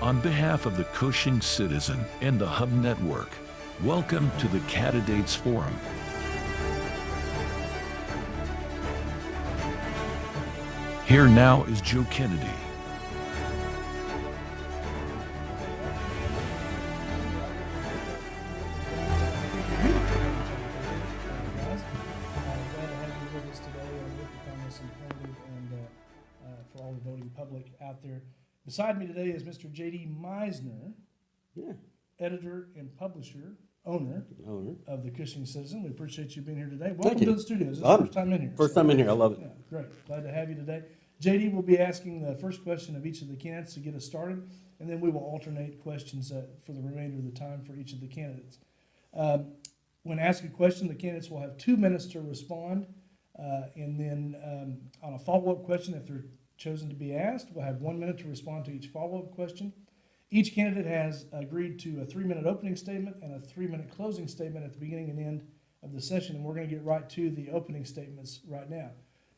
On behalf of the Cushing Citizen and the Hub Network, welcome to the Candidates Forum. Here now is Joe Kennedy. For all the voting public out there. Beside me today is Mr. J.D. Meisner, editor and publisher, owner of the Cushing Citizen. We appreciate you being here today. Welcome to the studio. This is the first time in here. First time in here. I love it. Yeah, great. Glad to have you today. J.D. will be asking the first question of each of the candidates to get us started, and then we will alternate questions for the remainder of the time for each of the candidates. When asked a question, the candidates will have 2 minutes to respond, and then on a follow-up question, if they're chosen to be asked, we'll have 1 minute to respond to each follow-up question. Each candidate has agreed to a 3-minute opening statement and a 3-minute closing statement at the beginning and end of the session, and we're going to get right to the opening statements right now.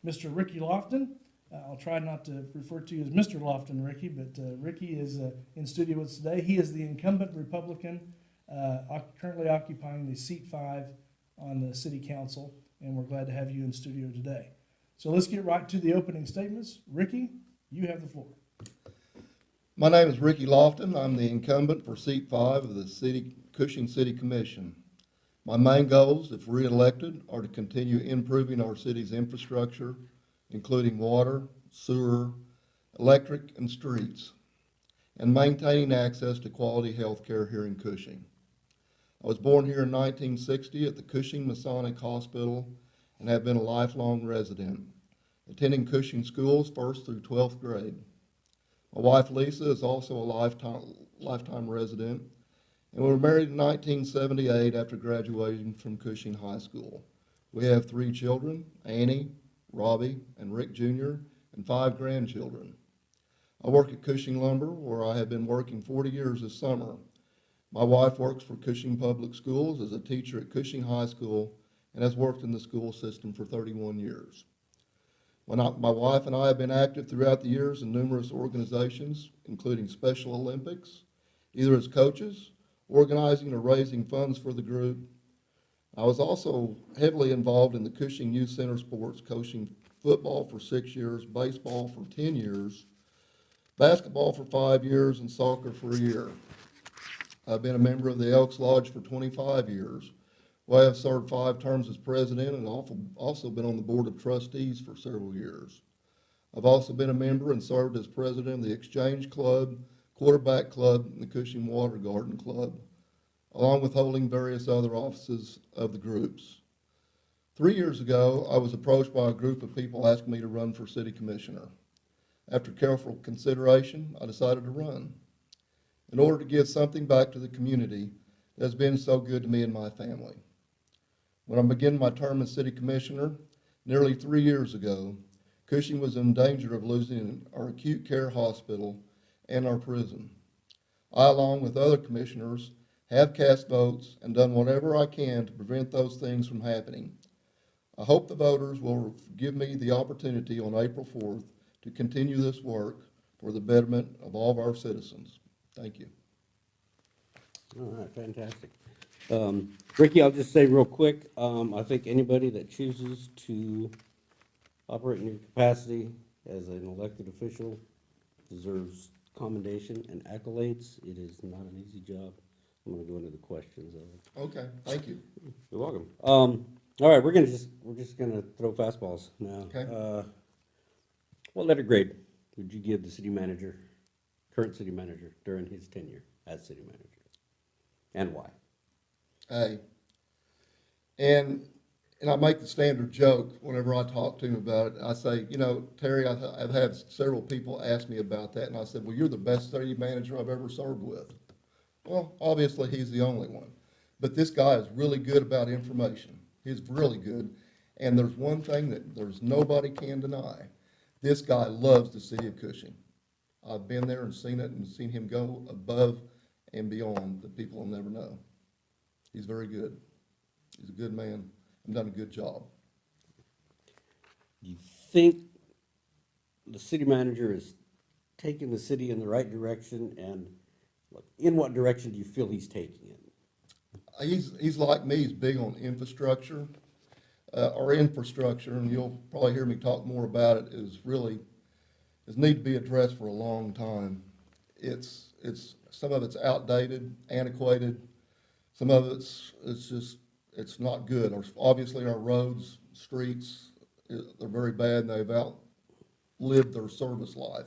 Mr. Ricky Lofton, I'll try not to refer to you as Mr. Lofton, Ricky, but Ricky is in studio with us today. He is the incumbent Republican, currently occupying the seat 5 on the city council, and we're glad to have you in studio today. So let's get right to the opening statements. Ricky, you have the floor. My name is Ricky Lofton. I'm the incumbent for seat 5 of the Cushing City Commission. My main goals, if re-elected, are to continue improving our city's infrastructure, including water, sewer, electric, and streets, and maintaining access to quality health care here in Cushing. I was born here in 1960 at the Cushing Masonic Hospital and have been a lifelong resident, attending Cushing schools 1st through 12th grade. My wife Lisa is also a lifetime resident, and we were married in 1978 after graduating from Cushing High School. We have 3 children, Annie, Robbie, and Rick Jr., and 5 grandchildren. I work at Cushing Lumber, where I have been working 40 years this summer. My wife works for Cushing Public Schools as a teacher at Cushing High School and has worked in the school system for 31 years. My wife and I have been active throughout the years in numerous organizations, including Special Olympics, either as coaches, organizing or raising funds for the group. I was also heavily involved in the Cushing Youth Center sports, coaching football for 6 years, baseball for 10 years, basketball for 5 years, and soccer for a year. I've been a member of the Elks Lodge for 25 years. Well, I have served 5 terms as president and also been on the board of trustees for several years. I've also been a member and served as president of the Exchange Club, Quarterback Club, and the Cushing Water Garden Club, along with holding various other offices of the groups. 3 years ago, I was approached by a group of people asking me to run for city commissioner. After careful consideration, I decided to run in order to give something back to the community that has been so good to me and my family. When I began my term as city commissioner, nearly 3 years ago, Cushing was in danger of losing our acute care hospital and our prison. I, along with other commissioners, have cast votes and done whatever I can to prevent those things from happening. I hope the voters will give me the opportunity on April 4th to continue this work for the betterment of all of our citizens. Thank you. All right, fantastic. Ricky, I'll just say real quick, I think anybody that chooses to operate in your capacity as an elected official deserves commendation and accolades. It is not an easy job. I'm going to go into the questions. Okay, thank you. You're welcome. All right, we're just going to throw fastballs now. Okay. What letter grade would you give the city manager, current city manager, during his tenure as city manager, and why? A. And I make the standard joke whenever I talk to him about it. I say, you know, Terry, I've had several people ask me about that, and I said, well, you're the best city manager I've ever served with. Well, obviously he's the only one. But this guy is really good about information. He's really good. And there's one thing that there's nobody can deny. This guy loves the city of Cushing. I've been there and seen it and seen him go above and beyond that people will never know. He's very good. He's a good man and done a good job. Do you think the city manager is taking the city in the right direction, and in what direction do you feel he's taking it? He's like me, he's big on infrastructure. Our infrastructure, and you'll probably hear me talk more about it, is need to be addressed for a long time. Some of it's outdated, antiquated, some of it's not good. Obviously, our roads, streets, they're very bad, and they've outlived their service life.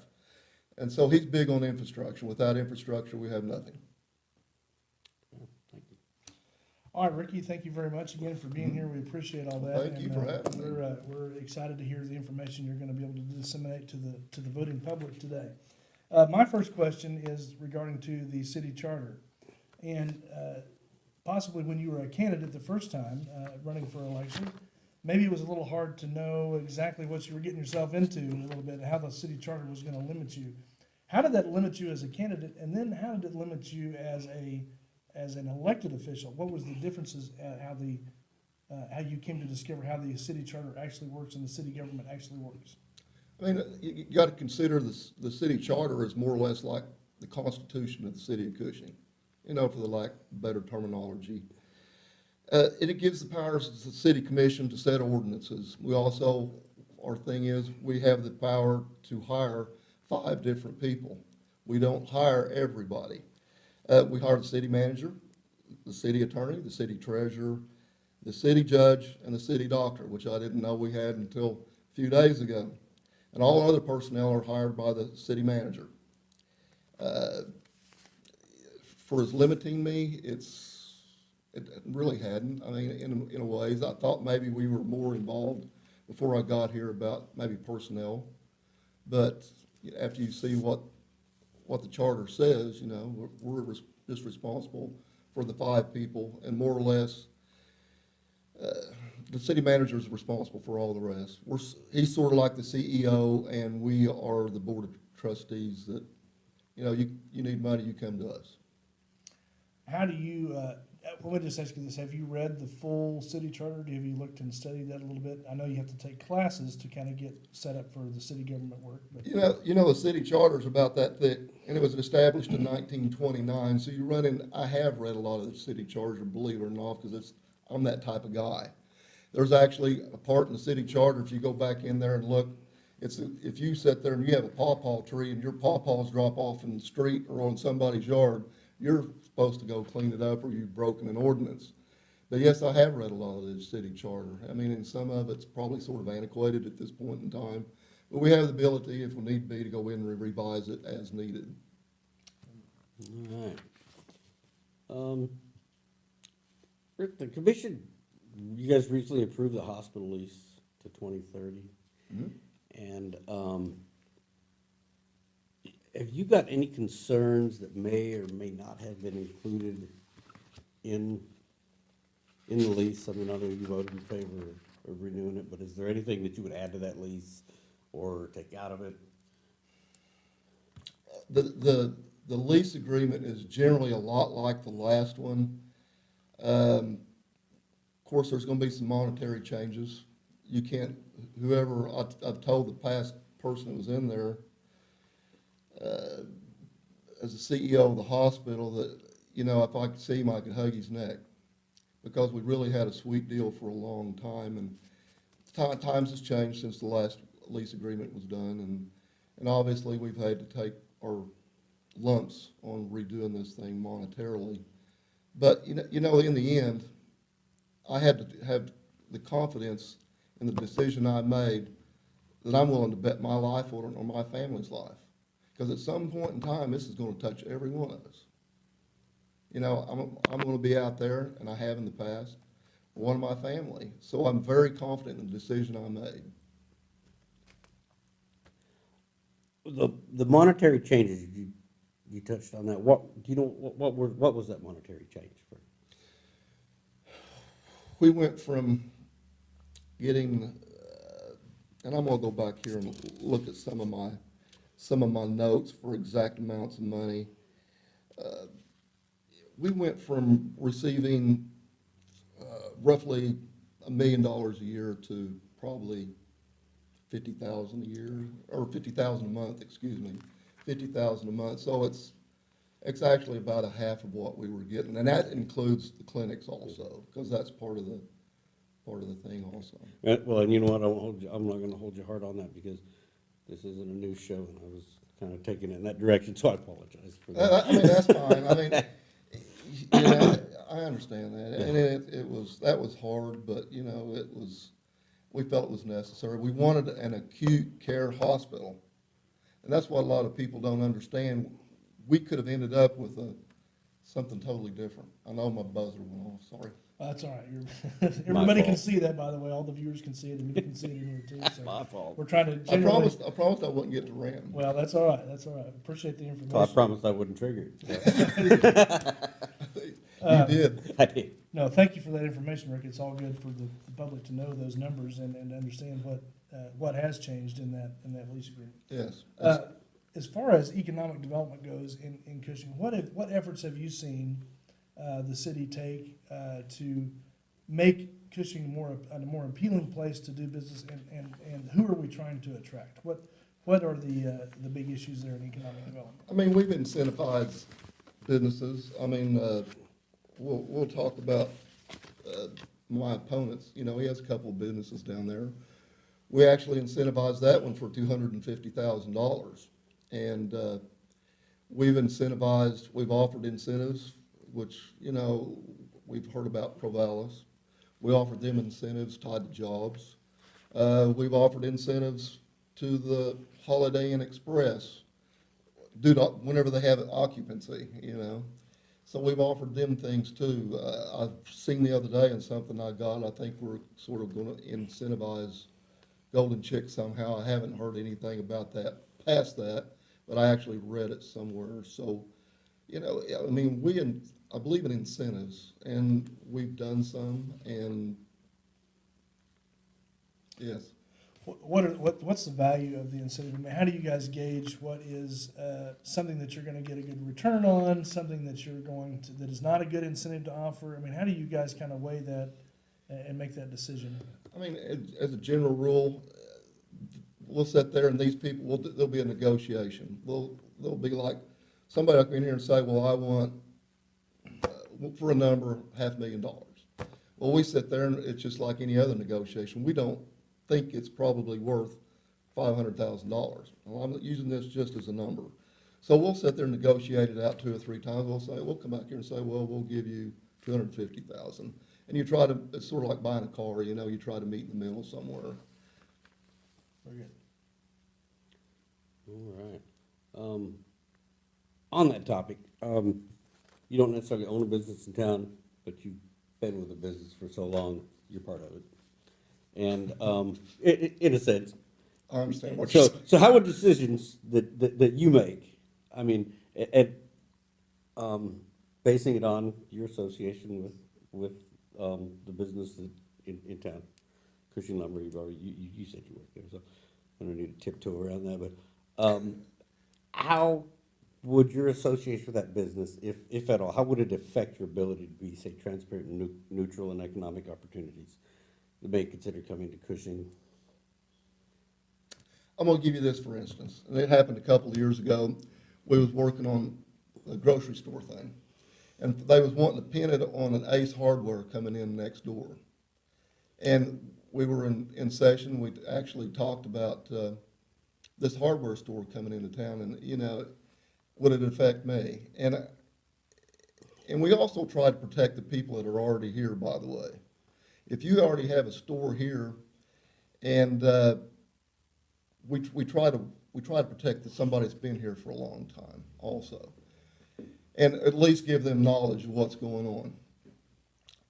And so he's big on infrastructure. Without infrastructure, we have nothing. Thank you. All right, Ricky, thank you very much again for being here. We appreciate all that. Thank you for having me. We're excited to hear the information you're gonna be able to disseminate to the voting public today. My first question is regarding to the city charter. And, possibly when you were a candidate the first time, running for election, maybe it was a little hard to know exactly what you were getting yourself into a little bit, how the city charter was gonna limit you. How did that limit you as a candidate, and then how did it limit you as an elected official? What was the differences at how you came to discover how the city charter actually works and the city government actually works? I mean, you got to consider the city charter is more or less like the Constitution of the city of Cushing, for the lack of better terminology. It gives the powers to the city commission to set ordinances. Our thing is, we have the power to hire 5 different people. We don't hire everybody. We hire the city manager, the city attorney, the city treasurer, the city judge, and the city doctor, which I didn't know we had until a few days ago. And all other personnel are hired by the city manager. For as limiting me, it really hadn't. I mean, in a ways, I thought maybe we were more involved before I got here about maybe personnel. But after you see what the charter says, we're just responsible for the 5 people, and more or less, the city manager is responsible for all the rest. He's sort of like the CEO, and we are the board of trustees that, you need money, you come to us. How do you, let me just ask you this, have you read the full city charter? Have you looked and studied that a little bit? I know you have to take classes to kind of get set up for the city government work, but. The city charter is about that thick, and it was established in 1929, so I have read a lot of the city charter, believe it or not, because I'm that type of guy. There's actually a part in the city charter, if you go back in there and look, if you sit there and you have a pawpaw tree and your pawpaws drop off in the street or on somebody's yard, you're supposed to go clean it up or you've broken an ordinance. But yes, I have read a lot of the city charter. I mean, and some of it's probably sort of antiquated at this point in time, but we have the ability, if we need be, to go in and revise it as needed. All right. Rick, the commission, you guys recently approved the hospital lease to 2030. Mm-hmm. And have you got any concerns that may or may not have been included in the lease? I mean, I know you voted in favor of renewing it, but is there anything that you would add to that lease or take out of it? The lease agreement is generally a lot like the last one. Of course, there's going to be some monetary changes. You can't, I've told the past person that was in there, as the CEO of the hospital, that, if I could see him, I could hug his neck, because we really had a sweet deal for a long time, and times has changed since the last lease agreement was done, and obviously we've had to take our lumps on redoing this thing monetarily. But, in the end, I had to have the confidence in the decision I made that I'm willing to bet my life on it or my family's life. Because at some point in time, this is going to touch every one of us. I'm going to be out there, and I have in the past, for one of my family. So I'm very confident in the decision I made. The monetary changes, you touched on that. What was that monetary change for? We went from getting, and I'm going to go back here and look at some of my notes for exact amounts of money. We went from receiving roughly $1 million a year to probably $50,000 a year, or $50,000 a month, excuse me, 50,000 a month, so it's actually about a half of what we were getting, and that includes the clinics also, because that's part of the thing also. Well, and you know what, I'm not gonna hold you hard on that, because this isn't a news show, and I was kind of taking it in that direction, so I apologize for that. I mean, that's fine, I mean, you know, I understand that, and that was hard, but, you know, we felt it was necessary. We wanted an acute care hospital, and that's what a lot of people don't understand. We could have ended up with something totally different. I know my buzzer went off, sorry. That's all right. Everybody can see that, by the way. All the viewers can see it, and you can see it in here too. So My fault. we're trying to I generally. promised I wouldn't get to ram. Well, that's all right. That's all right. Appreciate the information. So I promised I wouldn't trigger it. You did. I did. No, thank you for that information, Rick. It's all good for the public to know those numbers and understand what has changed in that lease agreement. Yes. As far as economic development goes in Cushing, what efforts have you seen the city take to make Cushing a more appealing place to do business, and who are we trying to attract? What are the big issues there in economic development? I mean, we've incentivized businesses. I mean, we'll talk about my opponents. You know, he has a couple of businesses down there. We actually incentivized that one for $250,000. And we've offered incentives, which, you know, we've heard about Provalis. We offered them incentives tied to jobs. We've offered incentives to the Holiday Inn Express whenever they have occupancy, you know. So we've offered them things too. I've seen the other day in something I got, I think we're sort of going to incentivize Golden Chick somehow. I haven't heard anything about that past that, but I actually read it somewhere. So, you know, I mean, I believe in incentives, and we've done some, and yes. What's the value of the incentive? I mean, how do you guys gauge what is something that you're going to get a good return on, something that that is not a good incentive to offer? I mean, how do you guys kind of weigh that and make that decision? I mean, as a general rule, we'll sit there and these people, there'll be a negotiation. They'll be like, somebody will come in here and say, well, I want, for a number, $500,000. Well, we sit there and it's just like any other negotiation. We don't think it's probably worth $500,000. Well, I'm using this just as a number. So we'll sit there and negotiate it out 2 or 3 times. We'll come back here and say, well, we'll give you $250,000. And you try to, it's sort of like buying a car, you know, you try to meet in the middle somewhere. Very good. All right. On that topic, you don't necessarily own a business in town, but you've been with a business for so long, you're part of it. And in a sense. I understand what you're saying. So how would decisions that you make, I mean, basing it on your association with the business in town, Cushing Lumber, you said you worked there, so I don't need to tiptoe around that, but how would your association with that business, if at all, how would it affect your ability to be, say, transparent and neutral in economic opportunities that may consider coming to Cushing? I'm gonna give you this for instance, and it happened a couple of years ago. We was working on a grocery store thing, and they was wanting to pin it on an Ace Hardware coming in next door. And we were in session, we actually talked about this hardware store coming into town, and, you know, would it affect me? And we also try to protect the people that are already here, by the way. If you already have a store here, and we try to protect somebody that's been here for a long time also, and at least give them knowledge of what's going on.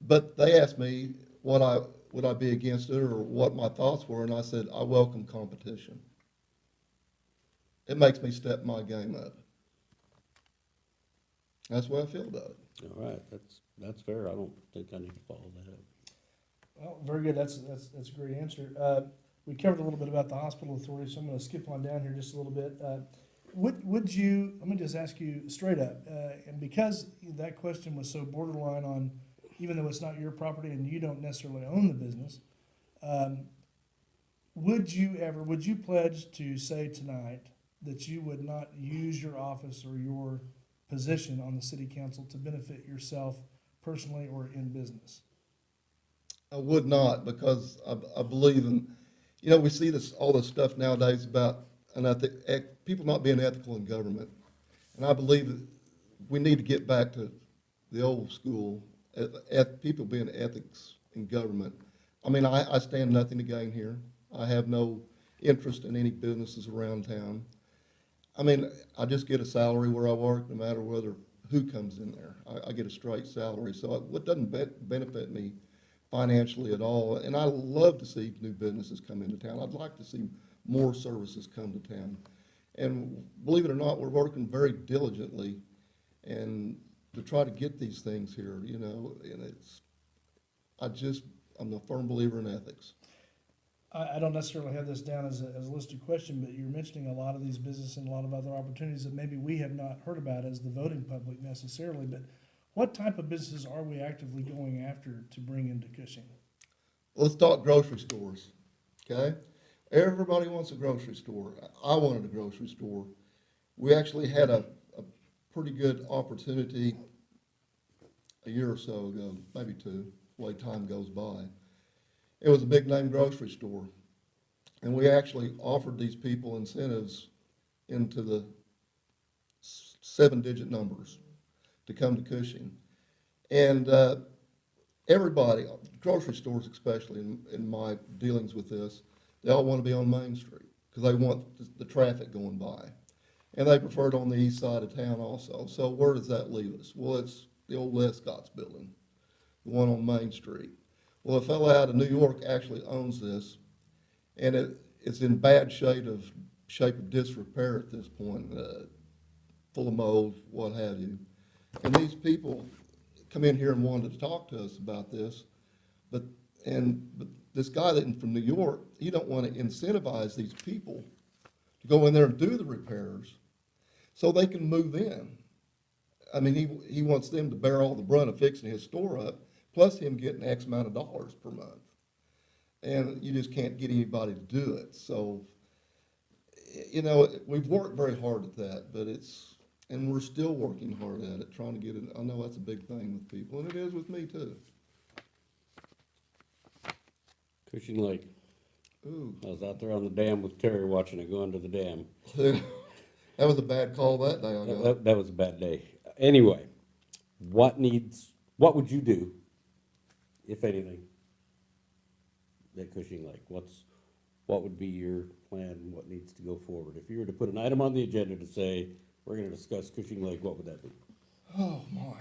But they asked me would I be against it or what my thoughts were, and I said I welcome competition. It makes me step my game up. That's the way I feel about it. All right, that's fair. I don't think I need to follow that up. Well, very good. That's a great answer. We covered a little bit about the hospital authority, so I'm going to skip on down here just a little bit. Would you, let me just ask you straight up, and because that question was so borderline on, even though it's not your property and you don't necessarily own the business, would you pledge to say tonight that you would not use your office or your position on the city council to benefit yourself personally or in business? I would not, because I believe in, we see this, all this stuff nowadays about people not being ethical in government. And I believe that we need to get back to the old school, people being ethics in government. I mean, I stand nothing to gain here. I have no interest in any businesses around town. I mean, I just get a salary where I work, no matter who comes in there. I get a straight salary, so it doesn't benefit me financially at all. And I love to see new businesses come into town. I'd like to see more services come to town. And believe it or not, we're working very diligently and to try to get these things here, and I'm a firm believer in ethics. I don't necessarily have this down as a listed question, but you're mentioning a lot of these businesses and a lot of other opportunities that maybe we have not heard about as the voting public necessarily, but what type of businesses are we actively going after to bring into Cushing? Let's talk grocery stores, okay? Everybody wants a grocery store. I wanted a grocery store. We actually had a pretty good opportunity a year or so ago, maybe two, the way time goes by. It was a big name grocery store. And we actually offered these people incentives into the 7-digit numbers to come to Cushing. And everybody, grocery stores especially, in my dealings with this, they all want to be on Main Street because they want the traffic going by. And they prefer it on the east side of town also. So where does that leave us? Well, it's the old Lescott's building, the one on Main Street. Well, a fellow out of New York actually owns this, and it's in bad shape of disrepair at this point, full of mold, what have you. And these people come in here and wanted to talk to us about this, but this guy from New York, he don't want to incentivize these people to go in there and do the repairs so they can move in. I mean, he wants them to bear all the brunt of fixing his store up, plus him getting X amount of dollars per month. And you just can't get anybody to do it. So, we've worked very hard at that, and we're still working hard at it, trying to get it. I know that's a big thing with people, and it is with me too. Cushing Lake. Ooh. I was out there on the dam with Terry watching it go under the dam. That was a bad call that day I got. That was a bad day. Anyway, what would you do, if anything, at Cushing Lake? What would be your plan? What needs to go forward? If you were to put an item on the agenda to say, we're gonna discuss Cushing Lake, what would that be? Oh, my.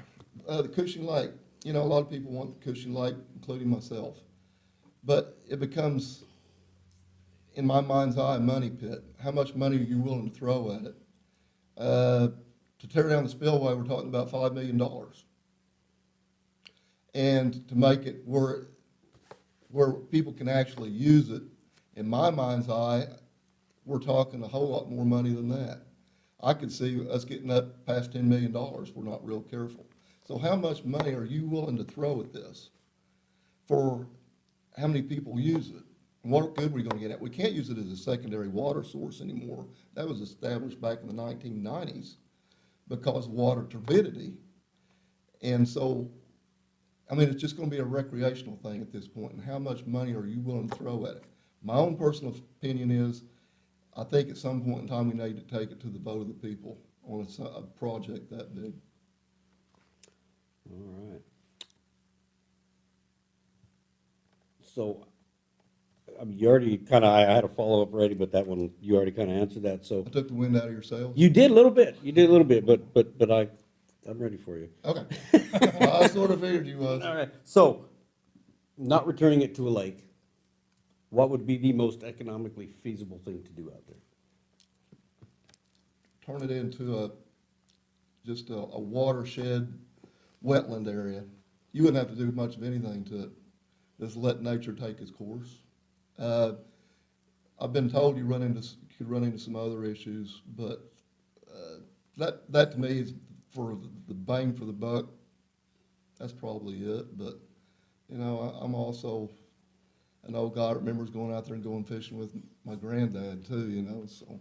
The Cushing Lake, a lot of people want the Cushing Lake, including myself. But it becomes, in my mind's eye, a money pit. How much money are you willing to throw at it? To tear down the spillway, we're talking about $5 million. And to make it where people can actually use it, in my mind's eye, we're talking a whole lot more money than that. I could see us getting up past $10 million if we're not real careful. So how much money are you willing to throw at this for how many people use it? And what good are we going to get at? We can't use it as a secondary water source anymore. That was established back in the 1990s because of water turbidity. And so, I mean, it's just going to be a recreational thing at this point. And how much money are you willing to throw at it? My own personal opinion is, I think at some point in time we need to take it to the vote of the people on a project that big. All right. So, I mean, you already kind of, I had a follow-up ready, but that one, you already kind of answered that, so. I took the wind out of your sails. You did a little bit, but I'm ready for you. Okay. Well, I sort of figured you was. All right, so, not returning it to a lake, what would be the most economically feasible thing to do out there? Turn it into just a watershed, wetland area. You wouldn't have to do much of anything to it. Just let nature take its course. I've been told you could run into some other issues, but that to me is for the bang for the buck. That's probably it. But I'm also an old guy that remembers going out there and going fishing with my granddad too. So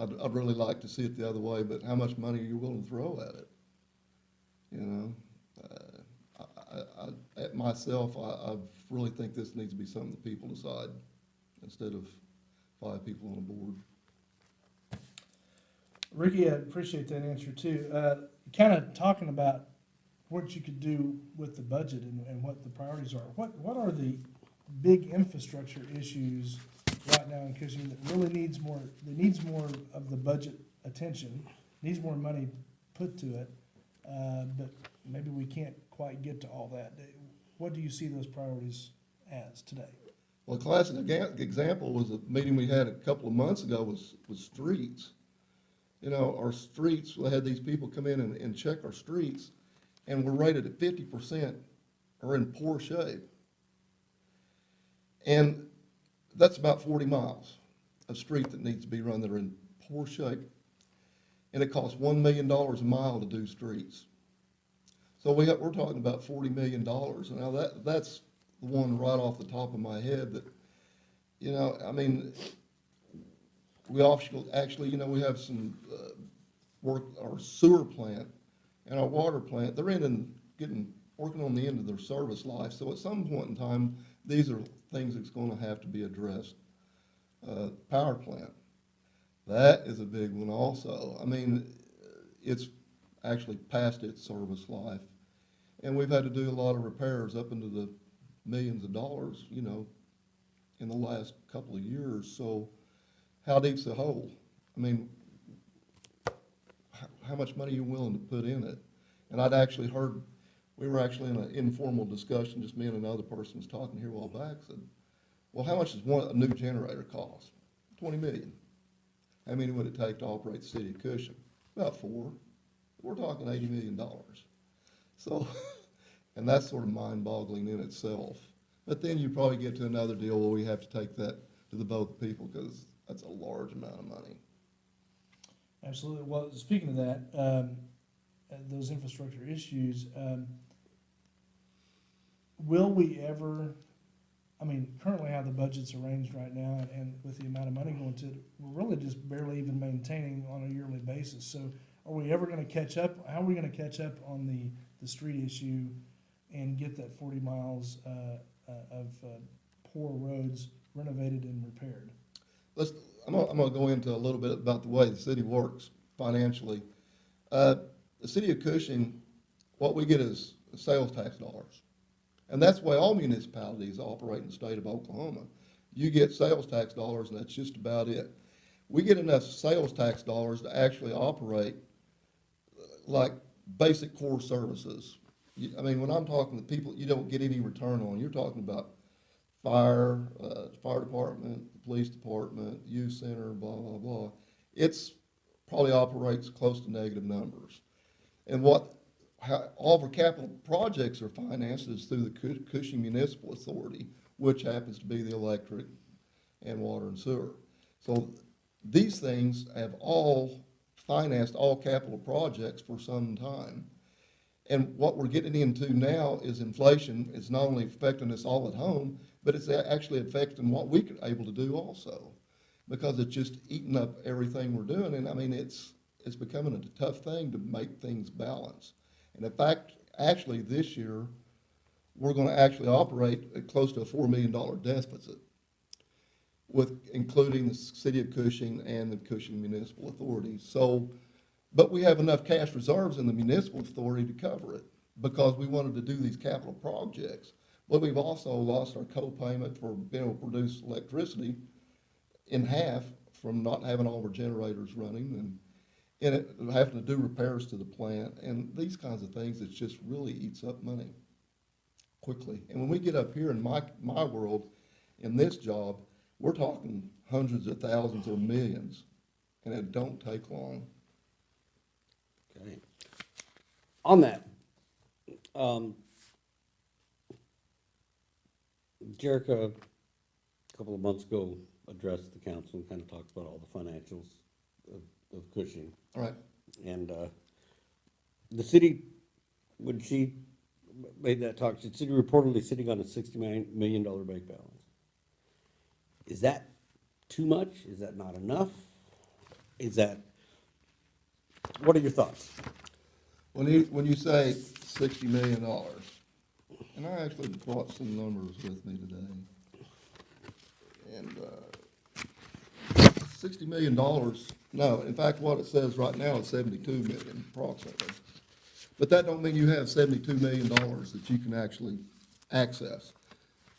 I'd really like to see it the other way, but how much money are you willing to throw at it? You know, at myself, I really think this needs to be something that people decide instead of 5 people on a board. Ricky, I appreciate that answer too. Kind of talking about what you could do with the budget and what the priorities are. What are the big infrastructure issues right now in Cushing that really needs more of the budget attention, needs more money put to it, but maybe we can't quite get to all that. What do you see those priorities as today? Well, a classic example was a meeting we had a couple of months ago was streets. You know, our streets, we had these people come in and check our streets, and we're rated at 50% are in poor shape. And that's about 40 miles of street that needs to be run that are in poor shape. And it costs $1 million a mile to do streets. So we're talking about $40 million. Now that's the one right off the top of my head that, you know, I mean, we actually, you know, we have some work, our sewer plant and our water plant, they're working on the end of their service life. So at some point in time, these are things that's going to have to be addressed. Power plant, that is a big one also. I mean, it's actually past its service life. And we've had to do a lot of repairs up into the millions of dollars, you know, in the last couple of years. So how deep's the hole? I mean, how much money are you willing to put in it? And I'd actually heard, we were actually in an informal discussion, just me and another person was talking here a while back, said, well, how much does a new generator cost? 20 million. How many would it take to operate the city of Cushing? About 4. We're talking $80 million. So, and that's sort of mind-boggling in itself. But then you probably get to another deal where we have to take that to the vote of the people because that's a large amount of money. Absolutely. Well, speaking of that, those infrastructure issues, will we ever, I mean, currently how the budget's arranged right now and with the amount of money going to it, we're really just barely even maintaining on a yearly basis. So are we ever going to catch up? How are we going to catch up on the street issue and get that 40 miles of poor roads renovated and repaired? I'm gonna go into a little bit about the way the city works financially. The city of Cushing, what we get is sales tax dollars. And that's the way all municipalities operate in the state of Oklahoma. You get sales tax dollars and that's just about it. We get enough sales tax dollars to actually operate like basic core services. I mean, when I'm talking to people you don't get any return on, you're talking about fire department, police department, youth center, blah, blah, blah. It's probably operates close to negative numbers. And how all of our capital projects are financed is through the Cushing Municipal Authority, which happens to be the electric and water and sewer. So these things have all financed all capital projects for some time. And what we're getting into now is inflation. It's not only affecting us all at home, but it's actually affecting what we're able to do also, because it's just eating up everything we're doing. And I mean, it's becoming a tough thing to make things balance. And in fact, actually this year, we're going to actually operate at close to a $4 million deficit, with including the city of Cushing and the Cushing Municipal Authority. So, but we have enough cash reserves in the municipal authority to cover it because we wanted to do these capital projects. But we've also lost our co-payment for being able to produce electricity in half from not having all of our generators running and having to do repairs to the plant and these kinds of things. It just really eats up money quickly. And when we get up here in my world, in this job, we're talking hundreds of thousands or millions, and it don't take long. Okay. On that, Jerica, a couple of months ago, addressed the council and kind of talked about all the financials of Cushing. All right. And the city, when she made that talk, the city reportedly sitting on a $69 million bank balance. Is that too much? Is that not enough? Is that, what are your thoughts? When you say $60 million, and I actually brought some numbers with me today. And, $60 million, no, in fact, what it says right now is 72 million approximately. But that don't mean you have $72 million that you can actually access.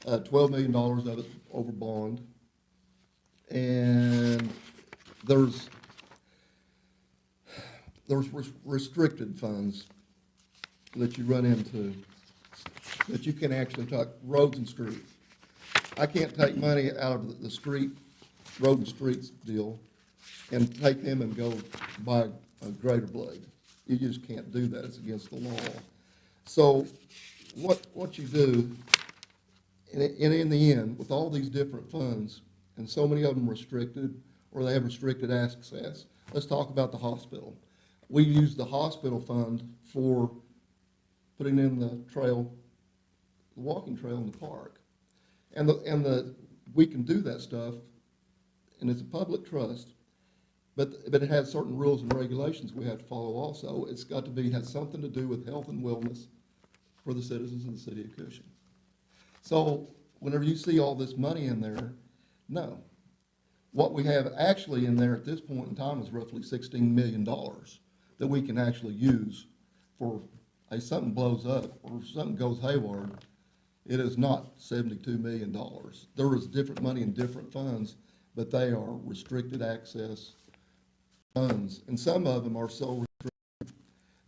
$12 million of it over bond. And there's restricted funds that you run into that you can actually take, roads and streets. I can't take money out of the street, road and streets deal and take them and go buy a grader blade. You just can't do that, it's against the law. So what you do, and in the end, with all these different funds, and so many of them restricted, or they have restricted access, let's talk about the hospital. We use the hospital fund for putting in the trail, the walking trail in the park. And we can do that stuff, and it's a public trust, but it has certain rules and regulations we have to follow also. It's got to be, has something to do with health and wellness for the citizens of the city of Cushing. So whenever you see all this money in there, no. What we have actually in there at this point in time is roughly $16 million that we can actually use for, if something blows up or something goes haywire. It is not $72 million. There is different money in different funds, but they are restricted access funds. And some of them are so restricted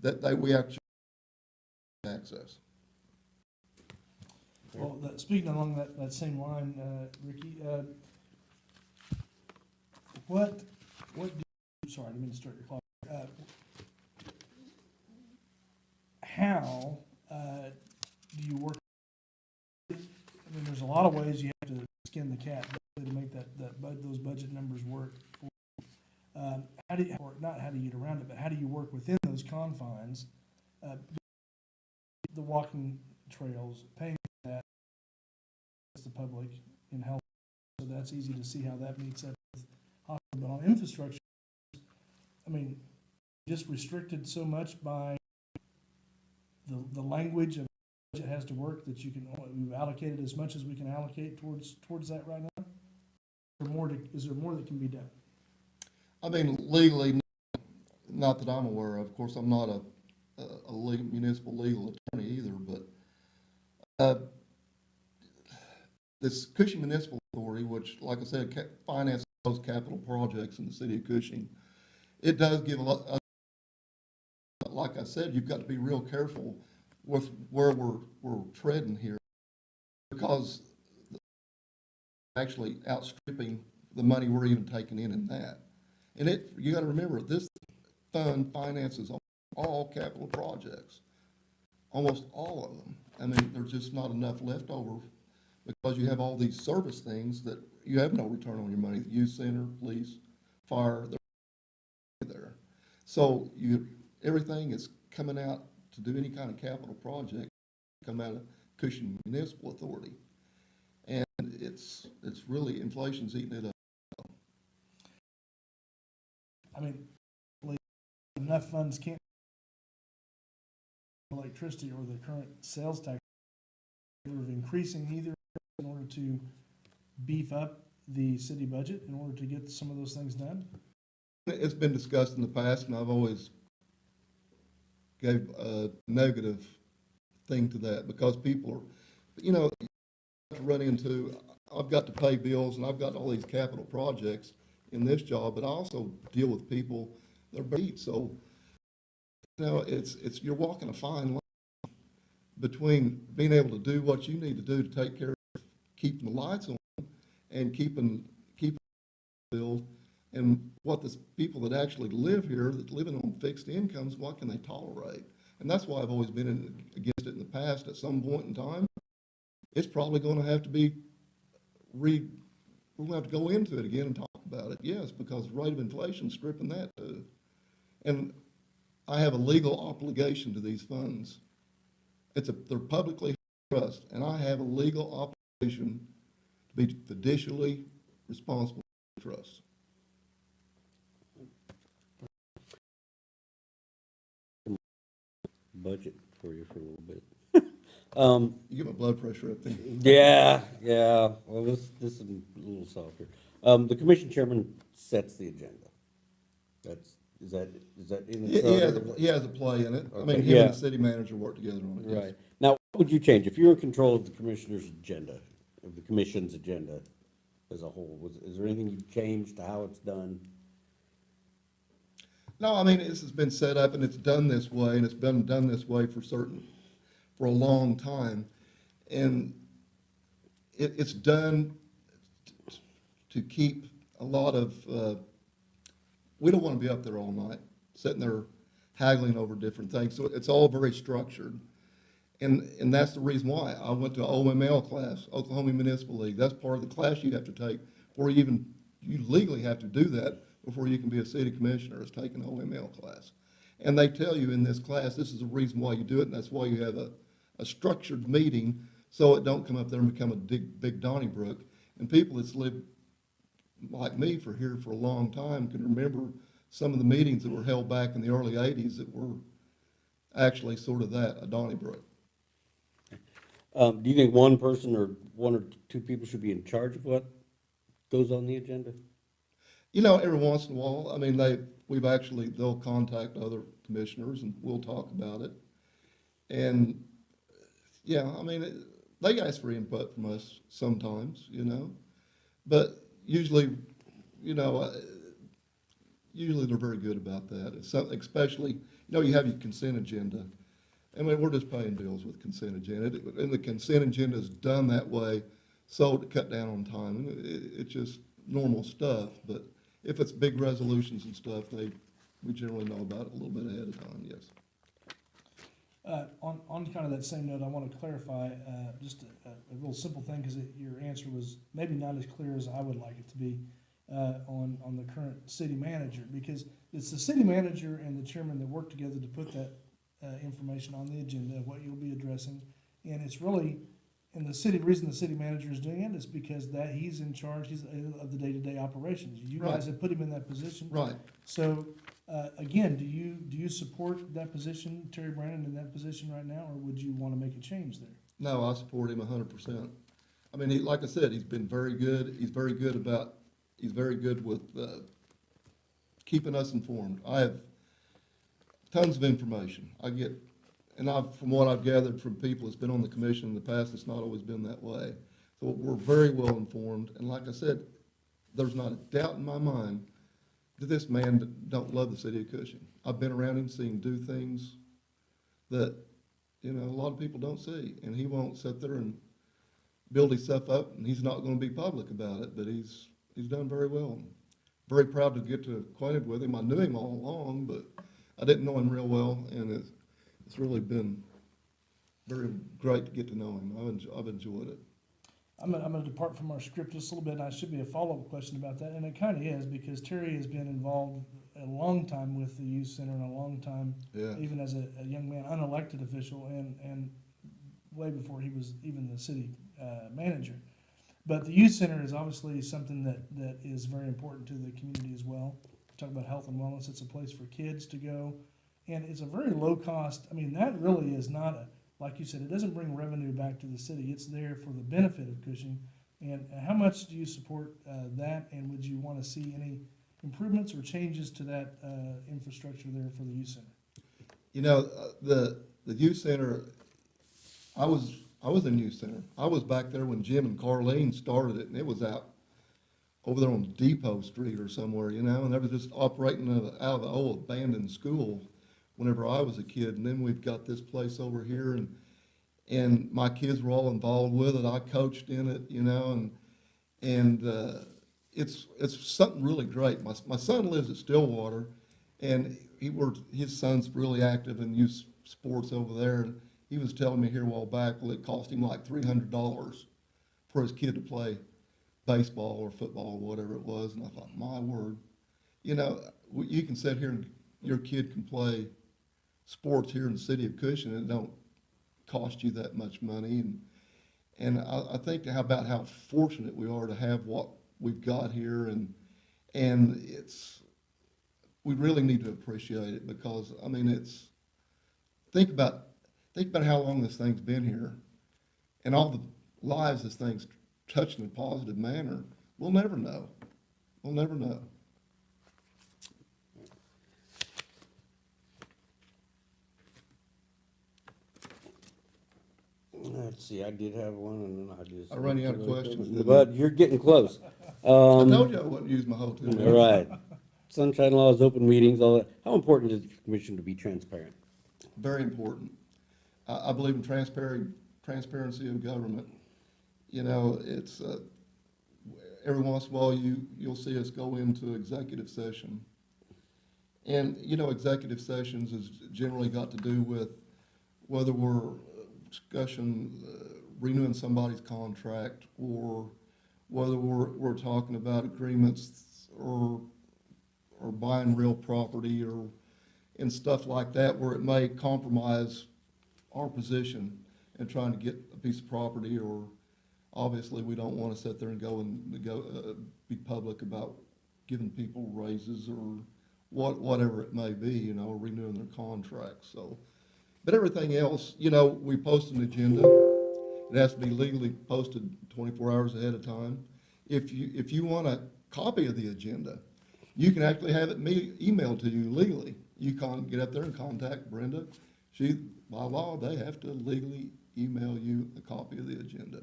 that we actually access. Well, speaking along that same line, Ricky, what do you, sorry, I didn't mean to start your clock. How do you work? I mean, there's a lot of ways you have to skin the cat to make those budget numbers work. How do you, or not how do you get around it, but how do you work within those confines? The walking trails, paying for that, the public in health, so that's easy to see how that meets up with hospital. But on infrastructure, I mean, just restricted so much by the language of it has to work that you can, we've allocated as much as we can allocate towards that right now. Is there more that can be done? I mean, legally, not that I'm aware of. Of course, I'm not a municipal legal attorney either, but this Cushing Municipal Authority, which, like I said, finances those capital projects in the city of Cushing, it does give a lot. Like I said, you've got to be real careful with where we're treading here, because actually outstripping the money we're even taking in that. And you got to remember, this fund finances all capital projects, almost all of them. I mean, there's just not enough left over because you have all these service things that you have no return on your money. The youth center, police, fire, they're there. So everything is coming out to do any kind of capital project, come out of Cushing Municipal Authority. And it's really, inflation's eating it up. I mean, enough funds can't electricity or the current sales tax of increasing either in order to beef up the city budget in order to get some of those things done? It's been discussed in the past, and I've always gave a negative thing to that, because people are, you know, to run into, I've got to pay bills and I've got all these capital projects in this job, but I also deal with people that are beat. So, you know, you're walking a fine line between being able to do what you need to do to take care of keeping the lights on and keeping bills, and what the people that actually live here, that living on fixed incomes, what can they tolerate? And that's why I've always been against it in the past. At some point in time, it's probably going to have to be we're going to have to go into it again and talk about it. Yes, because the rate of inflation is stripping that too. And I have a legal obligation to these funds. They're publicly trust, and I have a legal obligation to be fiduciarily responsible for trust. budget for you for a little bit. You get my blood pressure up there. Yeah, well, this is a little softer. The commission chairman sets the agenda. Is that in the He charter? he has a play in it. I mean, Okay, him yeah. and the city manager work together on it, yes. Right. Now, what would you change if you were in control of the commissioner's agenda, of the commission's agenda as a whole? Is there anything you'd change to how it's done? No, I mean, this has been set up and it's done this way, and it's been done this way for a long time. And it's done to keep a lot of, we don't want to be up there all night, sitting there haggling over different things. So it's all very structured. And that's the reason why. I went to OML class, Oklahoma Municipal League. That's part of the class you have to take, or you legally have to do that before you can be a city commissioner, is take an OML class. And they tell you in this class, this is the reason why you do it, and that's why you have a structured meeting, so it don't come up there and become a big Donnybrook. And people that's lived like me for a long time can remember some of the meetings that were held back in the early 80s that were actually sort of that, a Donnybrook. Do you think one person or one or two people should be in charge of what goes on the agenda? You know, every once in a while, I mean, they'll contact other commissioners and we'll talk about it. And, yeah, I mean, they ask for input from us sometimes, you know. But usually, you know, usually they're very good about that. It's something, especially, you know, you have your consent agenda. I mean, we're just paying bills with consent agenda. And the consent agenda is done that way so to cut down on time. And it's just normal stuff. But if it's big resolutions and stuff, we generally know about it a little bit ahead of time, yes. On kind of that same note, I want to clarify just a real simple thing, because your answer was maybe not as clear as I would like it to be on the current city manager, because it's the city manager and the chairman that work together to put that information on the agenda, what you'll be addressing, and it's really, and the reason the city manager is doing it is because that he's in charge of the day-to-day operations. You Right. guys have put him in that position. Right. So, again, do you support that position, Terry Brandon, in that position right now, or would you want to make a change there? No, I support him 100%. I mean, like I said, he's been very good. He's very good with keeping us informed. I have tons of information. From what I've gathered from people that's been on the commission in the past, it's not always been that way. So we're very well informed, and like I said, there's not a doubt in my mind that this man don't love the city of Cushing. I've been around him, seen him do things that, you know, a lot of people don't see, and he won't sit there and build himself up, and he's not gonna be public about it, but he's done very well. Very proud to get acquainted with him. I knew him all along, but I didn't know him real well, and it's really been very great to get to know him. I've enjoyed it. I'm gonna depart from our script just a little bit, and I should be a follow-up question about that, and it kind of is, because Terry has been involved a long time with the youth center, and a long time, Yeah. even as a young man, unelected official, and way before he was even the city manager. But the youth center is obviously something that is very important to the community as well. Talk about health and wellness, it's a place for kids to go, and it's a very low cost. I mean, that really is not like you said, it doesn't bring revenue back to the city. It's there for the benefit of Cushing. And how much do you support that? And would you want to see any improvements or changes to that infrastructure there for the youth center? You know, the youth center, I was in youth center. I was back there when Jim and Carlene started it, and it was out over there on Depot Street or somewhere, you know, and they were just operating out of the old abandoned school whenever I was a kid. And then we've got this place over here, and my kids were all involved with it. I coached in it, you know, and it's something really great. My son lives at Stillwater, and his son's really active in youth sports over there. And he was telling me here a while back, well, it cost him like $300 for his kid to play baseball or football or whatever it was. And I thought, my word, you know, you can sit here and your kid can play sports here in the city of Cushing, and it don't cost you that much money. And I think about how fortunate we are to have what we've got here, and we really need to appreciate it, because I mean, think about how long this thing's been here and all the lives this thing's touched in a positive manner. We'll never know. We'll never know. Let's see, I did have one, and then I just. I ran out of questions, didn't I? But you're getting close. I told you I wouldn't use my whole 2 minutes. All right. Sunshine laws, open meetings, all that. How important is the commission to be transparent? Very important. I believe in transparency of government. You know, it's, every once in a while, you'll see us go into executive session. And, you know, executive sessions has generally got to do with whether we're discussing renewing somebody's contract, or whether we're talking about agreements or buying real property, or and stuff like that, where it may compromise our position in trying to get a piece of property. Or obviously we don't want to sit there and be public about giving people raises or whatever it may be, you know, renewing their contracts. So, but everything else, you know, we post an agenda. It has to be legally posted 24 hours ahead of time. If you want a copy of the agenda, you can actually have it emailed to you legally. You can get up there and contact Brenda. By law, they have to legally email you a copy of the agenda.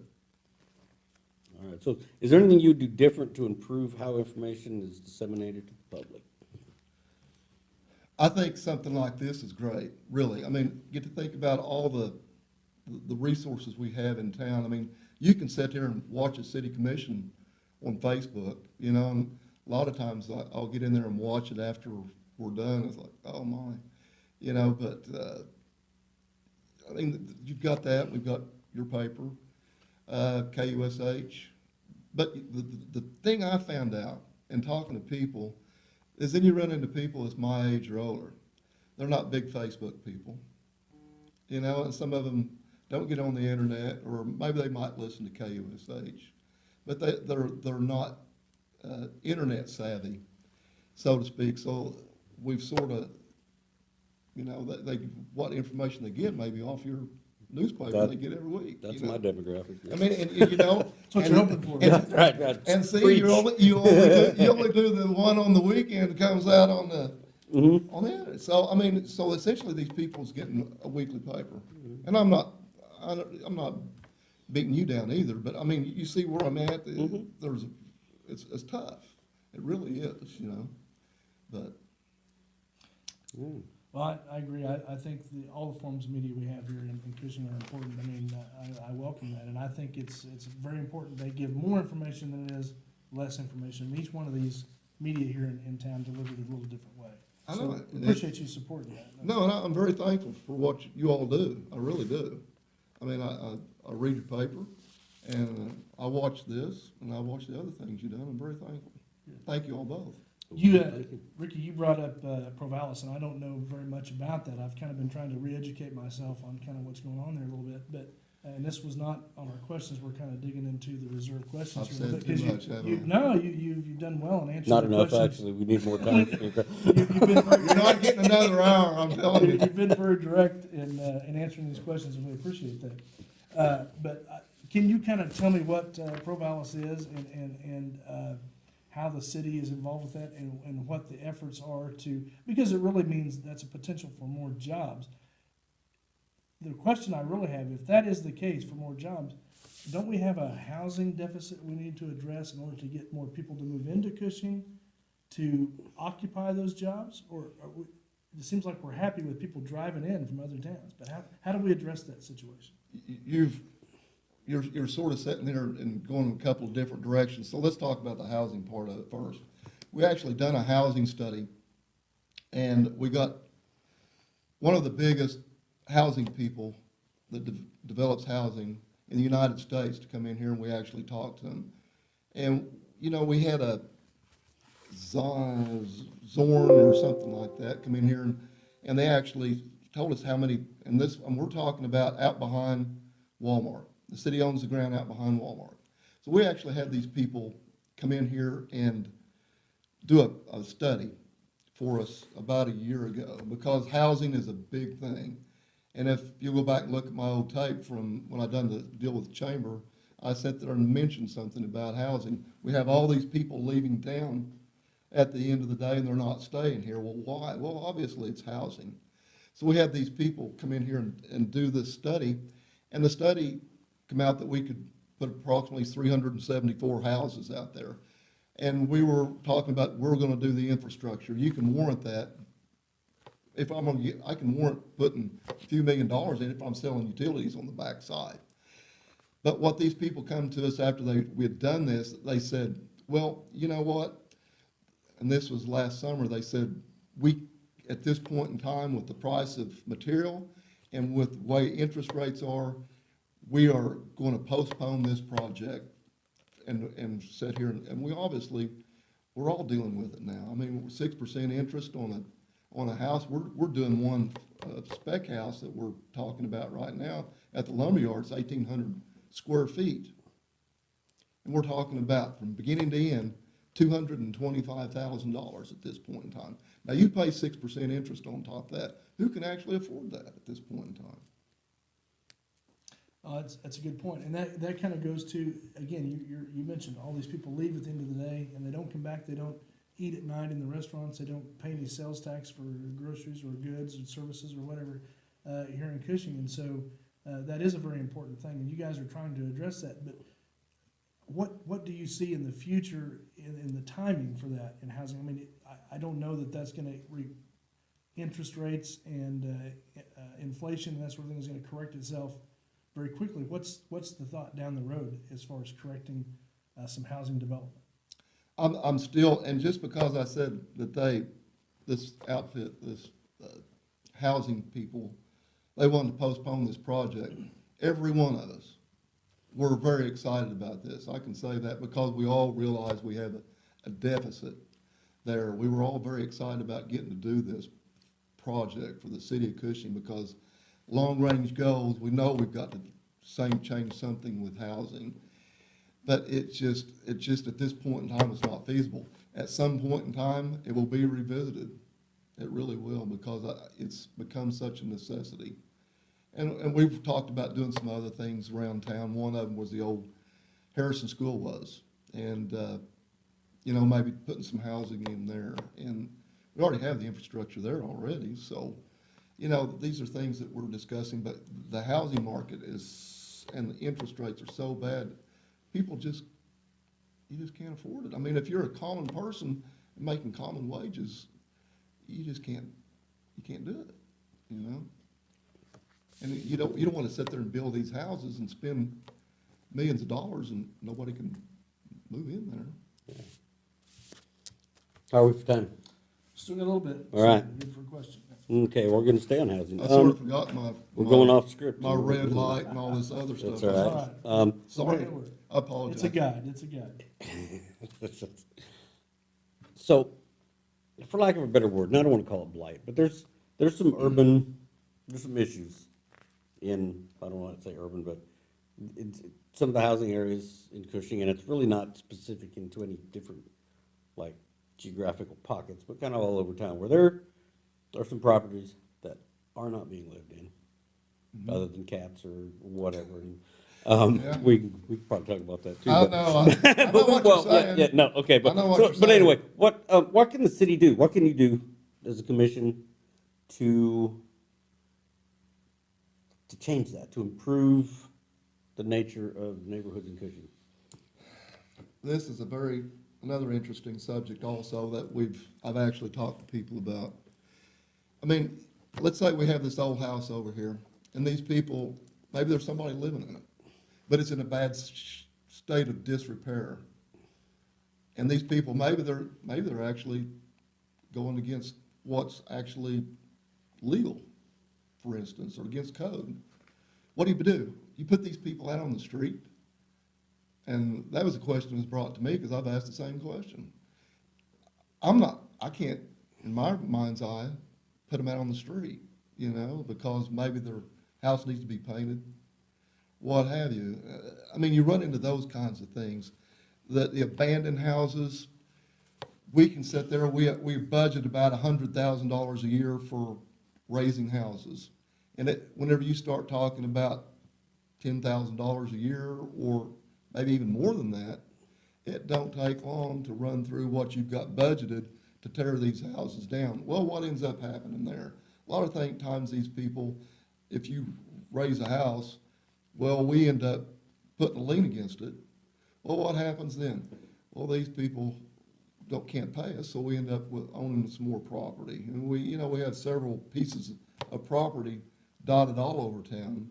All right, so is there anything you do different to improve how information is disseminated to the public? I think something like this is great, really. I mean, get to think about all the resources we have in town. I mean, you can sit here and watch a city commission on Facebook, you know, and a lot of times I'll get in there and watch it after we're done. It's like, oh my, you know, but, I mean, you've got that, we've got your paper, KUSH. But the thing I found out in talking to people is then you run into people that's my age or older. They're not big Facebook people, you know, and some of them don't get on the internet, or maybe they might listen to KUSH, but they're not internet savvy, so to speak. So we've sort of, you know, what information they get maybe off your newspaper they get every week. That's you know? my demographic. I mean, and you know, That's what you're hoping for. Right. and see, Preach. you only do the one on the weekend that comes out on the on the internet. So I mean, so essentially these people's getting a weekly paper, and I'm not beating you down either. But I mean, you see where I'm at. It's tough. It really is, you know. But Well, I agree. I think all the forms of media we have here in Cushing are important. I mean, I welcome that, and I think it's very important they give more information than it is less information. And each one of these media here in town delivered a little different way. I know So it. we appreciate you supporting that. no, and I'm very thankful for what you all do. I really do. I mean, I read your paper, and I watch this, and I watch the other things you've done. I'm very thankful. Thank you all both. Ricky, you brought up Provalis, and I don't know very much about that. I've kind of been trying to re-educate myself on kind of what's going on there a little bit, but and this was not on our questions. We're kind of digging into the reserve questions. I've here a said little bit, too 'cause much, haven't I? No, you've done well in answering Not the enough, questions. actually. We need more time. You've been very You're not getting another hour, I'm telling you. You've been very direct in answering these questions, and we appreciate that. But can you kind of tell me what Provalis is and how the city is involved with that, and what the efforts are to, because it really means that's a potential for more jobs. The question I really have, if that is the case for more jobs, don't we have a housing deficit we need to address in order to get more people to move into Cushing to occupy those jobs? Or it seems like we're happy with people driving in from other towns, but how do we address that situation? You're sort of sitting there and going in a couple of different directions. So let's talk about the housing part of it first. We actually done a housing study, and we got one of the biggest housing people that develops housing in the United States to come in here, and we actually talked to them. And, you know, we had a Zorn or something like that come in here, and they actually told us how many, and we're talking about out behind Walmart. The city owns the ground out behind Walmart. So we actually had these people come in here and do a study for us about a year ago, because housing is a big thing. And if you go back and look at my old tape from when I done the deal with the chamber, I sat there and mentioned something about housing. We have all these people leaving town at the end of the day and they're not staying here. Well, why? Well, obviously it's housing. So we had these people come in here and do this study, and the study come out that we could put approximately 374 houses out there. And we were talking about, we're gonna do the infrastructure. You can warrant that. If I'm gonna get, I can warrant putting a few $1 million in it if I'm selling utilities on the backside. But what these people come to us after we had done this, they said, well, you know what? And this was last summer, they said, we, at this point in time, with the price of material and with the way interest rates are, we are going to postpone this project and sit here, and we obviously, we're all dealing with it now. I mean, 6% interest on a house. We're doing one spec house that we're talking about right now at the lumberyard. It's 1,800 square feet. And we're talking about, from beginning to end, $225,000 at this point in time. Now, you pay 6% interest on top of that. Who can actually afford that at this point in time? That's a good point, and that kind of goes to, again, you mentioned all these people leave at the end of the day, and they don't come back, they don't eat at night in the restaurants, they don't pay any sales tax for groceries or goods and services or whatever here in Cushing, and so that is a very important thing, and you guys are trying to address that, but what do you see in the future in the timing for that in housing? I mean, I don't know that that's going to interest rates and inflation and that sort of thing is going to correct itself very quickly. What's the thought down the road as far as correcting some housing development? I'm still, and just because I said that this housing people, they wanted to postpone this project, every one of us, we're very excited about this. I can say that because we all realize we have a deficit there. We were all very excited about getting to do this project for the city of Cushing because long-range goals, we know we've got to change something with housing. But it's just at this point in time, it's not feasible. At some point in time, it will be revisited. It really will, because it's become such a necessity. And we've talked about doing some other things around town. One of them was the old Harrison School was. And, you know, maybe putting some housing in there. And we already have the infrastructure there already. So, you know, these are things that we're discussing. But the housing market is, and the interest rates are so bad, people just, you just can't afford it. I mean, if you're a common person making common wages, you just can't do it, you know? And you don't want to sit there and build these houses and spend millions of dollars and nobody can move in there. Yeah. How are we for time? Still got a little bit. All right. Good for a question. Okay, we're gonna stay on housing. I sort of forgot We're going off script. my red light and all this other stuff. That's all right. Sorry, I apologize. It's a guide. So, for lack of a better word, and I don't wanna call it blight, but there's some there's some issues in, I don't want to say urban, but it's some of the housing areas in Cushing, and it's really not specific into any different, like, geographical pockets, but kind of all over town, where there are some properties that are not being lived in, other than cats or whatever. And, Yeah. we can probably talk about that too. I but- know, I know what Well, you're saying. yeah, no, okay, but, I know what so- you're but saying. anyway, what can the city do? What can you do as a commission to change that, to improve the nature of neighborhoods in Cushing? This is another interesting subject also that I've actually talked to people about. I mean, let's say we have this old house over here, and these people, maybe there's somebody living in it, but it's in a bad state of disrepair. And these people, maybe they're actually going against what's actually legal, for instance, or against code. What do? You put these people out on the street? And that was a question that was brought to me because I've asked the same question. I can't, in my mind's eye, put them out on the street, you know, because maybe their house needs to be painted, what have you. I mean, you run into those kinds of things. The abandoned houses, we can sit there, we budget about $100,000 a year for raising houses. And whenever you start talking about $10,000 a year, or maybe even more than that, it don't take long to run through what you've got budgeted to tear these houses down. Well, what ends up happening there? A lot of times these people, if you raise a house, well, we end up putting a lien against it. Well, what happens then? Well, these people can't pay us, so we end up with owning some more property. And we have several pieces of property dotted all over town.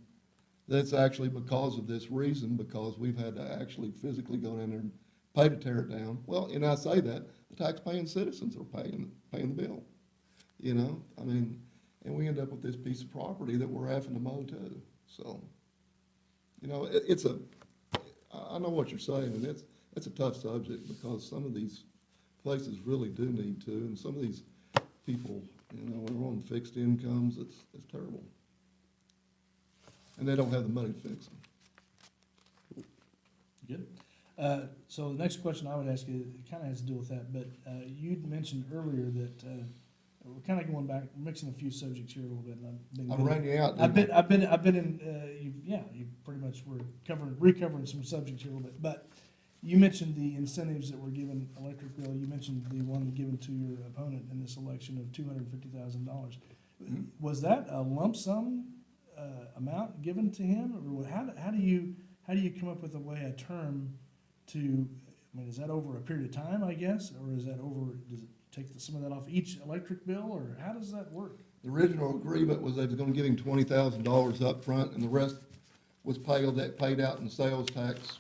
That's actually because of this reason, because we've had to actually physically go in there and pay to tear it down. Well, and I say that, the tax-paying citizens are paying the bill, I mean, and we end up with this piece of property that we're having to mow too. So, I know what you're saying, and it's a tough subject, because some of these places really do need to, and some of these people, are on fixed incomes. It's terrible. And they don't have the money to fix them. Good. So the next question I would ask you, it kind of has to do with that, but you'd mentioned earlier that we're kind of going back, mixing a few subjects here a little bit. And I ran you out. I've been in. You pretty much were recovering some subjects here a little bit, but you mentioned the incentives that were given electric bill. You mentioned the one given to your opponent in this election of $250,000. Mm-hmm. Was that a lump sum amount given to him, or how do you come up with a term to? I mean, is that over a period of time, I guess, or is that over? Does it take some of that off each electric bill, or how does that work? The original agreement was they was gonna give him $20,000 up front, and the rest was paid out in sales tax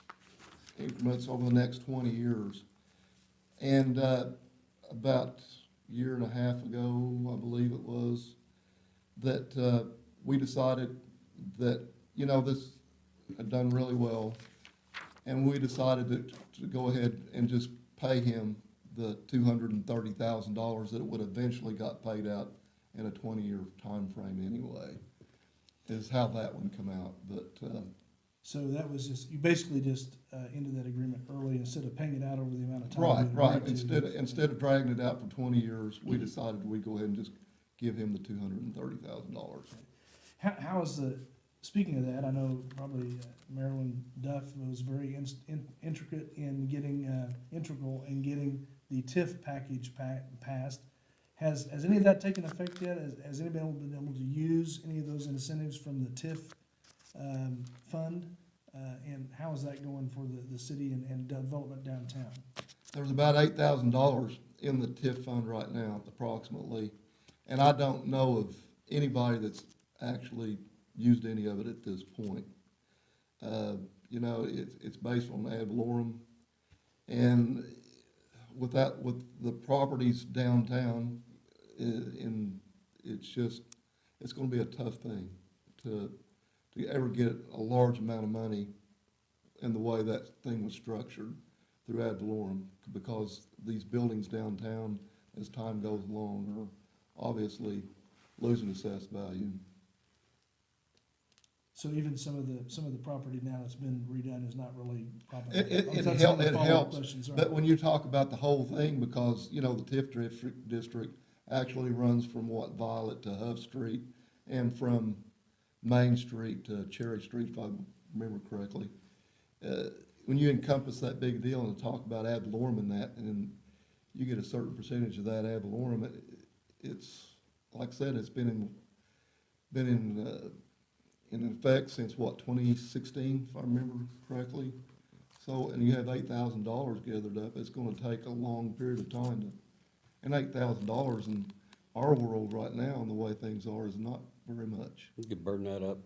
increments over the next 20 years. And about a year and a half ago, I believe it was, that we decided that, this had done really well, and we decided to go ahead and just pay him the $230,000 that it would eventually got paid out in a 20-year time frame anyway, is how that one come out. But So that was you basically just ended that agreement early instead of paying it out over the amount of time. right. Instead of dragging it out for 20 years, we decided we'd go ahead and just give him the $230,000. How is speaking of that, I know probably Marilyn Duff was very intricate in integral in getting the TIF package passed. Has any of that taken effect yet? Has anybody been able to use any of those incentives from the TIF fund? And how is that going for the city and development downtown? There's about $8,000 in the TIF fund right now, approximately. And I don't know of anybody that's actually used any of it at this point. It's based on ad valorem. And with the properties downtown, it's gonna be a tough thing to ever get a large amount of money in the way that thing was structured through ad valorem, because these buildings downtown, as time goes along, are obviously losing assessed value. So even some of the property now that's been redone is not really property. It helps, but when you talk about the whole thing, because, the TIF district actually runs from Violet to Huff Street, and from Main Street to Cherry Street, if I remember correctly. When you encompass that big deal and talk about ad valorem in that, and you get a certain percentage of that ad valorem, it's, like I said, it's been in effect since 2016, if I remember correctly. So, and you have $8,000 gathered up, it's gonna take a long period of time and $8,000 in our world right now, and the way things are, is not very much. You could burn that up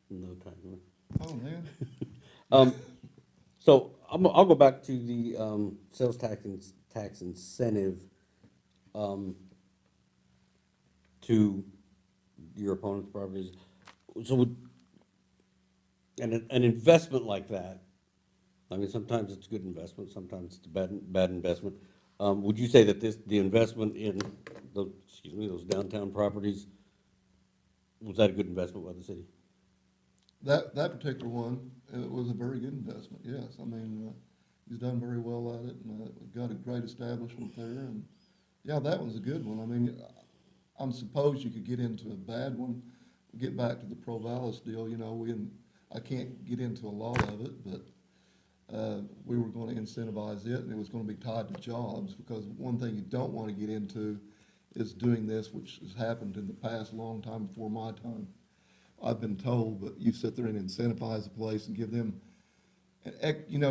in no time. Oh, man. So I'll go back to the sales tax incentive to your opponent's properties. So an investment like that, I mean, sometimes it's a good investment, sometimes it's a bad investment. Would you say that the investment in those downtown properties, was that a good investment by the city? That particular one, it was a very good investment, yes. I mean, he's done very well at it, and got a great establishment there, and yeah, that one's a good one. I mean, I'm supposed you could get into a bad one, get back to the Provalis deal, you know, I can't get into a lot of it, but we were going to incentivize it, and it was going to be tied to jobs, because one thing you don't want to get into is doing this, which has happened in the past, long time before my time. I've been told, but you sit there and incentivize a place and give them,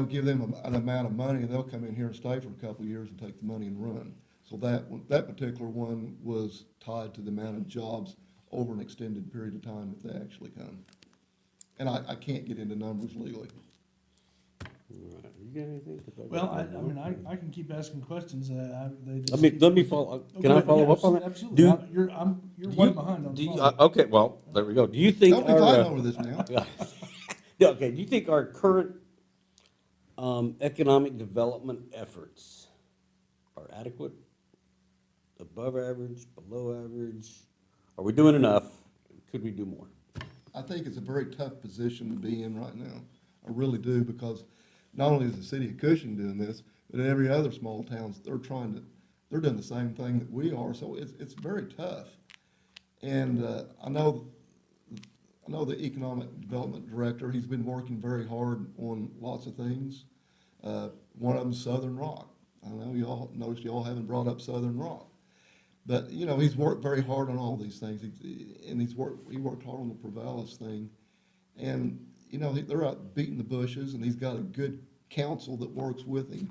give them an amount of money, and they'll come in here and stay for a couple of years and take the money and run. So that particular one was tied to the amount of jobs over an extended period of time if they actually come. And I can't get into numbers legally. All right. You got anything? 'Cause got Well, one more. I can keep asking questions. They just Let me follow, can I Okay, follow yeah, up on that? Absolutely. Do- You're do way you- behind on do you- following. Okay, well, there we go. Do you think Don't be our, fighting over this now. Yeah, okay, do you think our current, economic development efforts are adequate? Above average, below average? Are we doing enough? Could we do more? I think it's a very tough position to be in right now. I really do, because not only is the city of Cushing doing this, but every other small towns, they're doing the same thing that we are, so it's very tough. And I know the economic development director, he's been working very hard on lots of things. One of them's Southern Rock. I know y'all haven't brought up Southern Rock. But, you know, he's worked very hard on all these things, he worked hard on the Provalis thing. And, you know, they're out beating the bushes, and he's got a good council that works with him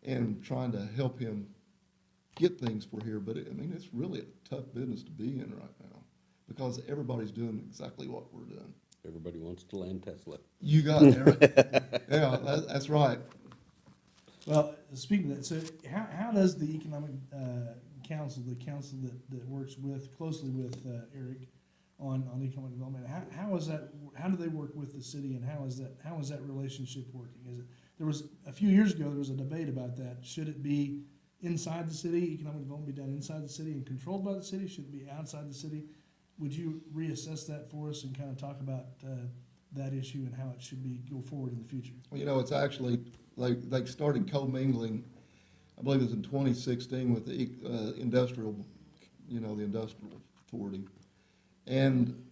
and trying to help him get things for here. But, it's really a tough business to be in right now, because everybody's doing exactly what we're doing. Everybody wants to land Tesla. You got it, Eric. Yeah, that's right. Well, speaking of that, so how does the economic council, the council that works closely with Eric on economic development, how do they work with the city, and how is that relationship working? There was a few years ago, there was a debate about that. Should it be inside the city, economic development be done inside the city and controlled by the city? Should it be outside the city? Would you reassess that for us and kind of talk about that issue and how it should go forward in the future? Well, you know, it's actually, they started commingling, I believe it was in 2016 with the industrial authority. And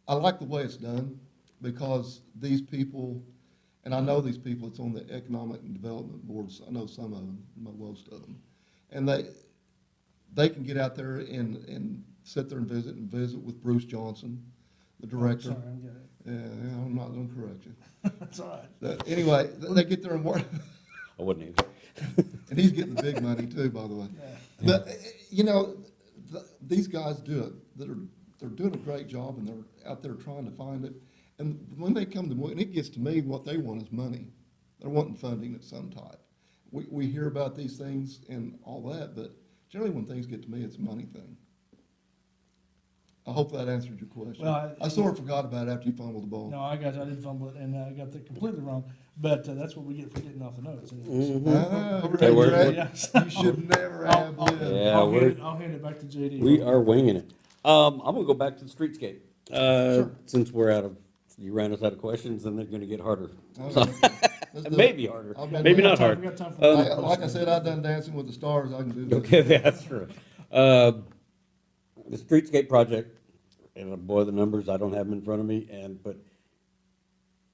I like the way it's done, because these people, and I know these people, it's on the economic and development boards, I know some of them, most of them. And they can get out there and sit there and visit with Bruce Johnson, the director. Sorry, I'm getting it. Yeah, I'm not gonna correct you. That's all right. Anyway, they get there and work. I wouldn't either. And he's getting the big money too, by the way. Yeah. But, you know, these guys do it. They're doing a great job, and they're out there trying to find it. And when they come to me, and it gets to me, what they want is money. They're wanting funding of some type. We hear about these things and all that, but generally when things get to me, it's a money thing. I hope that answered your question. Well, I sort of forgot about it after you fumbled the ball. No, I didn't fumble it, and I got that completely wrong. But that's what we get for getting off the notes. Ah, Okay, we're- Greg, Yeah. you should never have lived. Yeah, I'll hand it back to JD. We are winging it. I'm gonna go back to the streetscape. Since you ran us out of questions, then they're gonna get harder. Okay. Let's do it. Maybe harder, I've been- maybe we not We hard. got time for Um, one more Like I question. said, I've done Dancing with the Stars, I can do this. Okay, that's true. The streetscape project, and boy, the numbers, I don't have them in front of me, but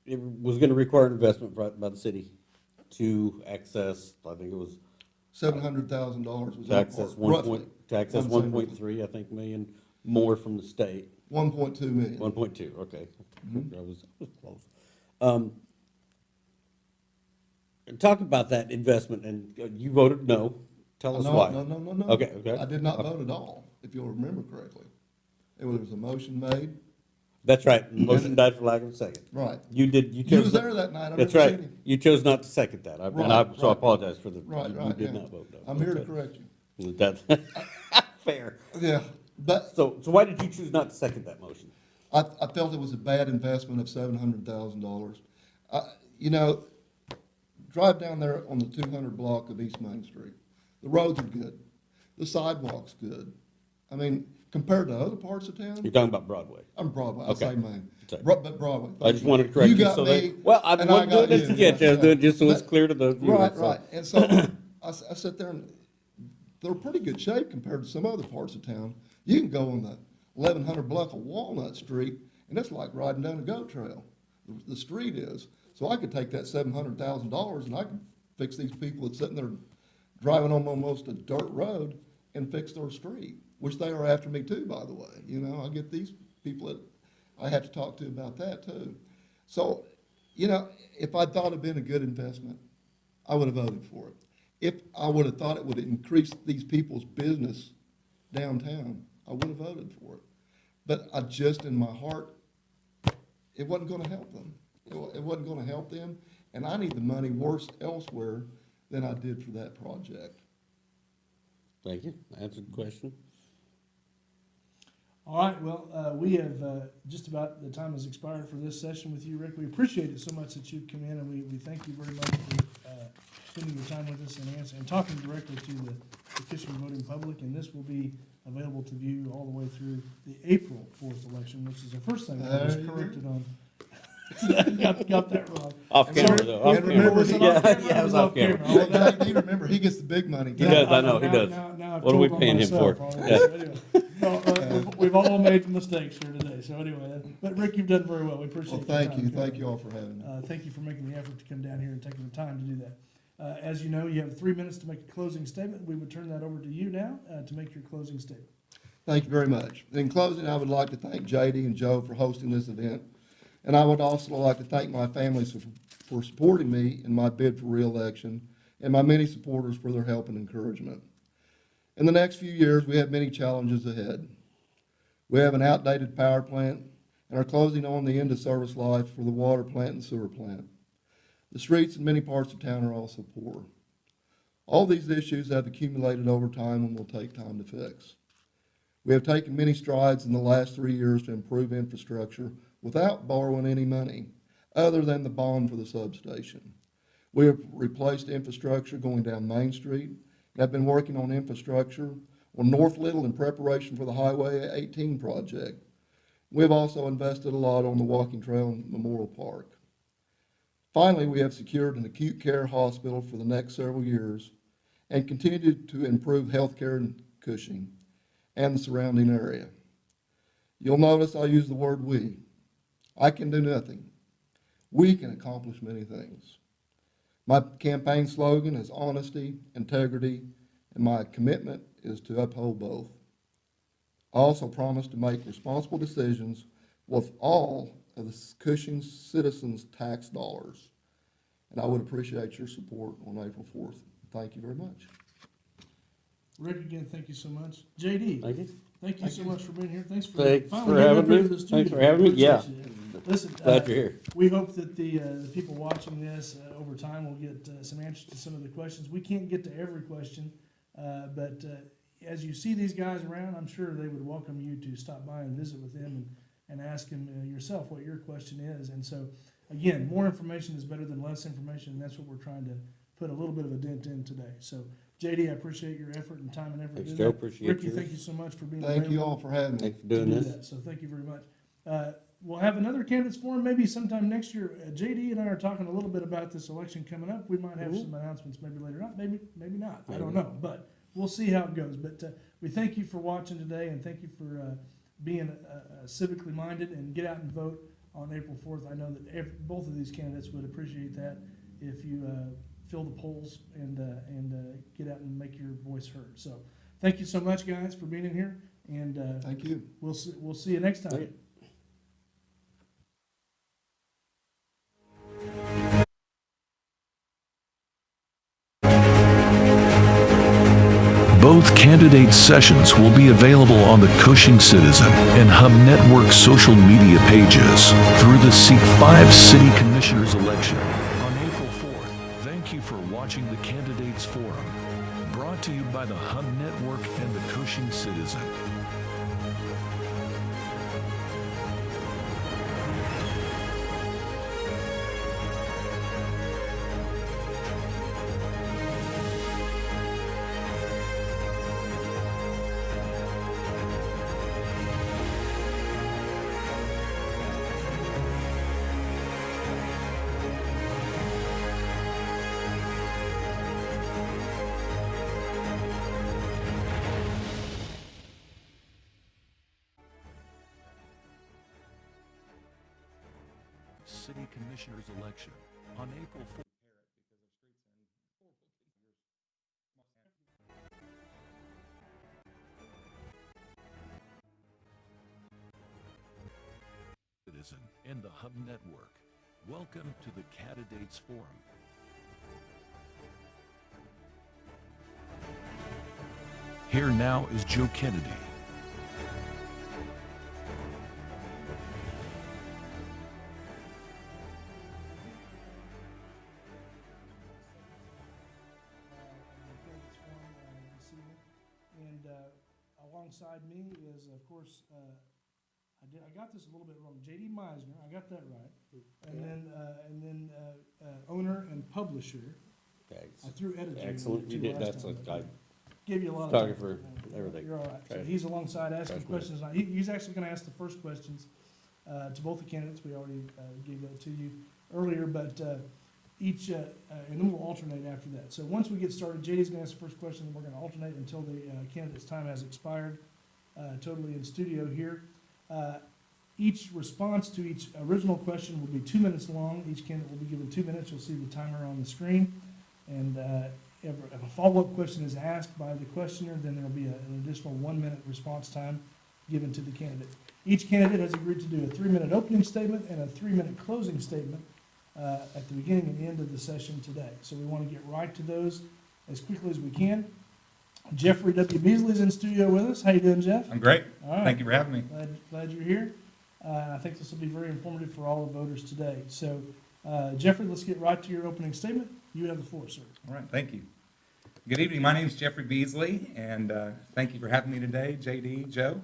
it was gonna require investment by the city to access, I think it was, $700,000 was to access roughly. to access I'm one saying point three, I think, million more from the state. 1.2 million. 1.2, okay. Mm-hmm. I was close. Talk about that investment, and you voted no. Tell us No, why. No. Okay. I did not vote at all, if you'll remember correctly. It was a motion made, That's right, the motion died for lack of a second. right. You You chose. was there that night, I That's never right. seen him. You chose not to second that, Right, right. so I apologize for the, Right, you right, did yeah. not vote no. I'm here to Okay. correct you. That's fair. Yeah, but So why did you choose not to second that motion? I felt it was a bad investment of $700,000. You know, drive down there on the 200 block of East Main Street. The roads are good. The sidewalk's good. I mean, compared to other parts of town, You're talking about Broadway. I'm Broadway, I Okay. say Main. Sorry. But Broadway. I just wanted to correct you, got so me, that, well, I and wasn't got doing it to you. get you, I was doing it just so it's But- clear to the viewers. Right, so- right. And so I sit there and they're pretty good shape compared to some other parts of town. You can go 1100 block of Walnut Street, and it's like riding down a goat trail. The street is. So I could take that $700,000 and I could fix these people that's sitting there driving on almost a dirt road and fix their street, which they are after me too, by the way. You know, I get these people that I have to talk to about that too. So, you know, if I thought it'd been a good investment, I would have voted for it. If I would have thought it would increase these people's business downtown, I would have voted for it. But I just, in my heart, it wasn't gonna help them. It wasn't gonna help them, and I need the money worse elsewhere than I did for that project. Thank you. Answered the question. All right, well, we have, just about the time has expired for this session with you, Rick. We appreciate it so much that you've come in, and we thank you very much for, spending your time with us and talking directly to the Cushing voting public, and this will be available to view all the way through the April 4th election, which is the first thing I was corrected on. Got that wrong. Off camera, Sorry. though. Off And camera. remember, was it off camera? Yeah, it was off camera. All of that. JD, remember, he gets the big money. He does, I know, he does. Now I've What are we told on paying him myself for? already. Yeah. So anyway, no, we've all made mistakes here today, so anyway, but Rick, you've done very well, we appreciate Well, your thank time. you. Thank you all for having me. Thank you for making the effort to come down here and taking the time to do that. As you know, you have 3 minutes to make a closing statement. We would turn that over to you now, to make your closing statement. Thank you very much. In closing, I would like to thank JD and Joe for hosting this event. And I would also like to thank my families for supporting me in my bid for reelection and my many supporters for their help and encouragement. In the next few years, we have many challenges ahead. We have an outdated power plant and are closing on the end of service life for the water plant and sewer plant. The streets in many parts of town are also poor. All these issues have accumulated over time and will take time to fix. We have taken many strides in the last 3 years to improve infrastructure without borrowing any money, other than the bond for the substation. We have replaced infrastructure going down Main Street, and have been working on infrastructure on North Little in preparation for the Highway 18 project. We have also invested a lot on the walking trail in Memorial Park. Finally, we have secured an acute care hospital for the next several years and continued to improve health care in Cushing and the surrounding area. You'll notice I use the word we. I can do nothing. We can accomplish many things. My campaign slogan is honesty, integrity, and my commitment is to uphold both. I also promise to make responsible decisions with all of the Cushing citizens' tax dollars. And I would appreciate your support on April 4th. Thank you very much. Rick, again, thank you so much. JD, Thank you. thank you so much for being here. Thanks for Thanks finally for getting having up here me. to the Thanks studio. for having me. Yeah. Appreciate you. Listen, Glad you're here. we hope that the people watching this over time will get some answers to some of the questions. We can't get to every question, but as you see these guys around, I'm sure they would welcome you to stop by and visit with them and ask them yourself what your question is. And so, again, more information is better than less information, and that's what we're trying to put a little bit of a dent in today. So, JD, I appreciate your effort and time and effort. Thanks, doing Joe. that. Appreciate Ricky, yours. thank you so much for being Thank you available all for having me. Thanks for to doing do this. that. So thank you very much. We'll have another candidates forum maybe sometime next year. JD and I are talking a little bit about this election coming up. We might have some announcements maybe later on, maybe not. I don't know, but we'll see how it goes. But we thank you for watching today, and thank you for being civically minded, and get out and vote on April 4th. I know that both of these candidates would appreciate that if you fill the polls and get out and make your voice heard. So thank you so much, guys, for being in here, and Thank you. we'll see you next time. Okay. Both candidate sessions will be available on the Cushing Citizen and Hub Network social media pages through the Seat 5 City Commissioners election on April 4th. Thank you for watching the Candidates Forum, brought to you by the Hub Network and the Cushing Citizen. City Commissioners election on April 4th. Citizen and the Hub Network. Welcome to the Candidates Forum. Here now is Joe Kennedy. And alongside me is, of course, I got this a little bit wrong. J.D. Meisner, I got that right. And then owner and publisher. Okay. I threw editor. in Excellent, there you too did, last that's a, time. I, Give you a lot of time. photographer, everything. You're all right. So Trash. he's alongside asking Trash man. questions. Now, he's actually gonna ask the first questions to both the candidates. We already gave that to you earlier, but each, and then we'll alternate after that. So once we get started, JD's gonna ask the first question, and we're gonna alternate until the candidate's time has expired, totally in studio here. Each response to each original question will be 2 minutes long. Each candidate will be given 2 minutes. You'll see the timer on the screen. And if a follow-up question is asked by the questioner, then there'll be an additional 1 minute response time given to the candidate. Each candidate has agreed to do a 3-minute opening statement and a 3-minute closing statement at the beginning and end of the session today. So we want to get right to those as quickly as we can. Jeffrey W. Beasley's in studio with us. How you doing, Jeff? I'm great. All right. Thank you for having me. Glad you're here. I think this will be very informative for all the voters today. So, Jeffrey, let's get right to your opening statement. You have the floor, sir. All right, thank you. Good evening. My name is Jeffrey Beasley, and thank you for having me today, JD, Joe.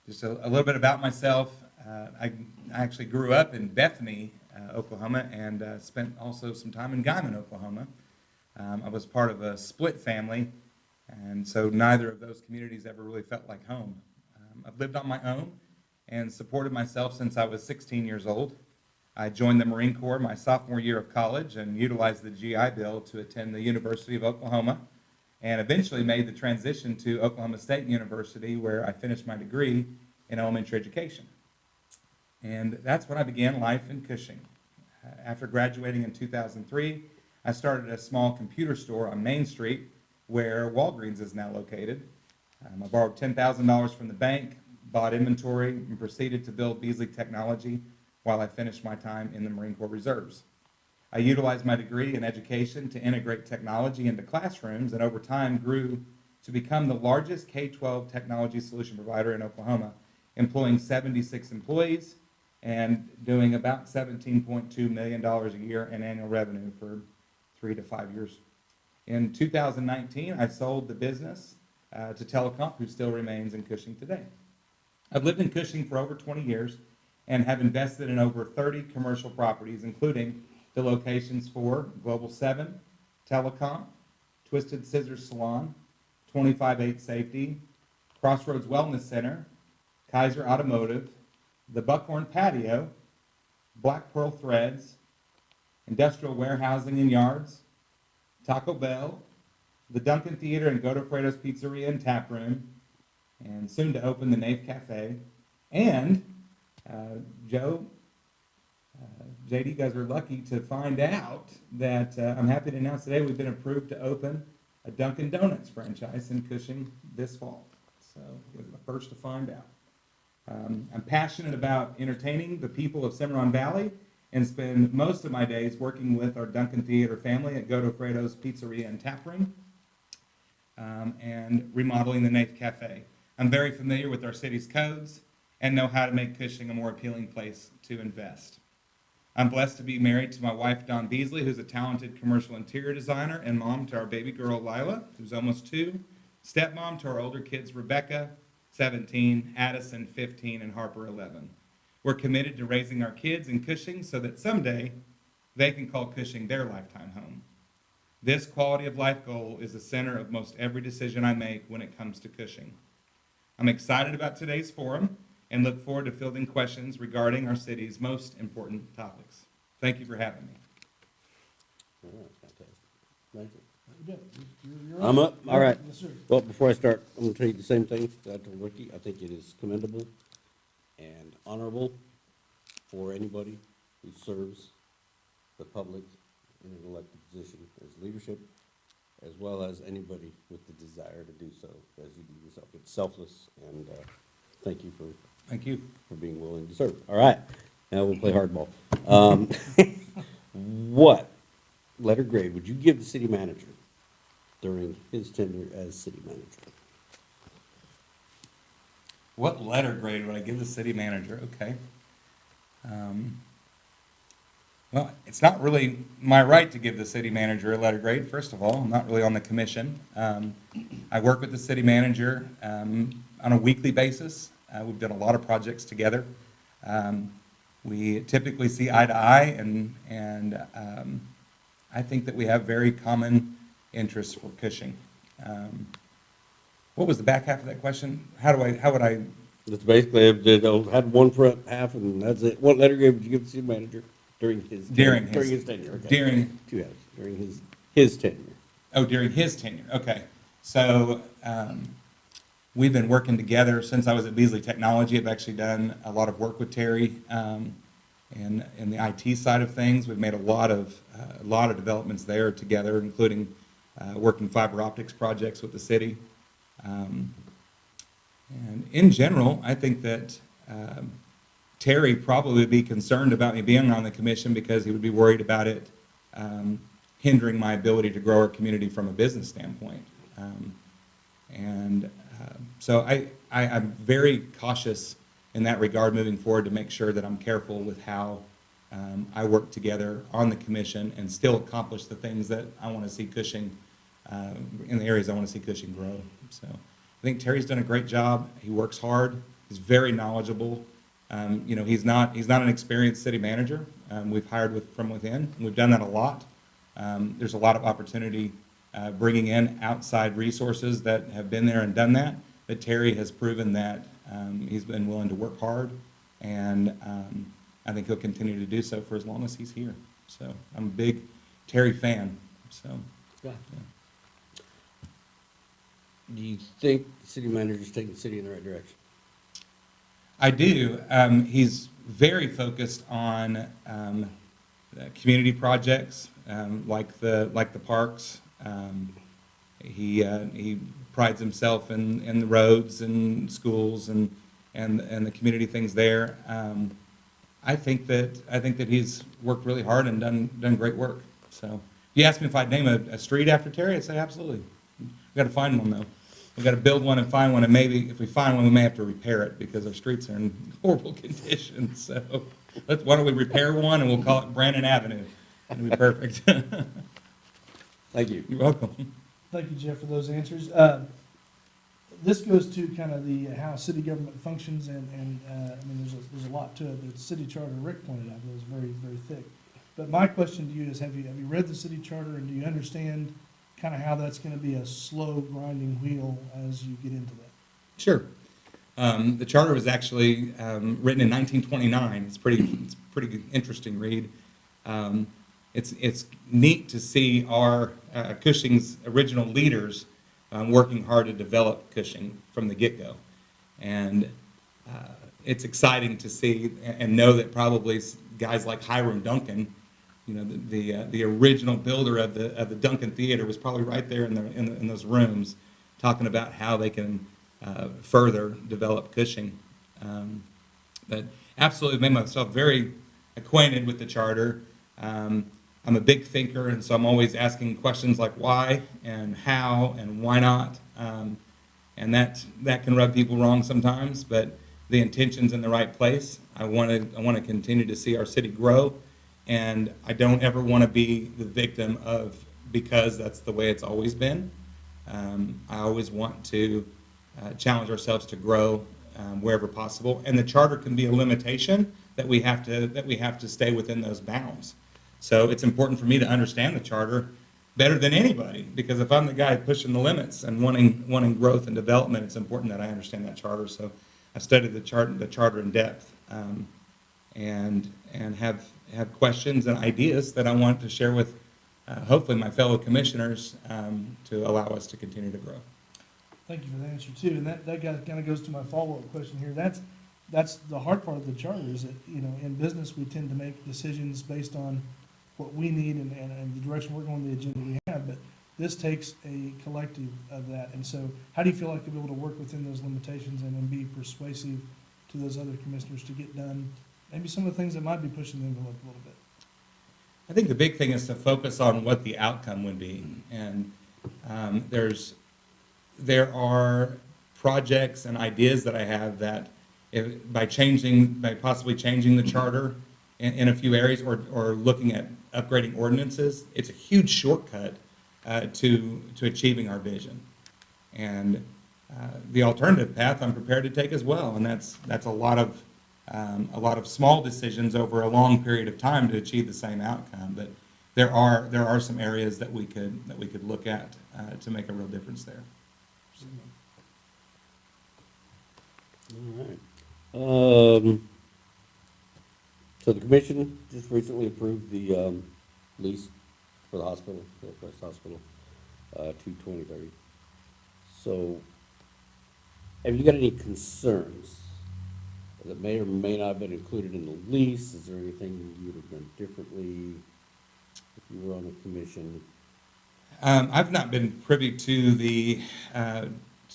Just a little bit about myself. I actually grew up in Bethany, Oklahoma, and spent also some time in Guyman, Oklahoma. I was part of a split family, and so neither of those communities ever really felt like home. I've lived on my own and supported myself since I was 16 years old. I joined the Marine Corps my sophomore year of college and utilized the GI Bill to attend the University of Oklahoma, and eventually made the transition to Oklahoma State University, where I finished my degree in elementary education. And that's when I began life in Cushing. After graduating in 2003, I started a small computer store on Main Street, where Walgreens is now located. I borrowed $10,000 from the bank, bought inventory, and proceeded to build Beasley Technology while I finished my time in the Marine Corps Reserves. I utilized my degree in education to integrate technology into classrooms, and over time grew to become the largest K-12 technology solution provider in Oklahoma, employing 76 employees and doing about $17.2 million a year in annual revenue for 3 to 5 years. In 2019, I sold the business to Telecom, who still remains in Cushing today. I've lived in Cushing for over 20 years and have invested in over 30 commercial properties, including the locations for Global 7, Telecom, Twisted Scissors Salon, 25/8 Safety, Crossroads Wellness Center, Kaiser Automotive, the Buckhorn Patio, Black Pearl Threads, Industrial Warehousing and Yards, Taco Bell, the Duncan Theater and Godofredo's Pizzeria and Tap Room, and soon to open the Nave Cafe. And Joe, JD, you guys are lucky to find out that I'm happy to announce today we've been approved to open a Dunkin' Donuts franchise in Cushing this fall. So you're the first to find out. I'm passionate about entertaining the people of Cimarron Valley and spend most of my days working with our Duncan Theater family at Godofredo's Pizzeria and Tap Room and remodeling the Nave Cafe. I'm very familiar with our city's codes and know how to make Cushing a more appealing place to invest. I'm blessed to be married to my wife, Dawn Beasley, who's a talented commercial interior designer and mom to our baby girl, Lila, who's almost 2, stepmom to our older kids, Rebecca, 17, Addison, 15, and Harper, 11. We're committed to raising our kids in Cushing so that someday they can call Cushing their lifetime home. This quality of life goal is the center of most every decision I make when it comes to Cushing. I'm excited about today's forum and look forward to fielding questions regarding our city's most important topics. Thank you for having me. All right, fantastic. Thank you. You bet. You're I'm up. All right. Yes, sir. Well, before I start, I'm going to tell you the same thing that I told Ricky. I think it is commendable and honorable for anybody who serves the public in an elected position as leadership, as well as anybody with the desire to do so as you do yourself. It's selfless, and thank you Thank you. for being willing to serve. All right, now we'll play hardball. What letter grade would you give the city manager during his tenure as city manager? What letter grade would I give the city manager? Okay. Well, it's not really my right to give the city manager a letter grade, first of all. I'm not really on the commission. I work with the city manager on a weekly basis. We've done a lot of projects together. We typically see eye to eye, and I think that we have very common interests for Cushing. What was the back half of that question? How would I? It's basically, I had one front half, and that's it. What letter grade would you give the city manager during his tenure? During his tenure, okay. Two halves, during his tenure. Oh, during his tenure, okay. So, we've been working together since I was at Beasley Technology. I've actually done a lot of work with Terry in the IT side of things. We've made a lot of developments there together, including working fiber optics projects with the city. And in general, I think that Terry probably would be concerned about me being on the commission because he would be worried about it hindering my ability to grow our community from a business standpoint. So I'm very cautious in that regard moving forward to make sure that I'm careful with how I work together on the commission and still accomplish the things that I want to see Cushing, in the areas I want to see Cushing grow. So I think Terry's done a great job. He works hard. He's very knowledgeable. He's not an experienced city manager. We've hired from within. We've done that a lot. There's a lot of opportunity bringing in outside resources that have been there and done that. But Terry has proven that he's been willing to work hard, and I think he'll continue to do so for as long as he's here. So I'm a big Terry fan. So. Yeah. Do you think the city manager's taking the city in the right direction? I do. He's very focused on community projects like the parks. He prides himself in the roads and schools and the community things there. I think that he's worked really hard and done great work. So, if you asked me if I'd name a street after Terry, I'd say absolutely. We've got to find one, though. We've got to build one and find one, and maybe if we find one, we may have to repair it because our streets are in horrible condition. So why don't we repair one, and we'll call it Brandon Avenue. It'll be perfect. Thank you. You're welcome. Thank you, Jeff, for those answers. This goes to kind of how city government functions, and I mean, there's a lot to it. The city charter Rick pointed out that was very, very thick. But my question to you is, have you read the city charter, and do you understand kind of how that's going to be a slow grinding wheel as you get into that? Sure. The charter was actually written in 1929. It's pretty interesting read. It's neat to see our Cushing's original leaders working hard to develop Cushing from the get-go, and it's exciting to see and know that probably guys like Hiram Duncan, the original builder of the Duncan Theater, was probably right there in those rooms, talking about how they can further develop Cushing. But absolutely made myself very acquainted with the charter. I'm a big thinker, and so I'm always asking questions like why and how and why not. And that can rub people wrong sometimes, but the intention's in the right place. I want to continue to see our city grow, and I don't ever want to be the victim of because that's the way it's always been. I always want to challenge ourselves to grow wherever possible, and the charter can be a limitation that we have to stay within those bounds. So it's important for me to understand the charter better than anybody, because if I'm the guy pushing the limits and wanting growth and development, it's important that I understand that charter. So I've studied the charter in depth, and have questions and ideas that I want to share with hopefully my fellow commissioners to allow us to continue to grow. Thank you for the answer too, and that kind of goes to my follow-up question here. that's the hard part of the charter is that, you know, in business, we tend to make decisions based on what we need and the direction we're going, the agenda we have, but this takes a collective of that. And so how do you feel like you'll be able to work within those limitations and then be persuasive to those other commissioners to get done maybe some of the things that might be pushing the envelope a little bit? I think the big thing is to focus on what the outcome would be. And there are projects and ideas that I have that by possibly changing the charter in a few areas or looking at upgrading ordinances, it's a huge shortcut to achieving our vision. And the alternative path I'm prepared to take as well, and that's a lot of small decisions over a long period of time to achieve the same outcome. But there are some areas that we could look at to make a real difference there. All right. So the commission just recently approved the lease for the hospital, Hillcrest Hospital, to 2030. So have you got any concerns that may or may not have been included in the lease? Is there anything you would have done differently if you were on the commission? I've not been privy to the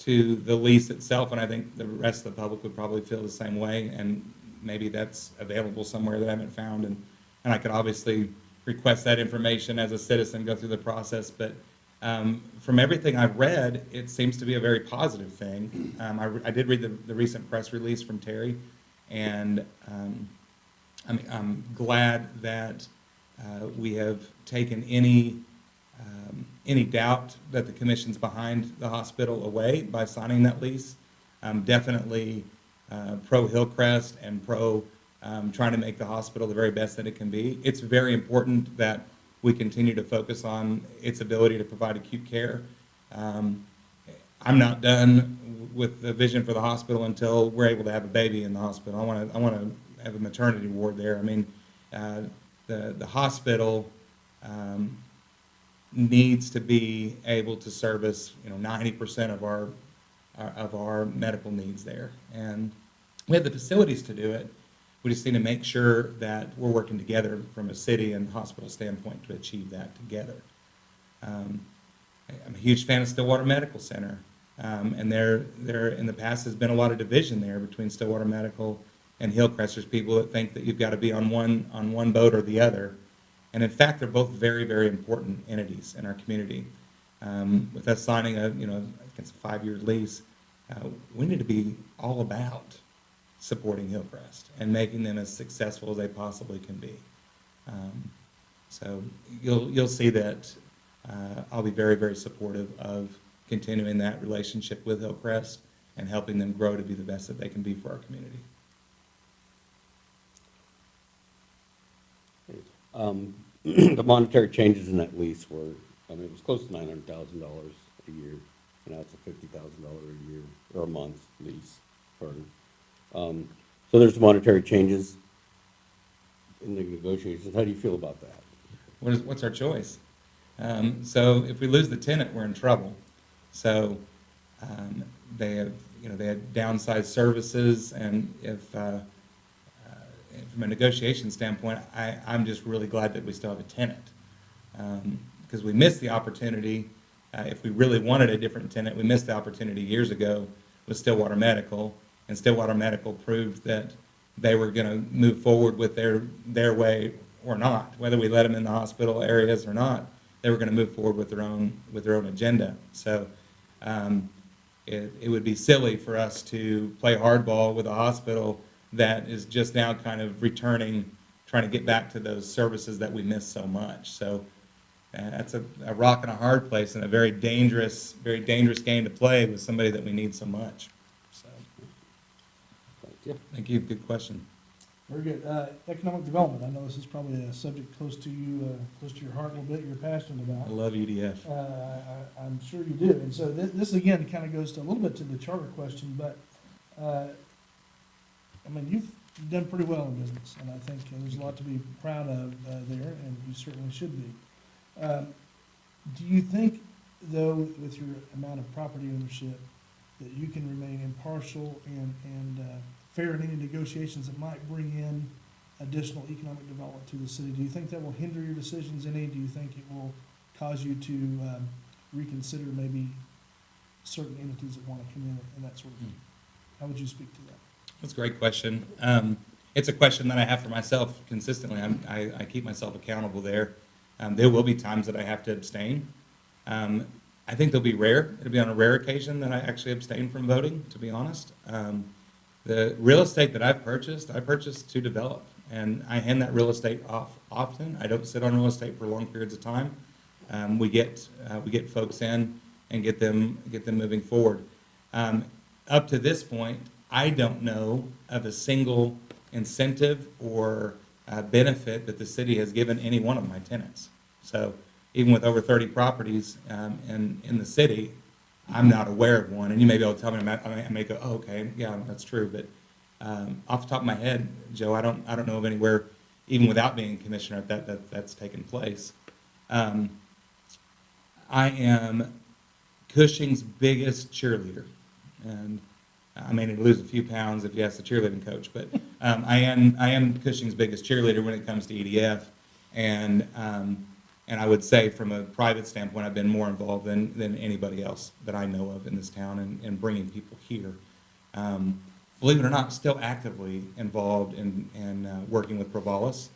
lease itself, and I think the rest of the public would probably feel the same way. And maybe that's available somewhere that I haven't found, and I could obviously request that information as a citizen, go through the process. But from everything I've read, it seems to be a very positive thing. I did read the recent press release from Terry, and I'm glad that we have taken any doubt that the commission's behind the hospital away by signing that lease. I'm definitely pro Hillcrest and pro trying to make the hospital the very best that it can be. It's very important that we continue to focus on its ability to provide acute care. I'm not done with the vision for the hospital until we're able to have a baby in the hospital. I want to have a maternity ward there. I mean, the hospital needs to be able to service 90% of our medical needs there, and we have the facilities to do it. We just need to make sure that we're working together from a city and hospital standpoint to achieve that together. I'm a huge fan of Stillwater Medical Center, and there in the past has been a lot of division there between Stillwater Medical and Hillcrest. There's people that think that you've got to be on one boat or the other, and in fact, they're both very, very important entities in our community. With us signing I think it's a 5-year lease, we need to be all about supporting Hillcrest and making them as successful as they possibly can be. So you'll see that I'll be very, very supportive of continuing that relationship with Hillcrest and helping them grow to be the best that they can be for our community. The monetary changes in that lease were, it was close to $900,000 a year, and now it's a $50,000 a year or a month lease. Pardon. So there's monetary changes in the negotiations. How do you feel about that? What's our choice? So if we lose the tenant, we're in trouble. So they have downsized services, and if from a negotiation standpoint, I'm just really glad that we still have a tenant, because we missed the opportunity. If we really wanted a different tenant, we missed the opportunity years ago with Stillwater Medical, and Stillwater Medical proved that they were going to move forward with their way or not, whether we let them in the hospital areas or not. They were going to move forward with their own agenda. So it would be silly for us to play hardball with a hospital that is just now kind of returning, trying to get back to those services that we missed so much. So that's a rock and a hard place, and a very dangerous game to play with somebody that we need so much. So, thank you. Good question. Very good. Economic development. I know this is probably a subject close to you, close to your heart a little bit. You're passionate about. I love UDF. I'm sure you do. And so this again kind of goes to a little bit to the charter question, but you've done pretty well in business, and I think there's a lot to be proud of there, and you certainly should be. Do you think, though, with your amount of property ownership, that you can remain impartial and fair in any negotiations that might bring in additional economic development to the city. Do you think that will hinder your decisions any? Do you think it will cause you to reconsider maybe certain entities that want to come in and that sort of thing? How would you speak to that? That's a great question. It's a question that I have for myself consistently. I keep myself accountable there. There will be times that I have to abstain. I think they'll be rare. It'll be on a rare occasion that I actually abstain from voting, to be honest. The real estate that I've purchased, I purchased to develop, and I hand that real estate off often. I don't sit on real estate for long periods of time. We get folks in and get them moving forward. Up to this point, I don't know of a single incentive or benefit that the city has given any one of my tenants. So even with over 30 properties in the city, I'm not aware of one. And you may be able to tell me, I may go, oh, okay, yeah, that's true. But off the top of my head, Joe, I don't know of anywhere, even without being commissioner, that's taken place. I am Cushing's biggest cheerleader, and I may need to lose a few pounds if you ask the cheerleading coach, but I am Cushing's biggest cheerleader when it comes to EDF, and I would say from a private standpoint, I've been more involved than anybody else that I know of in this town in bringing people here. Believe it or not, I'm still actively involved in working with Provalis.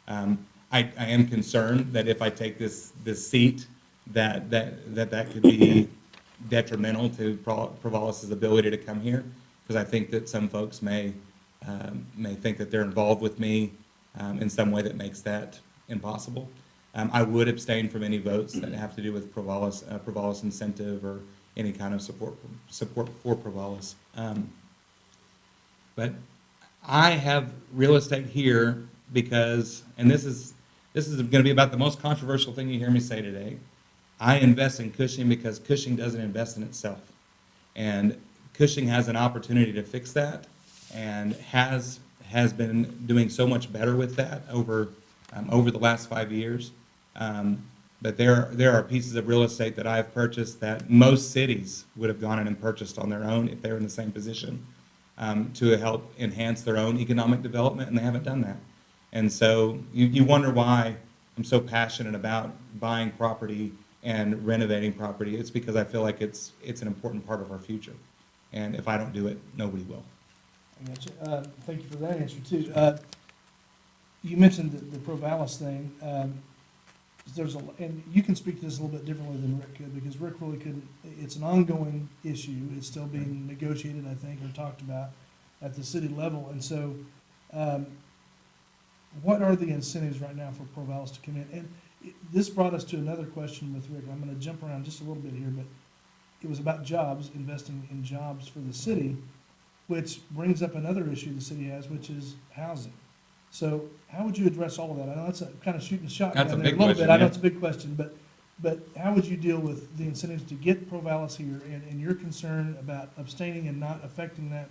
I am concerned that if I take this seat, that could be detrimental to Provalis' ability to come here, because I think that some folks may think that they're involved with me in some way that makes that impossible. I would abstain from any votes that have to do with Provalis incentive or any kind of support for Provalis. But I have real estate here because, and this is going to be about the most controversial thing you hear me say today. I invest in Cushing because Cushing doesn't invest in itself. And Cushing has an opportunity to fix that and has been doing so much better with that over the last 5 years. But there are pieces of real estate that I've purchased that most cities would have gone in and purchased on their own if they were in the same position to help enhance their own economic development, and they haven't done that. And so you wonder why I'm so passionate about buying property and renovating property. It's because I feel like it's an important part of our future. And if I don't do it, nobody will. I got you. Thank you for that answer, too. You mentioned the Provalis thing. And you can speak to this a little bit differently than Rick could, because Rick really couldn't. It's an ongoing issue. It's still being negotiated, I think, or talked about at the city level. And so what are the incentives right now for Provalis to come in? And this brought us to another question with Rick. I'm going to jump around just a little bit here, but it was about jobs, investing in jobs for the city, which brings up another issue the city has, which is housing. So how would you address all of that? I know that's a kind of shooting shot That's down a there big a little bit. question, I know yeah. it's a big question, but how would you deal with the incentives to get Provalis here and your concern about abstaining and not affecting that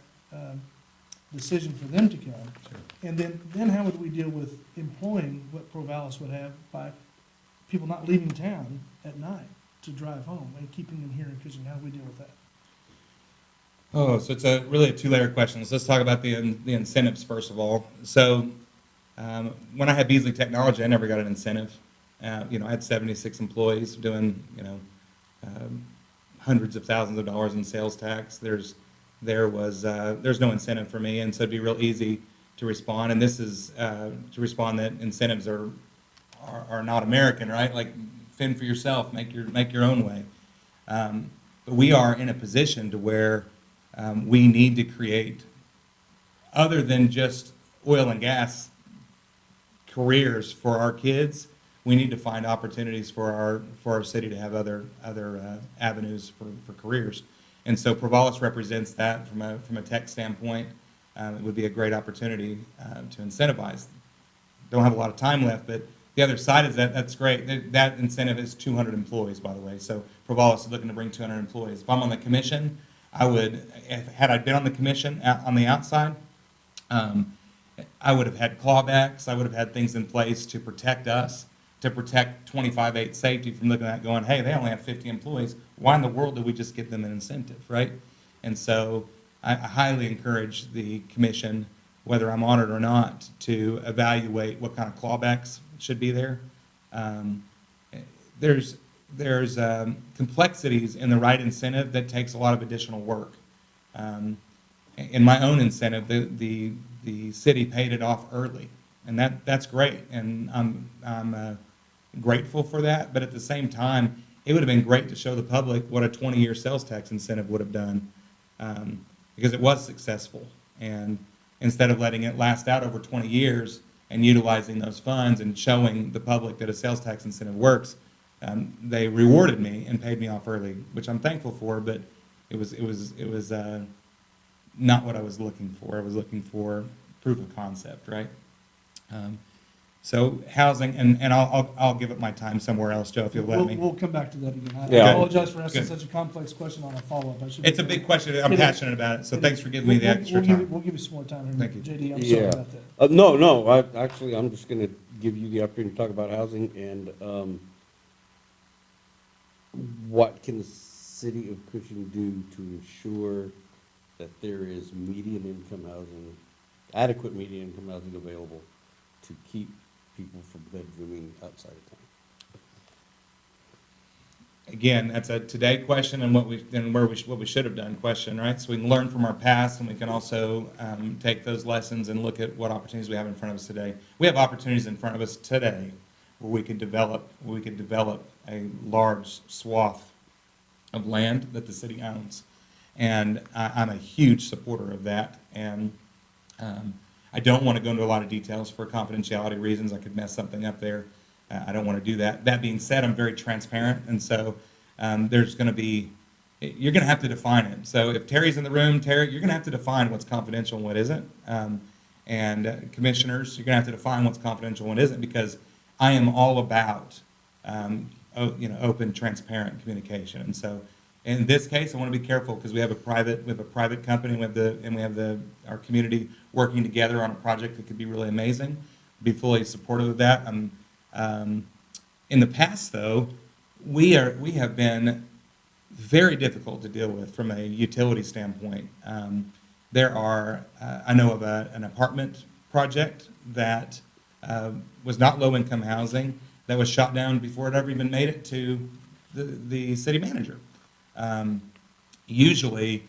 decision for them to come? Sure. And then how would we deal with employing what Provalis would have by people not leaving town at night to drive home and keeping them here in Cushing? How do we deal with that? Oh, so it's really a two-layer question. So let's talk about the incentives first of all. So when I had Beasley Technology, I never got an incentive. I had 76 employees doing, hundreds of thousands of dollars in sales tax. There's no incentive for me, and so it'd be real easy to respond. And this is to respond that incentives are not American, right? Like fend for yourself, make your own way. But we are in a position to where we need to create, other than just oil and gas careers for our kids, we need to find opportunities for our city to have other avenues for careers. And so Provalis represents that from a tech standpoint. It would be a great opportunity to incentivize. Don't have a lot of time left, but the other side is that's great. That incentive is 200 employees, by the way. So Provalis is looking to bring 200 employees. If I'm on the commission, had I been on the commission on the outside, I would have had clawbacks. I would have had things in place to protect us, to protect 25-8 safety from looking at going, hey, they only have 50 employees. Why in the world did we just give them an incentive, right? And so I highly encourage the commission, whether I'm on it or not, to evaluate what kind of clawbacks should be there. Um, there's complexities in the right incentive that takes a lot of additional work. In my own incentive, the city paid it off early, and that's great, and I'm grateful for that. But at the same time, it would have been great to show the public what a 20-year sales tax incentive would have done, because it was successful. And instead of letting it last out over 20 years and utilizing those funds and showing the public that a sales tax incentive works, they rewarded me and paid me off early, which I'm thankful for. But it was not what I was looking for. I was looking for proof of concept, right? So housing, and I'll give up my time somewhere else, Joe, if you'll let me. We'll come back to that again. I Yeah. apologize for asking Good. such a complex question on a follow-up. I should. It's a big question. I'm passionate about it, so thanks for giving me the extra time. We'll give you some more time here. Thank you. JD, I'm Yeah. sorry about that. No, I'm just gonna give you the opportunity to talk about housing and, what can the city of Cushing do to ensure that there is median income housing, adequate median income housing available to keep people from bedrooming outside of town? Again, that's a today question and what we should have done question, right? So we can learn from our past, and we can also take those lessons and look at what opportunities we have in front of us today. We have opportunities in front of us today where we could develop a large swath of land that the city owns, and I'm a huge supporter of that. And I don't want to go into a lot of details for confidentiality reasons. I could mess something up there. I don't want to do that. That being said, I'm very transparent, and so there's going to be, you're going to have to define it. So if Terry's in the room, Terry, you're going to have to define what's confidential and what isn't. Commissioners, you're going to have to define what's confidential and what isn't, because I am all about open, transparent communication. And so in this case, I want to be careful because we have a private company, we have our community working together on a project that could be really amazing. Be fully supportive of that. In the past, though, we have been very difficult to deal with from a utility standpoint. I know of an apartment project that was not low-income housing that was shot down before it ever even made it to the city manager. Usually,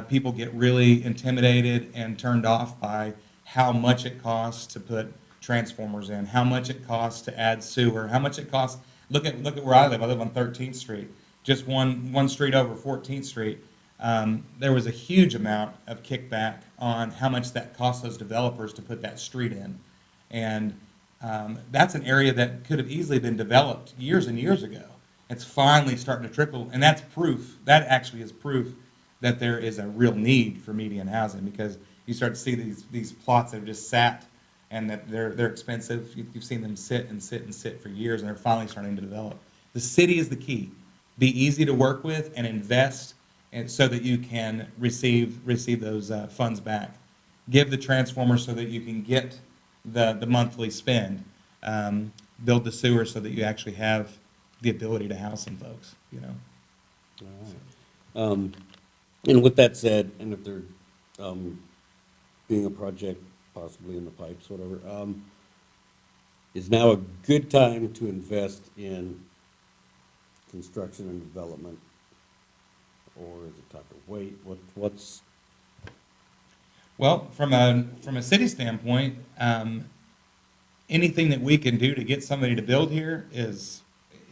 people get really intimidated and turned off by how much it costs to put transformers in, how much it costs to add sewer, how much it costs. Look at where I live. I live on 13th Street, just one street over 14th Street. There was a huge amount of kickback on how much that cost those developers to put that street in. And that's an area that could have easily been developed years and years ago. It's finally starting to trickle, and that's proof. That actually is proof that there is a real need for median housing, because you start to see these plots that have just sat, and that they're expensive. You've seen them sit and sit and sit for years, and they're finally starting to develop. The city is the key. Be easy to work with and invest, and so that you can receive those funds back. Give the transformer so that you can get the monthly spend. Build the sewer so that you actually have the ability to house some folks. All right. And with that said, and if there being a project possibly in the pipes, whatever, is now a good time to invest in construction and development, or is it time to wait? What's Well, from a city standpoint, anything that we can do to get somebody to build here is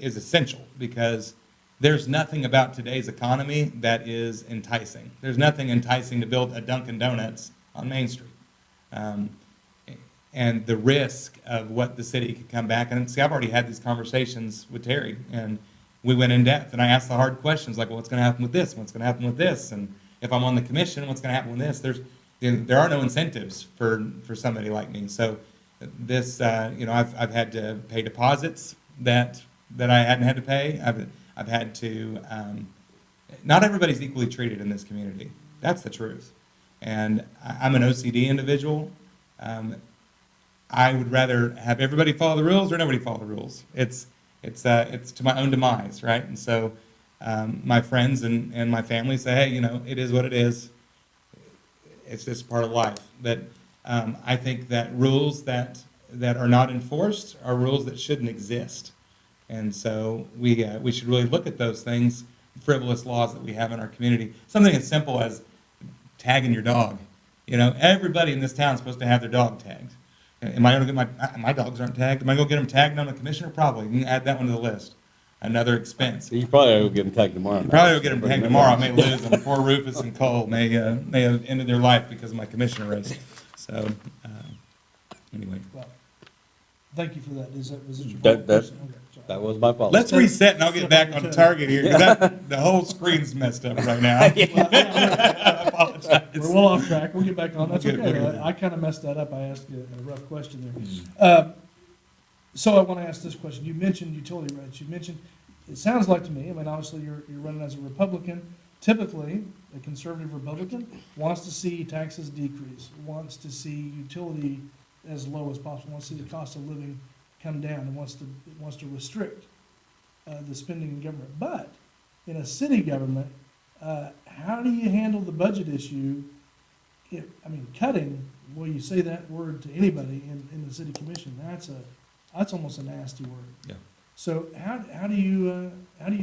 essential, because there's nothing about today's economy that is enticing. There's nothing enticing to build a Dunkin' Donuts on Main Street. And the risk of what the city could come back, and see, I've already had these conversations with Terry, and we went in depth, and I asked the hard questions, like, well, what's going to happen with this? What's going to happen with this? And if I'm on the commission, what's going to happen with this? There are no incentives for somebody like me. So this, I've had to pay deposits that I hadn't had to pay. I've had to, not everybody's equally treated in this community. That's the truth. And I'm an OCD individual. I would rather have everybody follow the rules or nobody follow the rules. It's to my own demise, right? And so my friends and my family say, hey, it is what it is. It's just part of life. But I think that rules that are not enforced are rules that shouldn't exist. And so we should really look at those things, frivolous laws that we have in our community. Something as simple as tagging your dog. You know, everybody in this town is supposed to have their dog tagged. Am I going to get my dogs aren't tagged? Am I going to get them tagged on the commissioner? Probably. You can add that one to the list. Another expense. You probably will get them tagged tomorrow. Probably will get them tagged tomorrow. I may lose them. Poor Rufus and Cole may have ended their life because of my commissioner race. So, anyway. Well, thank you for that. Was it your That- question? Okay, sorry. That was my fault. Let's reset and I'll get back on target here because the whole screen's messed up right now. I apologize. We're well off track. We'll get back on. That's We'll get okay. back on. I kind of messed that up. I asked you a rough question there. So I want to ask this question. You mentioned utility rates. You mentioned, it sounds like to me, I mean, obviously you're running as a Republican. Typically, a conservative Republican wants to see taxes decrease, wants to see utility as low as possible, wants to see the cost of living come down, and wants to restrict the spending in government. But in a city government, how do you handle the budget issue? Cutting, well, you say that word to anybody in the city commission, that's almost a nasty word. Yeah. So how do you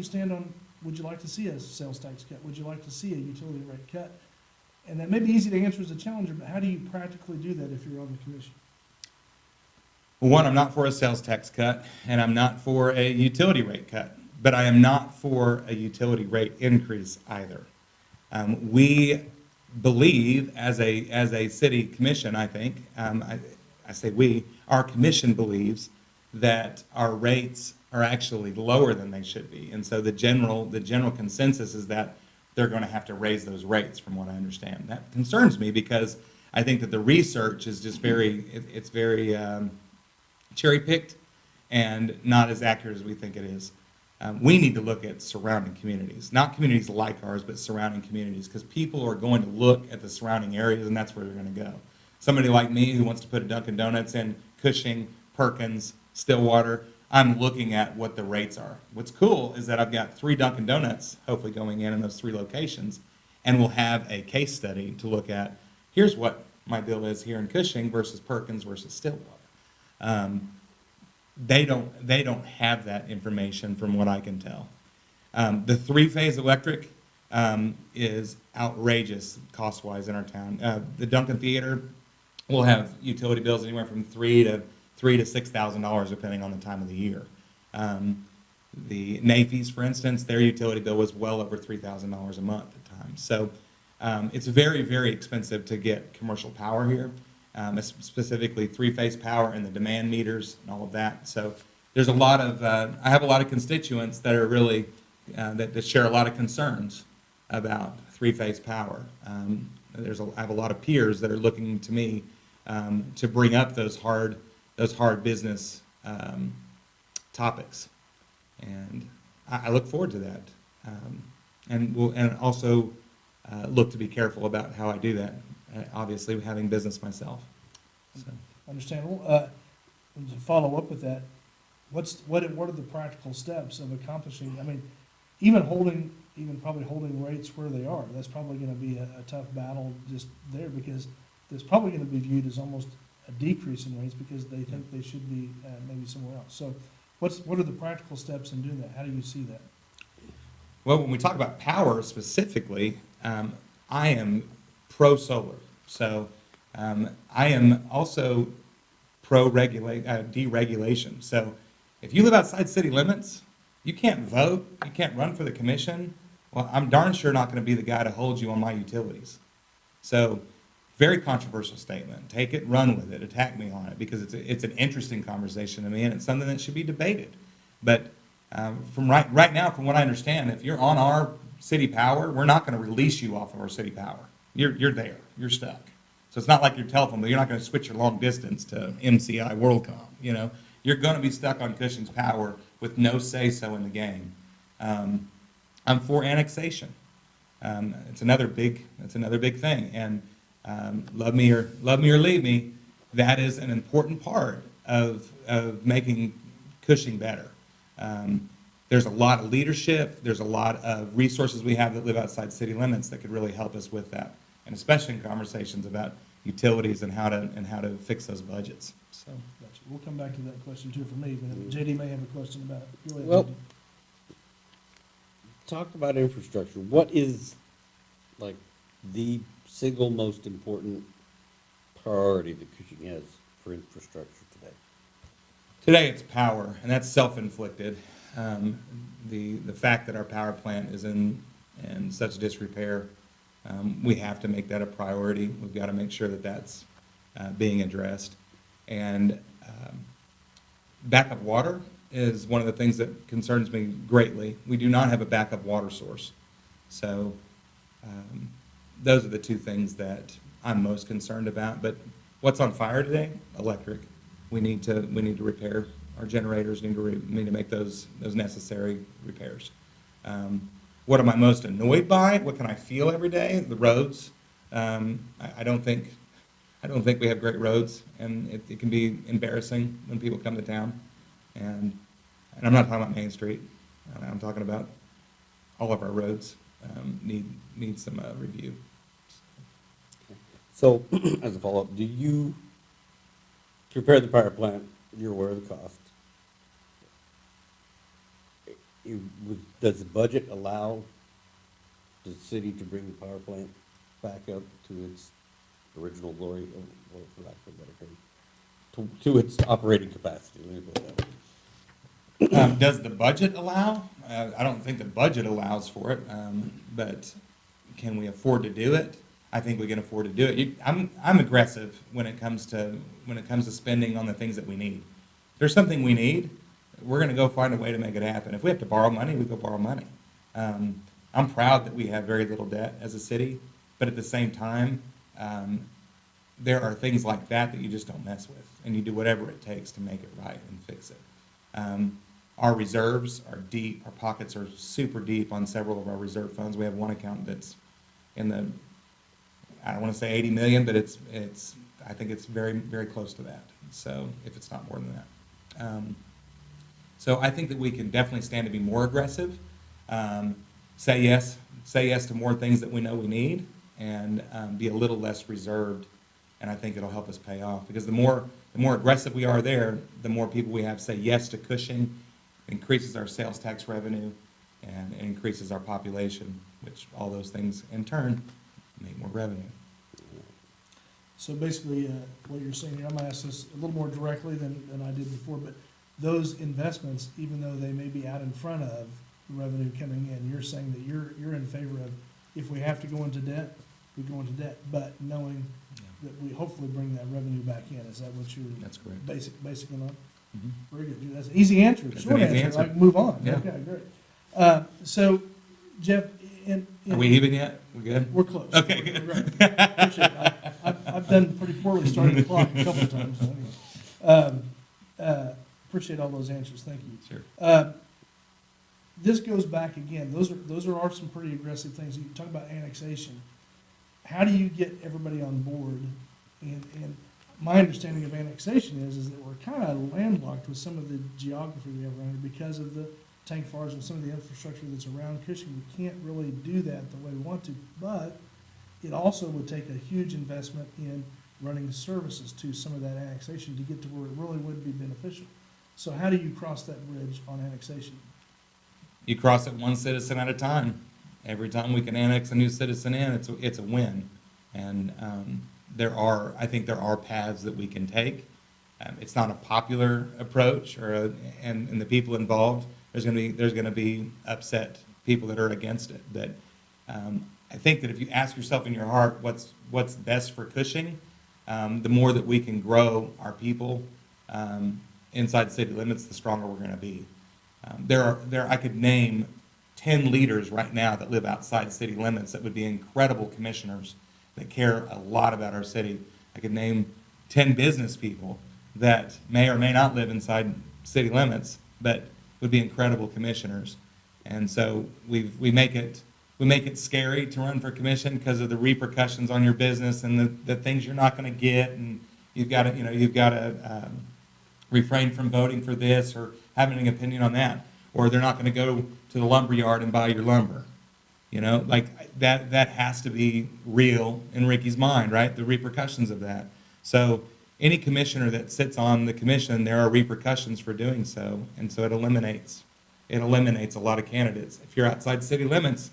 stand on, would you like to see a sales tax cut? Would you like to see a utility rate cut? And that may be easy to answer as a challenger, but how do you practically do that if you're on the commission? Well, one, I'm not for a sales tax cut, and I'm not for a utility rate cut, but I am not for a utility rate increase either. We believe, as a city commission, I think, I say we, our commission believes that our rates are actually lower than they should be, and so the general consensus is that they're going to have to raise those rates, from what I understand. That concerns me because I think that the research is just very cherry-picked and not as accurate as we think it is. We need to look at surrounding communities, not communities like ours, but surrounding communities, because people are going to look at the surrounding areas, and that's where they're going to go. Somebody like me who wants to put a Dunkin' Donuts in Cushing, Perkins, Stillwater, I'm looking at what the rates are. What's cool is that I've got 3 Dunkin' Donuts, hopefully going in those 3 locations, and we'll have a case study to look at, here's what my bill is here in Cushing versus Perkins versus Stillwater. They don't have that information from what I can tell. The 3-phase electric is outrageous cost-wise in our town. The Duncan Theater will have utility bills anywhere from $3,000 to $6,000 depending on the time of the year. The Nafis, for instance, their utility bill was well over $3,000 a month at times. So it's very, very expensive to get commercial power here. Specifically 3-phase power and the demand meters and all of that. So there's a lot of, I have a lot of constituents that are really, that share a lot of concerns about 3-phase power. I have a lot of peers that are looking to me to bring up those hard business topics. And I look forward to that. And also look to be careful about how I do that. Obviously, having business myself. So. Understandable. And to follow up with that, what are the practical steps of accomplishing? I mean, even probably holding rates where they are, that's probably going to be a tough battle just there, because there's probably going to be viewed as almost a decrease in rates because they think they should be maybe somewhere else. So what are the practical steps in doing that? How do you see that? Well, when we talk about power specifically, I am pro-solar. So I am also deregulation. So if you live outside city limits, you can't vote, you can't run for the commission. Well, I'm darn sure not going to be the guy to hold you on my utilities. So very controversial statement. Take it, run with it, attack me on it, because it's an interesting conversation to me, and it's something that should be debated. But from right now, from what I understand, if you're on our city power, we're not going to release you off of our city power. You're there. You're stuck. So it's not like your telephone bill. You're not going to switch your long distance to MCI WorldCom. You know, you're going to be stuck on Cushing's power with no say-so in the game. I'm for annexation. It's another big thing. And love me or leave me, that is an important part of making Cushing better. There's a lot of leadership. There's a lot of resources we have that live outside city limits that could really help us with that. and especially in conversations about utilities and how to fix those budgets. So, Gotcha. We'll come back to that question too for me, but JD may have a question about it. Go ahead, Well, JD. Talk about infrastructure. What is, like, the single most important priority that Cushing has for infrastructure today? today it's power, and that's self-inflicted. The fact that our power plant is in such disrepair, we have to make that a priority. We've got to make sure that that's being addressed. And backup water is one of the things that concerns me greatly. We do not have a backup water source. So those are the two things that I'm most concerned about. But what's on fire today? Electric. We need to repair our generators. Need to make those necessary repairs. What am I most annoyed by? What can I feel every day? The roads. I don't think we have great roads, and it can be embarrassing when people come to town. And I'm not talking about Main Street. I'm talking about all of our roads need some review. So, as a follow-up, do you, to repair the power plant, you're aware of the cost? Does the budget allow the city to bring the power plant back up to its original glory, or for lack of a better term, to its operating capacity? Let me put it that way. Does the budget allow? I don't think the budget allows for it, but can we afford to do it? I think we can afford to do it. I'm aggressive when it comes to spending on the things that we need. If there's something we need, we're going to go find a way to make it happen. If we have to borrow money, we go borrow money. I'm proud that we have very little debt as a city, but at the same time, there are things like that you just don't mess with, and you do whatever it takes to make it right and fix it. Our reserves are deep. Our pockets are super deep on several of our reserve funds. We have one account that's in the, I don't want to say 80 million, but I think it's very, very close to that. So if it's not more than that. So I think that we can definitely stand to be more aggressive, say yes to more things that we know we need, and be a little less reserved. And I think it'll help us pay off, because the more aggressive we are there, the more people we have say yes to Cushing, increases our sales tax revenue, and it increases our population, which all those things in turn make more revenue. So basically, what you're saying here, I'm gonna ask this a little more directly than I did before, but those investments, even though they may be out in front of the revenue coming in, you're saying that you're in favor of, if we have to go into debt, we go into debt, but knowing that we hopefully bring that revenue back in. Is that what you're? That's correct. Basically on? Mhm. Very good. That's an easy answer, That's short an easy answer, answer. like move on. Yeah. Okay, great. So, Jeff, Are we even yet? We good? we're close. Okay, We're- good. we're right. Appreciate it. I've done pretty poorly starting the clock a couple of times. So anyway. Appreciate all those answers. Thank you. Sure. This goes back again. Those are some pretty aggressive things. You talk about annexation. How do you get everybody on board? And my understanding of annexation is that we're kind of landlocked with some of the geography we have around here because of the tank farms and some of the infrastructure that's around Cushing. We can't really do that the way we want to, but it also would take a huge investment in running services to some of that annexation to get to where it really would be beneficial. So how do you cross that bridge on annexation? You cross it one citizen at a time. Every time we can annex a new citizen in, it's a win. And I think there are paths that we can take. It's not a popular approach, and the people involved, there's going to be upset people that are against it. But I think that if you ask yourself in your heart what's best for Cushing, the more that we can grow our people inside city limits, the stronger we're going to be. I could name 10 leaders right now that live outside city limits that would be incredible commissioners that care a lot about our city. I could name 10 business people that may or may not live inside city limits, but would be incredible commissioners. And so we make it scary to run for commission because of the repercussions on your business and the things you're not going to get, and you've got to refrain from voting for this or having an opinion on that, or they're not going to go to the lumber yard and buy your lumber. You know, like that has to be real in Ricky's mind, right? The repercussions of that. So any commissioner that sits on the commission, there are repercussions for doing so, and so it eliminates a lot of candidates. If you're outside city limits,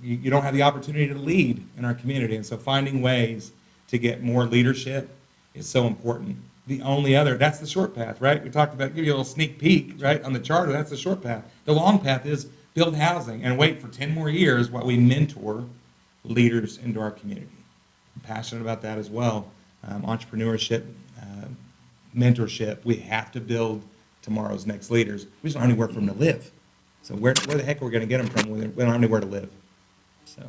you don't have the opportunity to lead in our community, and so finding ways to get more leadership is so important. The only other, that's the short path, right? We talked about, give you a little sneak peek, right, on the charter, that's the short path. The long path is build housing and wait for 10 more years while we mentor leaders into our community. I'm passionate about that as well. Entrepreneurship, mentorship, we have to build tomorrow's next leaders. We just don't have anywhere for them to live. So where the heck are we going to get them from? We don't have anywhere to live. So.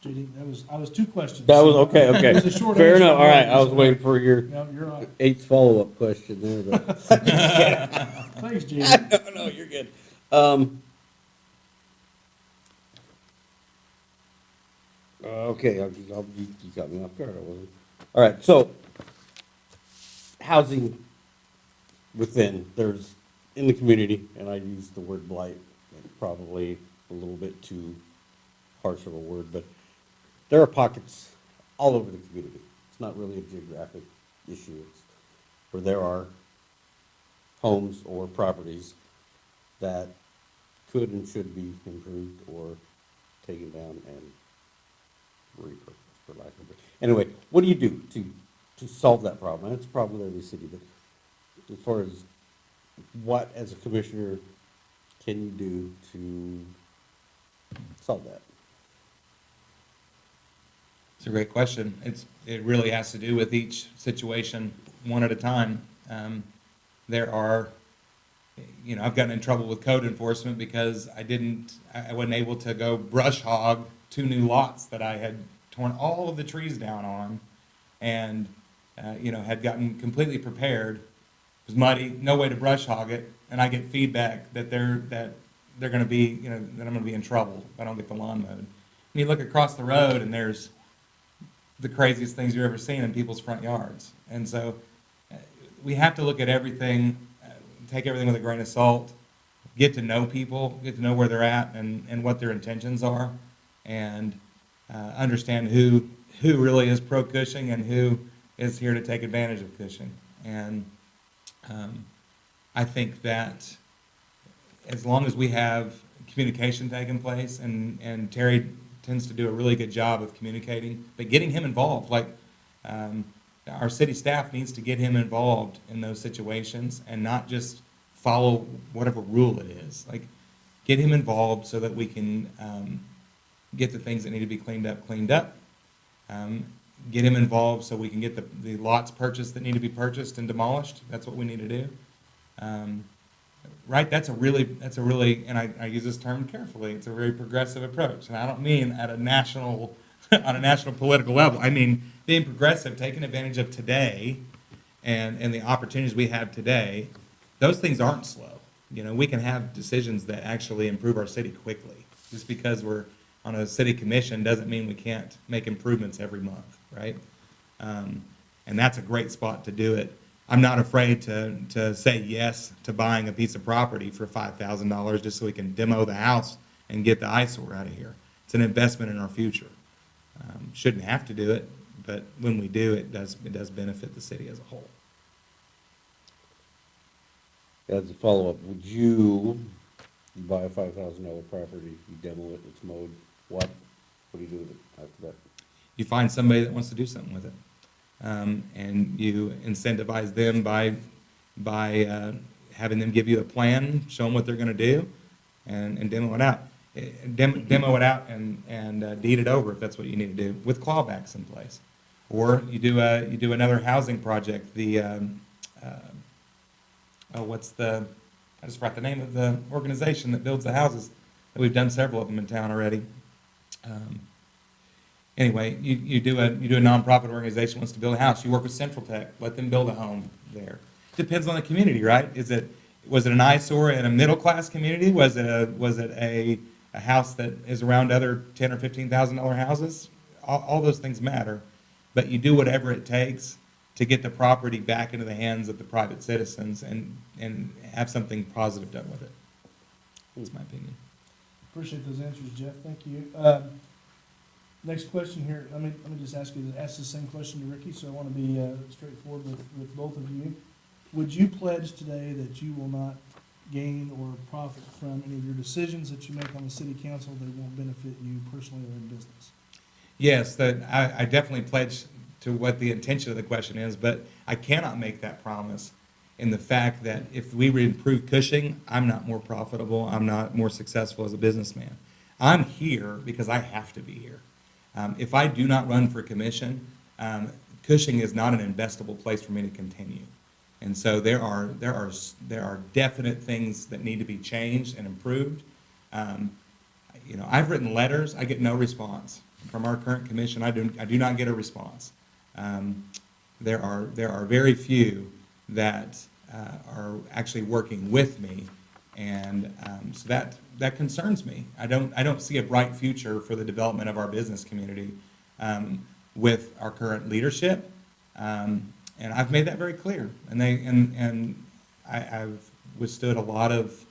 JD, I was two questions. That was, so okay, It was a okay. short Fair answer. enough, all right, I was waiting for your No, you're right. 8th follow-up question there, but. Thanks, JD. No, you're good. Okay, you got me off guard, I wasn't. All right, so, housing within, there's, in the community, and I use the word blight, probably a little bit too harsh of a word, but there are pockets all over the community. It's not really a geographic issue, it's where there are homes or properties that could and should be improved or taken down and repurposed, for lack of a better. Anyway, what do you do to solve that problem? And it's a problem with every city, but as far as what, as a commissioner, can you do to solve that? It's a great question. It really has to do with each situation one at a time. There are, I've gotten in trouble with code enforcement because I wasn't able to go brush hog 2 new lots that I had torn all of the trees down on, and had gotten completely prepared. It was muddy, no way to brush hog it, and I get feedback that they're going to be, that I'm going to be in trouble if I don't get the lawn mowed. And you look across the road, and there's the craziest things you've ever seen in people's front yards. And so we have to look at everything, take everything with a grain of salt, get to know people, get to know where they're at and what their intentions are, and understand who really is pro-Cushing and who is here to take advantage of Cushing. And I think that as long as we have communication taking place, and Terry tends to do a really good job of communicating, but getting him involved, like our city staff needs to get him involved in those situations and not just follow whatever rule it is. Like, get him involved so that we can get the things that need to be cleaned up. Get him involved so we can get the lots purchased that need to be purchased and demolished. That's what we need to do. Right? That's a really, and I use this term carefully, it's a very progressive approach. And I don't mean at a national, on a national political level. I mean being progressive, taking advantage of today and the opportunities we have today. Those things aren't slow. We can have decisions that actually improve our city quickly. Just because we're on a city commission doesn't mean we can't make improvements every month, right? And that's a great spot to do it. I'm not afraid to say yes to buying a piece of property for $5,000 just so we can demo the house and get the eyesore out of here. It's an investment in our future. Shouldn't have to do it, but when we do, it does benefit the city as a whole. As a follow-up, would you buy a $5,000 property, you demo it, it's mowed, what do you do with it after that? You find somebody that wants to do something with it. And you incentivize them by having them give you a plan, show them what they're going to do, and demo it out. Demo it out and deed it over if that's what you need to do, with clawbacks in place. Or you do another housing project. I just forgot the name of the organization that builds the houses. We've done several of them in town already. Anyway, you do a nonprofit organization wants to build a house. You work with Central Tech, let them build a home there. Depends on the community, right? Was it an eyesore in a middle class community? Was it a house that is around other $10,000 or $15,000 houses? All those things matter, but you do whatever it takes to get the property back into the hands of the private citizens and have something positive done with it. That's my opinion. Appreciate those answers, Jeff. Thank you. Next question here. Let me just ask the same question to Ricky, so I want to be straightforward with both of you. Would you pledge today that you will not gain or profit from any of your decisions that you make on the city council that won't benefit you personally or in business? Yes, I definitely pledge to what the intention of the question is, but I cannot make that promise in the fact that if we improve Cushing, I'm not more profitable, I'm not more successful as a businessman. I'm here because I have to be here. If I do not run for commission, Cushing is not an investable place for me to continue. And so there are definite things that need to be changed and improved. I've written letters, I get no response. From our current commission, I do not get a response. There are very few that are actually working with me, and so that concerns me. I don't see a bright future for the development of our business community with our current leadership, and I've made that very clear. And I've withstood a lot of.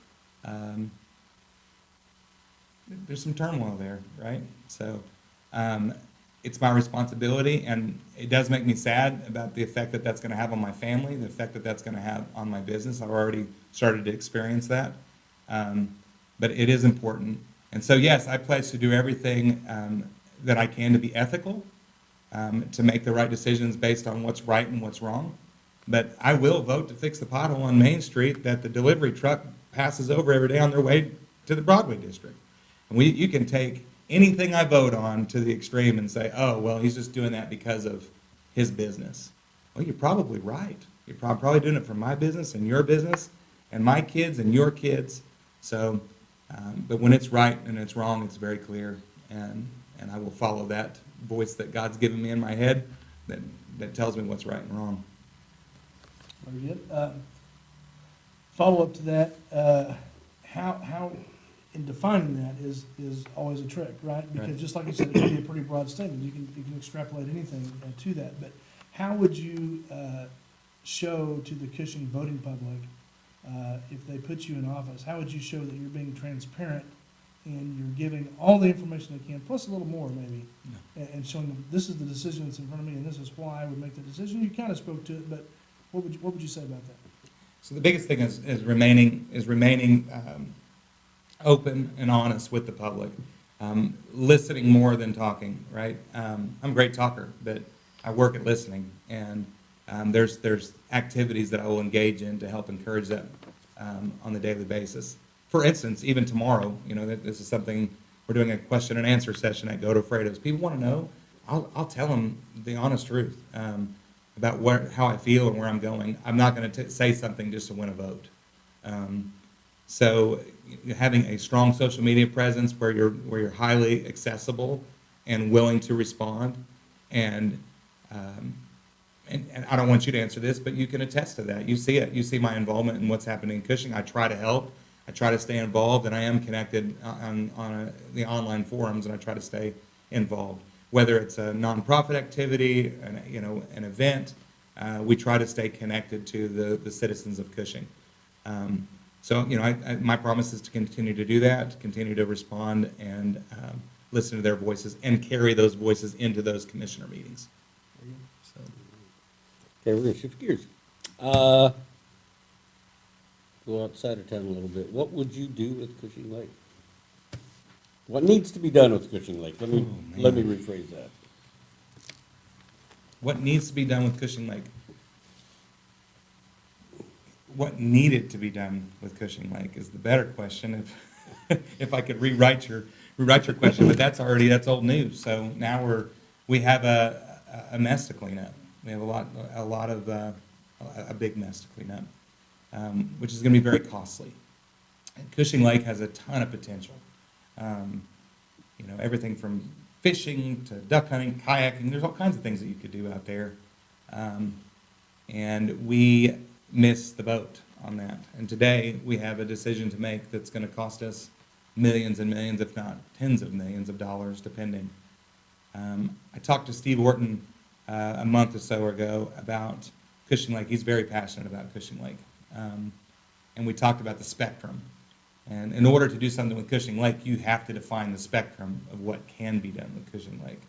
There's some turmoil there, right? So. It's my responsibility, and it does make me sad about the effect that that's going to have on my family, the effect that that's going to have on my business. I've already started to experience that, but it is important. And so, yes, I pledge to do everything that I can to be ethical, to make the right decisions based on what's right and what's wrong. But I will vote to fix the pothole on Main Street that the delivery truck passes over every day on their way to the Broadway district. And you can take anything I vote on to the extreme and say, oh, well, he's just doing that because of his business. Well, you're probably right. You're probably doing it for my business and your business and my kids and your kids. So, but when it's right and it's wrong, it's very clear. And I will follow that voice that God's given me in my head that tells me what's right and wrong. Very good. Follow up to that, how in defining that is always a trick, right? Because Right. just like you said, it can be a pretty broad statement. You can extrapolate anything to that. But how would you show to the Cushing voting public, if they put you in office, how would you show that you're being transparent and you're giving all the information they can, plus a little more maybe, and showing them this is the decision that's in front of me and this is why I would make the decision? You kind of spoke to it, but what would you say about that? So the biggest thing is remaining open and honest with the public, listening more than talking. Right? I'm a great talker, but I work at listening, and there's activities that I will engage in to help encourage that on the daily basis. For instance, even tomorrow, this is something we're doing a question and answer session at Go to Fredo's. People want to know. I'll tell them the honest truth about how I feel and where I'm going. I'm not going to say something just to win a vote. So having a strong social media presence where you're highly accessible and willing to respond, and I don't want you to answer this, but you can attest to that. You see it. You see my involvement in what's happening in Cushing. I try to help. I try to stay involved, and I am connected on the online forums, and I try to stay involved. Whether it's a nonprofit activity, an event, we try to stay connected to the citizens of Cushing. So, my promise is to continue to do that, to continue to respond and listen to their voices and carry those voices into those commissioner meetings. So. Okay, we're gonna shift gears. Go outside of town a little bit. What would you do with Cushing Lake? What needs to be done with Cushing Lake? Let me rephrase that. What needs to be done with Cushing Lake? What needed to be done with Cushing Lake is the better question. If I could rewrite your question, but that's old news. So now we have a mess to clean up. We have a big mess to clean up, which is going to be very costly. And Cushing Lake has a ton of potential. Everything from fishing to duck hunting, kayaking. There's all kinds of things that you could do out there, and we missed the boat on that. And today we have a decision to make that's going to cost us millions and millions, if not tens of millions of dollars, depending. I talked to Steve Orton a month or so ago about Cushing Lake. He's very passionate about Cushing Lake, and we talked about the spectrum. And in order to do something with Cushing Lake, you have to define the spectrum of what can be done with Cushing Lake.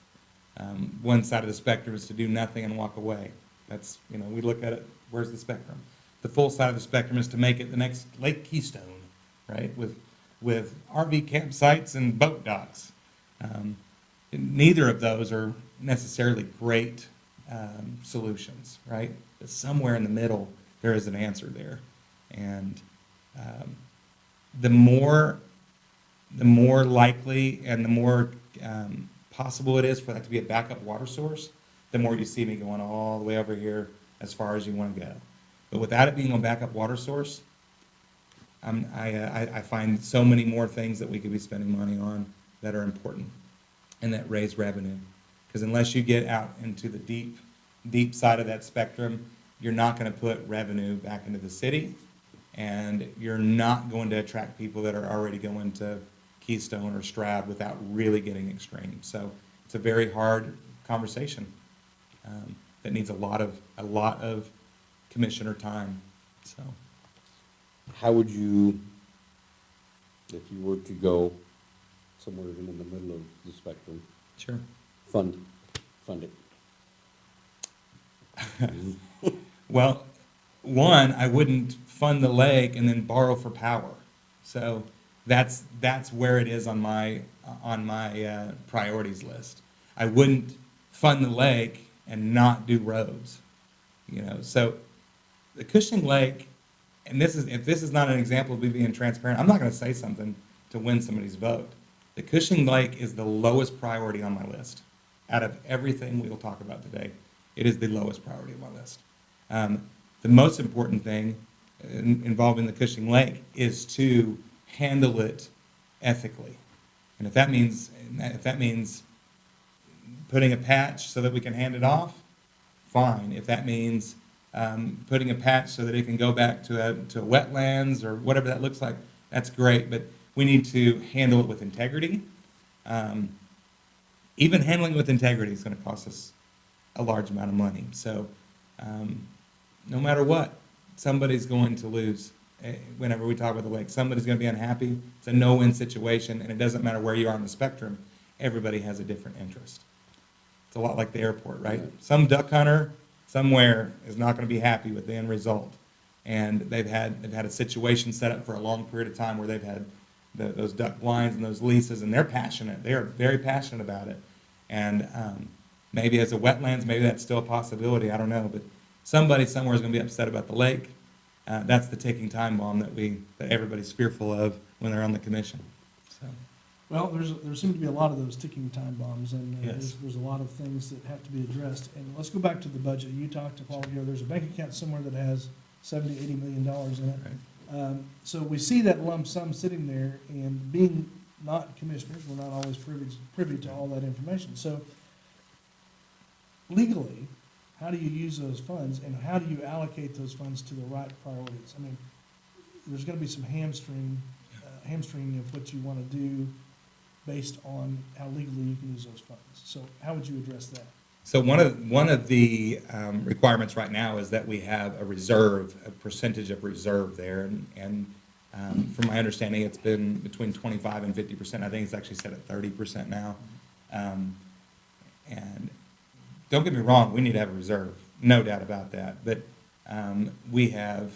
One side of the spectrum is to do nothing and walk away. That's, we look at it, where's the spectrum? The full side of the spectrum is to make it the next Lake Keystone, right? With RV campsites and boat docks. Neither of those are necessarily great solutions, right? But somewhere in the middle, there is an answer there. And the more likely and the more possible it is for that to be a backup water source, the more you see me going all the way over here as far as you want to go. But without it being a backup water source, I find so many more things that we could be spending money on that are important and that raise revenue. Because unless you get out into the deep side of that spectrum, you're not going to put revenue back into the city, and you're not going to attract people that are already going to Keystone or Stroud without really getting extreme. So it's a very hard conversation that needs a lot of commissioner time. So How would you, if you were to go somewhere in the middle of the spectrum, sure. fund it? Well, one, I wouldn't fund the lake and then borrow for power. So that's where it is on my priorities list. I wouldn't fund the lake and not do roads. So the Cushing Lake, and if this is not an example of me being transparent, I'm not going to say something to win somebody's vote. The Cushing Lake is the lowest priority on my list. Out of everything we will talk about today, it is the lowest priority on my list. The most important thing involving the Cushing Lake is to handle it ethically. And if that means putting a patch so that we can hand it off, fine. If that means putting a patch so that it can go back to wetlands or whatever that looks like, that's great. But we need to handle it with integrity. Even handling with integrity is going to cost us a large amount of money. So no matter what, somebody's going to lose whenever we talk about the lake. Somebody's going to be unhappy. It's a no-win situation, and it doesn't matter where you are on the spectrum. Everybody has a different interest. It's a lot like the airport, right? Some duck hunter somewhere is not going to be happy with the end result. And they've had a situation set up for a long period of time where they've had those duck blinds and those leases, and they're passionate. They are very passionate about it. And maybe as a wetlands, maybe that's still a possibility. I don't know. But somebody somewhere is going to be upset about the lake. That's the ticking time bomb that everybody's fearful of when they're on the commission. So. Well, there seem to be a lot of those ticking time bombs, and Yes. there's a lot of things that have to be addressed. And let's go back to the budget. You talked a while ago, there's a bank account somewhere that has $70, $80 million in it. Right. So we see that lump sum sitting there, and being not commissioners, we're not always privy to all that information. So legally, how do you use those funds, and how do you allocate those funds to the right priorities? I mean, there's going to be some hamstringing of what you want to do based on how legally you can use those funds. So how would you address that? So one of the requirements right now is that we have a reserve, a percentage of reserve there, and from my understanding, it's been between 25 and 50%. I think it's actually set at 30% now. And don't get me wrong, we need to have a reserve, no doubt about that. But we have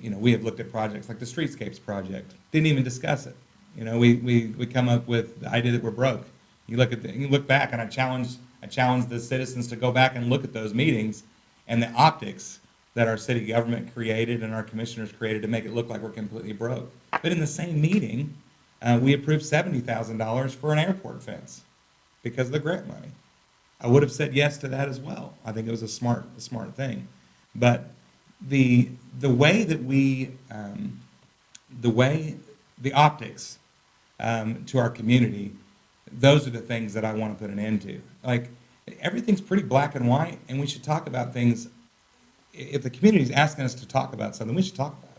looked at projects like the Streetscapes project, didn't even discuss it. We come up with the idea that we're broke. You look back, and I challenge the citizens to go back and look at those meetings and the optics that our city government created and our commissioners created to make it look like we're completely broke. But in the same meeting, we approved $70,000 for an airport fence because of the grant money. I would have said yes to that as well. I think it was a smart thing. But the way that the optics to our community, those are the things that I want to put an end to. Like, everything's pretty black and white, and we should talk about things. If the community is asking us to talk about something, we should talk about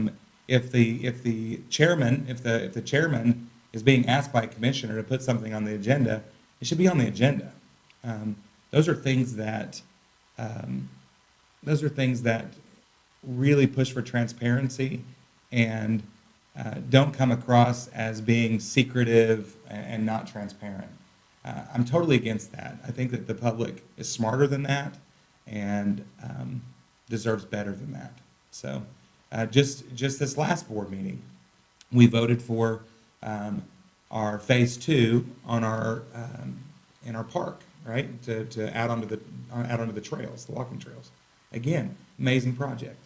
it. If the chairman is being asked by a commissioner to put something on the agenda, it should be on the agenda. Those are things that really push for transparency and don't come across as being secretive and not transparent. I'm totally against that. I think that the public is smarter than that and deserves better than that. So just this last board meeting, we voted for our phase 2 on our in our park, right? To add onto the trails, the walking trails. Again, amazing project.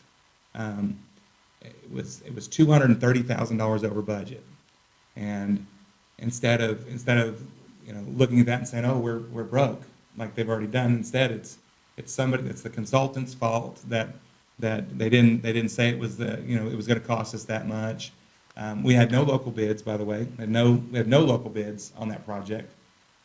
It was $230,000 over budget, and instead of looking at that and saying, oh, we're broke like they've already done, instead it's the consultant's fault that they didn't say it was it was going to cost us that much. We had no local bids, by the way. We had no local bids on that project.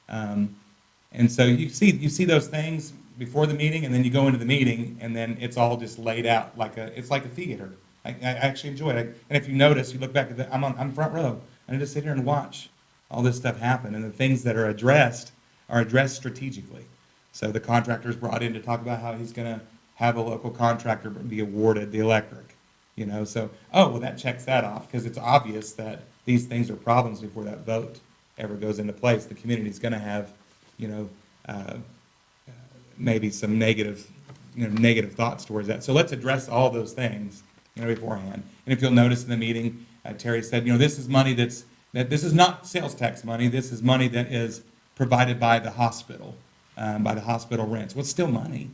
And so you see those things before the meeting, and then you go into the meeting, and then it's all just laid out it's like a theater. I actually enjoy it. And if you notice, you look back at I'm front row, and I just sit here and watch all this stuff happen. And the things that are addressed strategically. So the contractor's brought in to talk about how he's going to have a local contractor be awarded the electric. So, that checks that off, because it's obvious that these things are problems before that vote ever goes into place. The community's going to have, maybe some negative thoughts towards that. So let's address all those things, beforehand. And if you'll notice in the meeting, Terry said, this is money this is not sales tax money. This is money that is provided by the hospital rents. Well, it's still money.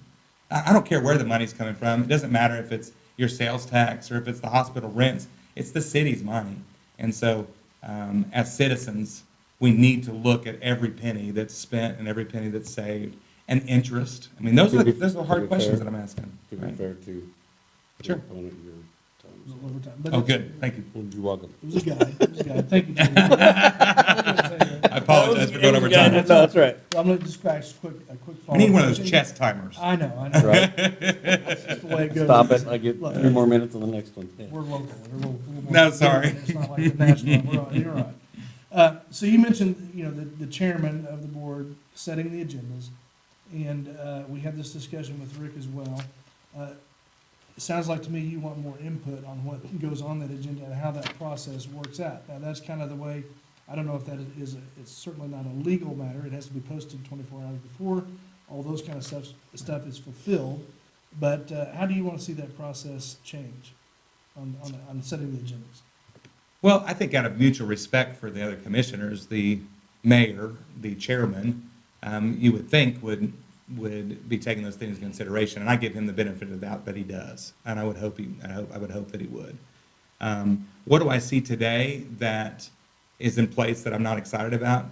I don't care where the money's coming from. It doesn't matter if it's your sales tax or if it's the hospital rents. It's the city's money. And so, as citizens, we need to look at every penny that's spent and every penny that's saved, and interest. I mean, those are the hard questions that I'm asking. To be right? fair to Sure. your opponent, your It was time. overtime. But Oh, it's- good. Thank you. You're welcome. It was a guy. Thank you, Jimmy. I apologize for going over time. No, that's right. I'm going to just scratch a quick We follow-up. need one of those question. chess timers. I know. Right. That's just the way it goes. Stop it. I get Look, 3 more minutes on the next one. Yeah. We're local. We're a little more. No, sorry. It's not like the national. We're all, you're all right. So you mentioned, the chairman of the board setting the agendas, and we had this discussion with Rick as well. It sounds like to me you want more input on what goes on that agenda and how that process works out. Now, that's kind of the way, I don't know if that it's certainly not a legal matter. It has to be posted 24 hours before. All those kind of stuff is fulfilled. But how do you want to see that process change on setting the agendas? Well, I think out of mutual respect for the other commissioners, the mayor, the chairman, you would think would be taking those things into consideration, and I give him the benefit of the doubt that he does, and I would hope that he would. What do I see today that is in place that I'm not excited about?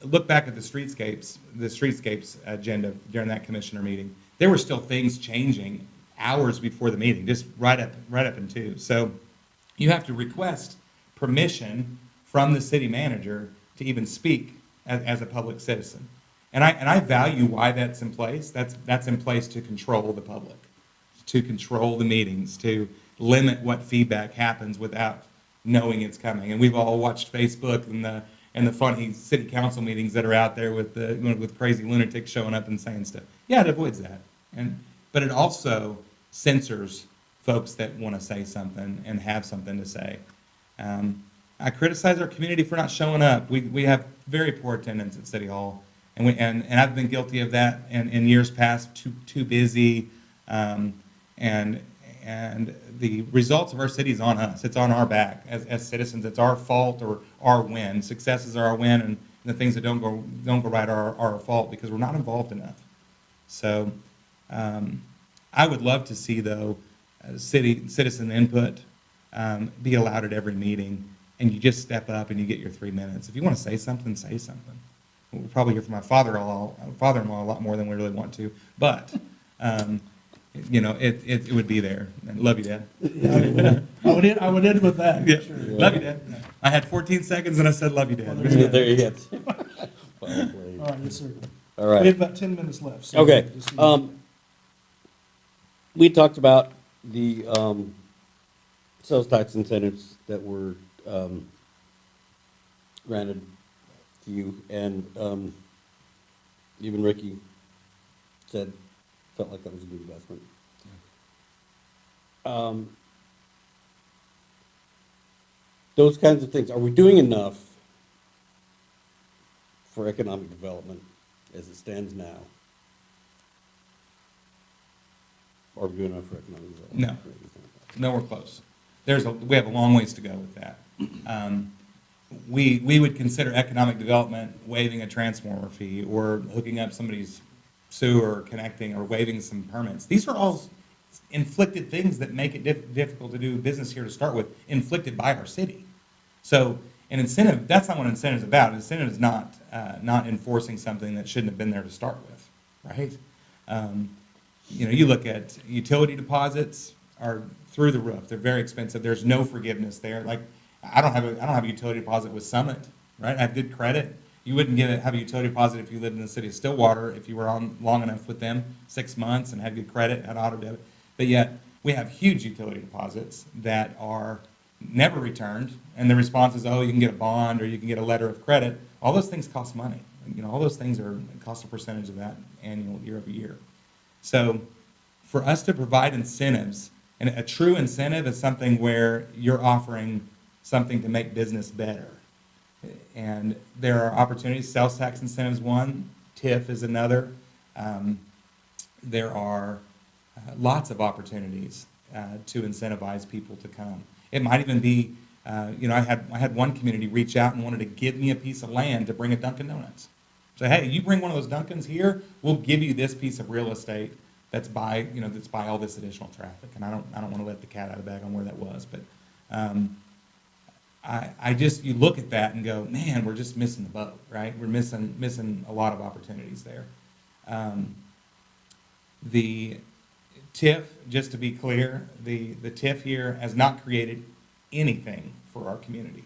Look back at the streetscapes agenda during that commissioner meeting. There were still things changing hours before the meeting, just right up into. So you have to request permission from the city manager to even speak as a public citizen. And I value why that's in place. That's in place to control the public, to control the meetings, to limit what feedback happens without knowing it's coming. And we've all watched Facebook and the funny city council meetings that are out there with crazy lunatics showing up and saying stuff. Yeah, it avoids that. But it also censors folks that want to say something and have something to say. I criticize our community for not showing up. We have very poor attendance at City Hall. And I've been guilty of that in years past, too busy, and the results of our city is on us. It's on our back as citizens. It's our fault or our win. Successes are our win, and the things that don't go right are our fault because we're not involved enough. So I would love to see, though, citizen input be allowed at every meeting, and you just step up and you get your 3 minutes. If you want to say something, say something. We'll probably hear from my father-in-law a lot more than we really want to, but it would be there. And love you, Dad. Yeah, I would end with that. Yeah. Sure. Love you, Dad. I had 14 seconds and I said love you, Dad. There you go. All right, yes, sir. All We right. have about 10 minutes left. So Okay, just so you- we talked about the, sales tax incentives that were, granted to you, and, even Ricky felt like that was a good investment. those kinds of things. Are we doing enough for economic development as it stands now? Are we doing enough for economic development? Nowhere close. We have a long ways to go with that. We would consider economic development waiving a transformer fee or hooking up somebody's sewer, connecting, or waiving some permits. These are all inflicted things that make it difficult to do business here to start with, inflicted by our city. So an incentive, that's not what an incentive is about. An incentive is not enforcing something that shouldn't have been there to start with, right? You look at utility deposits are through the roof. They're very expensive. There's no forgiveness there. Like, I don't have a utility deposit with Summit, right? I have good credit. You wouldn't have a utility deposit if you lived in the city of Stillwater, if you were on long enough with them, 6 months, and had good credit, had auto debit. But yet, we have huge utility deposits that are never returned, and the response is, oh, you can get a bond or you can get a letter of credit. All those things cost money. All those things cost a percentage of that annual, year over year. So for us to provide incentives, and a true incentive is something where you're offering something to make business better. And there are opportunities. Sales tax incentives one, TIF is another. There are lots of opportunities to incentivize people to come. It might even be, I had one community reach out and wanted to give me a piece of land to bring a Dunkin' Donuts. Say, hey, you bring one of those Dunkins here, we'll give you this piece of real estate that's by all this additional traffic. And I don't want to let the cat out of the bag on where that was, but you look at that and go, man, we're just missing the boat, right? We're missing a lot of opportunities there. The TIF, just to be clear, the TIF here has not created anything for our community.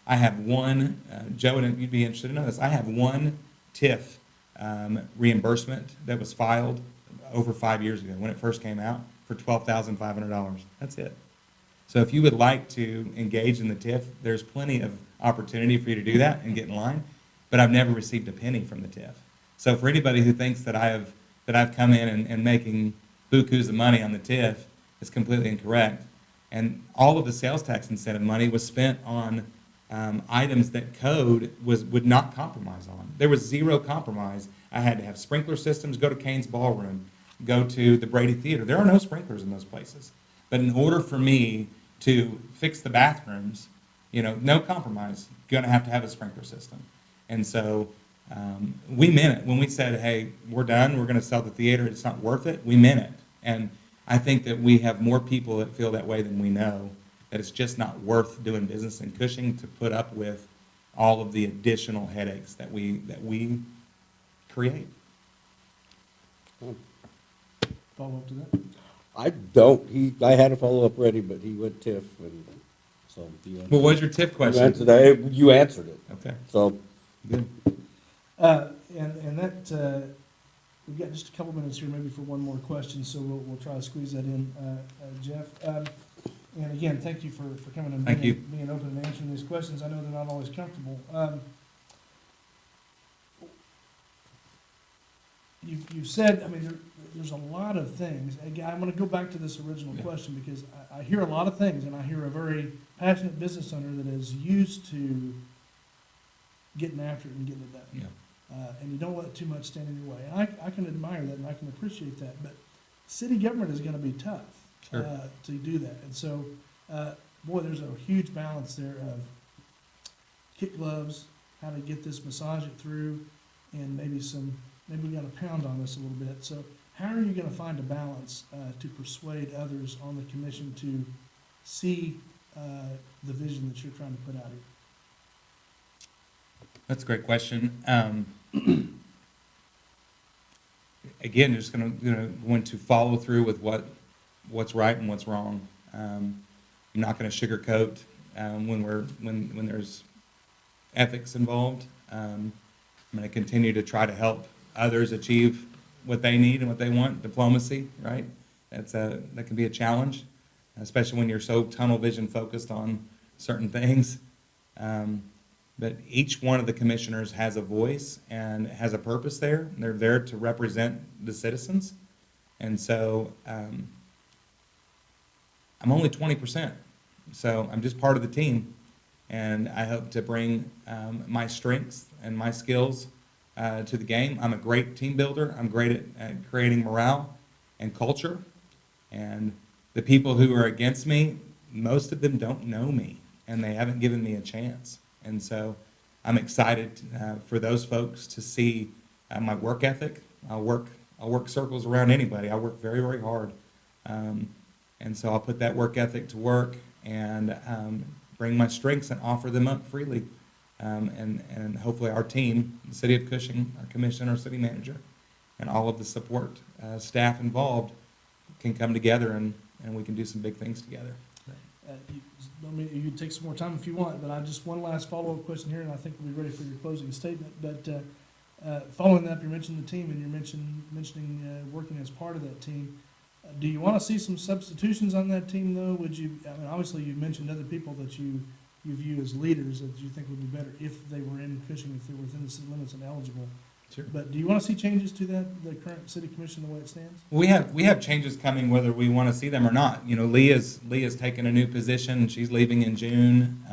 I have one, Joe, and you'd be interested to know this, I have one TIF reimbursement that was filed over 5 years ago when it first came out for $12,500. That's it. So if you would like to engage in the TIF, there's plenty of opportunity for you to do that and get in line, but I've never received a penny from the TIF. So for anybody who thinks that I've come in and making bukus of money on the TIF, is completely incorrect. And all of the sales tax incentive money was spent on items that code would not compromise on. There was zero compromise. I had to have sprinkler systems, go to Kane's Ballroom, go to the Brady Theater. There are no sprinklers in those places. But in order for me to fix the bathrooms, no compromise, going to have a sprinkler system. And so we meant it. When we said, hey, we're done, we're going to sell the theater, it's not worth it, we meant it. And I think that we have more people that feel that way than we know, that it's just not worth doing business in Cushing to put up with all of the additional headaches that we create. Follow up to that? I don't. I had a follow-up ready, but he went TIF, and so. Well, what was your TIF question? You answered it. Okay. So. Good. And that, we've got just a couple minutes here maybe for one more question, so we'll try to squeeze that in, Jeff. And again, thank you for coming and being open and answering these questions. I know they're not always comfortable. You've said, there's a lot of things. Again, I'm going to go back to this original question because I hear a lot of things, and I hear a very passionate business owner that is used to getting after it and getting it done. Yeah. And you don't let too much stand in your way. And I can admire that and I can appreciate that. But city government is going to be tough to do that. And so, there's a huge balance there of kick gloves, how to get this, massage it through, and maybe we got to pound on this a little bit. So how are you going to find a balance to persuade others on the commission to see the vision that you're trying to put out here? That's a great question. Again, just going to follow through with what's right and what's wrong. I'm not going to sugarcoat when there's ethics involved. I'm going to continue to try to help others achieve what they need and what they want. Diplomacy, right? That can be a challenge, especially when you're so tunnel vision focused on certain things. But each one of the commissioners has a voice and has a purpose there. They're there to represent the citizens. And so I'm only 20%. So I'm just part of the team, and I hope to bring my strengths and my skills to the game. I'm a great team builder. I'm great at creating morale and culture. And the people who are against me, most of them don't know me, and they haven't given me a chance. And so I'm excited for those folks to see my work ethic. I'll work circles around anybody. I work very, very hard. And so I'll put that work ethic to work and bring my strengths and offer them up freely. And hopefully our team, the City of Cushing, our commission, our city manager, and all of the support staff involved can come together and we can do some big things together. You can take some more time if you want, but I just one last follow-up question here, and I think we'll be ready for your closing statement. But following that, you mentioned the team, and you're mentioning working as part of that team. Do you want to see some substitutions on that team, though? Would you? I mean, obviously, you mentioned other people that you view as leaders that you think would be better if they were in Cushing, if they were within the city limits and eligible. Sure. But do you want to see changes to the current city commission the way it stands? We have changes coming whether we want to see them or not. You know, Leah's taken a new position. She's leaving in June.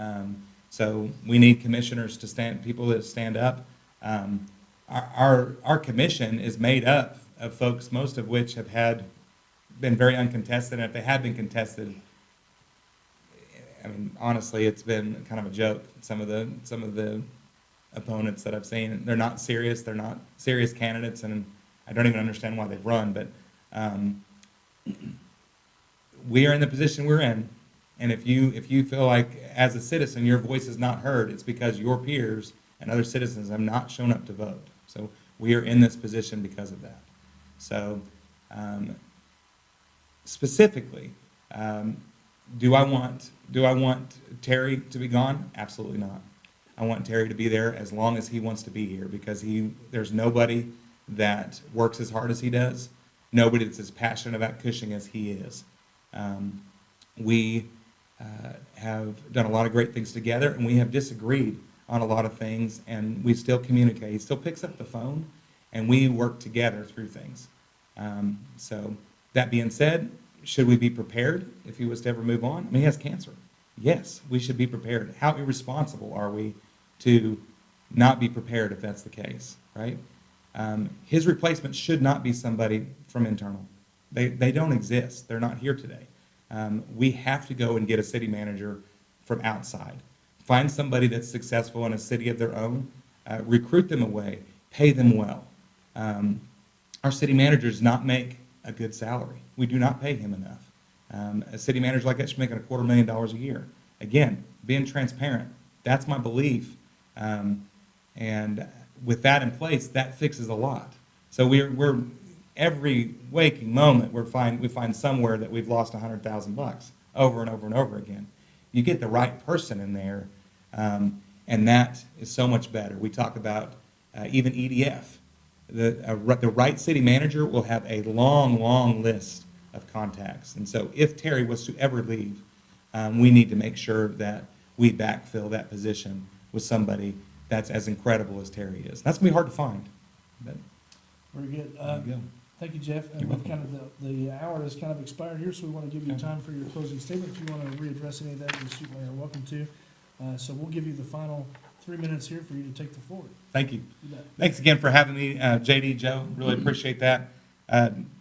So we need commissioners to people that stand up. Our commission is made up of folks, most of which have been very uncontested. And if they have been contested, I mean, honestly, it's been kind of a joke. Some of the opponents that I've seen, they're not serious. They're not serious candidates, and I don't even understand why they've run. But we are in the position we're in, and if you feel like as a citizen your voice is not heard, it's because your peers and other citizens have not shown up to vote. So we are in this position because of that. So specifically, do I want Terry to be gone? Absolutely not. I want Terry to be there as long as he wants to be here, because there's nobody that works as hard as he does, nobody that's as passionate about Cushing as he is. We have done a lot of great things together, and we have disagreed on a lot of things, and we still communicate. He still picks up the phone, and we work together through things. So that being said, should we be prepared if he was to ever move on? I mean, he has cancer. Yes, we should be prepared. How irresponsible are we to not be prepared if that's the case, right? His replacement should not be somebody from internal. They don't exist. They're not here today. We have to go and get a city manager from outside. Find somebody that's successful in a city of their own, recruit them away, pay them well. Our city manager does not make a good salary. We do not pay him enough. A city manager like that should make $250,000 a year. Again, being transparent, that's my belief. And with that in place, that fixes a lot. So we're every waking moment we find somewhere that we've lost $100,000 over and over and over again. You get the right person in there, and that is so much better. We talk about even EDF. The right city manager will have a long list of contacts. And so if Terry was to ever leave, we need to make sure that we backfill that position with somebody that's as incredible as Terry is. That's going to be hard to find. But Very good. there you go. Thank you, Jeff. And You're we've welcome. kind of the hour has kind of expired here, so we want to give you time for your closing statement. If you want to readdress any of that, you certainly are welcome to. So we'll give you the final 3 minutes here for you to take the floor. Thank you. You bet. Thanks again for having me, JD, Joe. Really appreciate that.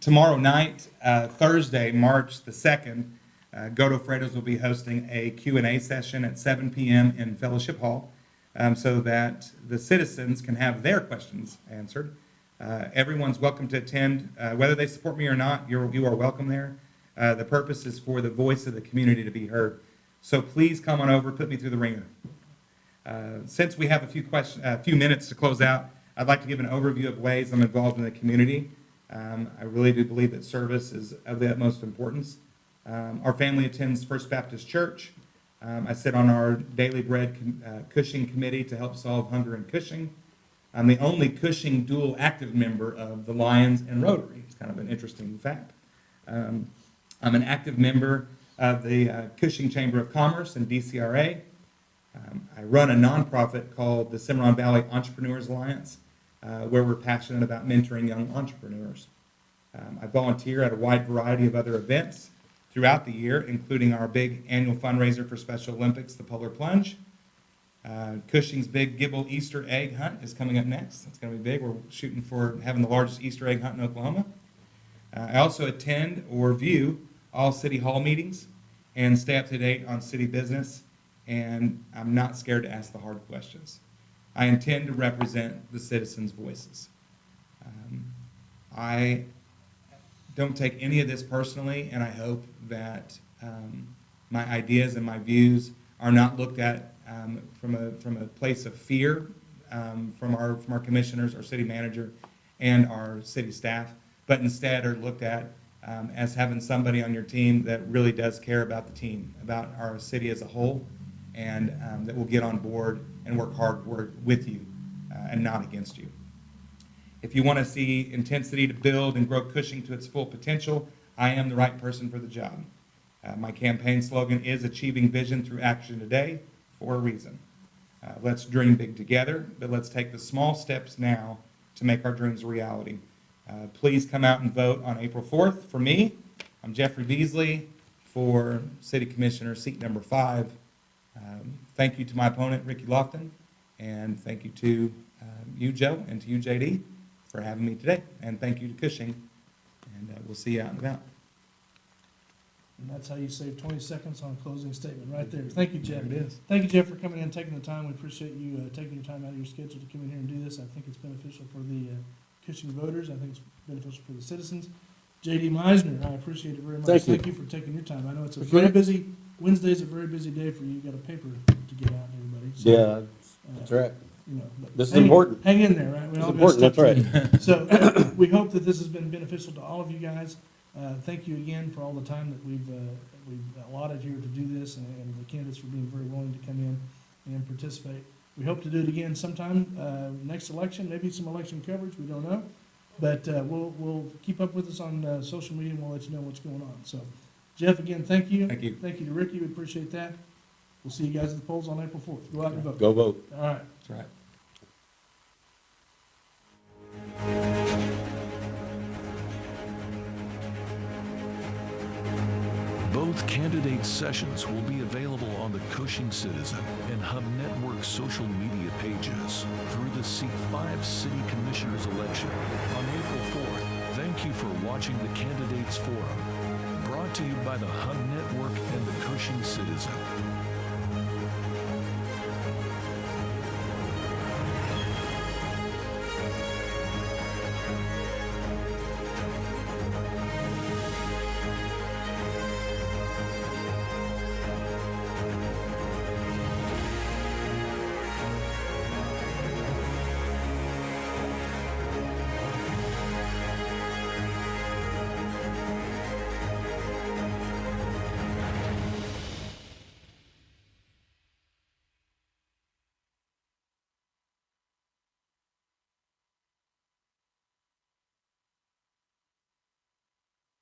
Tomorrow night, Thursday, March the 2nd, Goto Fredos will be hosting a Q&A session at 7 p.m. in Fellowship Hall, so that the citizens can have their questions answered. Everyone's welcome to attend. Whether they support me or not, you are welcome there. The purpose is for the voice of the community to be heard. So please come on over, put me through the ringer. Since we have a few minutes to close out, I'd like to give an overview of ways I'm involved in the community. I really do believe that service is of the utmost importance. Our family attends First Baptist Church. I sit on our Daily Bread Cushing Committee to help solve hunger in Cushing. I'm the only Cushing dual active member of the Lions and Rotary. It's kind of an interesting fact. I'm an active member of the Cushing Chamber of Commerce and DCRA. I run a nonprofit called the Cimarron Valley Entrepreneurs Alliance, where we're passionate about mentoring young entrepreneurs. I volunteer at a wide variety of other events, throughout the year, including our big annual fundraiser for Special Olympics, the Polar Plunge. Cushing's big Gibble Easter egg hunt is coming up next. It's going to be big. We're shooting for having the largest Easter egg hunt in Oklahoma. I also attend or view all city hall meetings and stay up to date on city business, and I'm not scared to ask the hard questions. I intend to represent the citizens' voices. I don't take any of this personally, and I hope that my ideas and my views are not looked at from a place of fear from our commissioners, our city manager, and our city staff, but instead are looked at as having somebody on your team that really does care about the team, about our city as a whole, and that will get on board and work hard with you and not against you. If you want to see intensity to build and grow Cushing to its full potential, I am the right person for the job. My campaign slogan is achieving vision through action today for a reason. Let's dream big together, but let's take the small steps now to make our dreams a reality. Please come out and vote on April 4th. For me, I'm Jeffrey Beasley for City Commissioner, seat number 5. Thank you to my opponent, Ricky Lofton, and thank you to you, Joe, and to you, JD, for having me today. And thank you to Cushing, and we'll see you out and about. And that's how you save 20 seconds on a closing statement, right there. Thank you, Jeff. There it is. Thank you, Jeff, for coming in and taking the time. We appreciate you taking your time out of your schedule to come in here and do this. I think it's beneficial for the Cushing voters. I think it's beneficial for the citizens. JD Meisner, I appreciate it very much. Thank you. For taking your time. I know it's a Appreciate very it. busy, Wednesday's a very busy day for you. You got a paper to get out to everybody. So, Yeah, that's right. You know, but This is hang- important. Hang in there, right? We It's all gotta important, stick that's right. together. So we hope that this has been beneficial to all of you guys. Thank you again for all the time that we've allotted here to do this, and the candidates for being very willing to come in and participate. We hope to do it again sometime next election, maybe some election coverage, we don't know. But we'll keep up with us on social media, and we'll let you know what's going on. So, Jeff, again, thank you. Thank you. Thank you to Ricky, we appreciate that. We'll see you guys at the polls on April 4th. Go out and vote. Go vote. All right. That's right. Both candidate sessions will be available on the Cushing Citizen and Hub Network social media pages through the Seat 5 City Commissioners election on April 4th. Thank you for watching the Candidates Forum, brought to you by the Hub Network and the Cushing Citizen.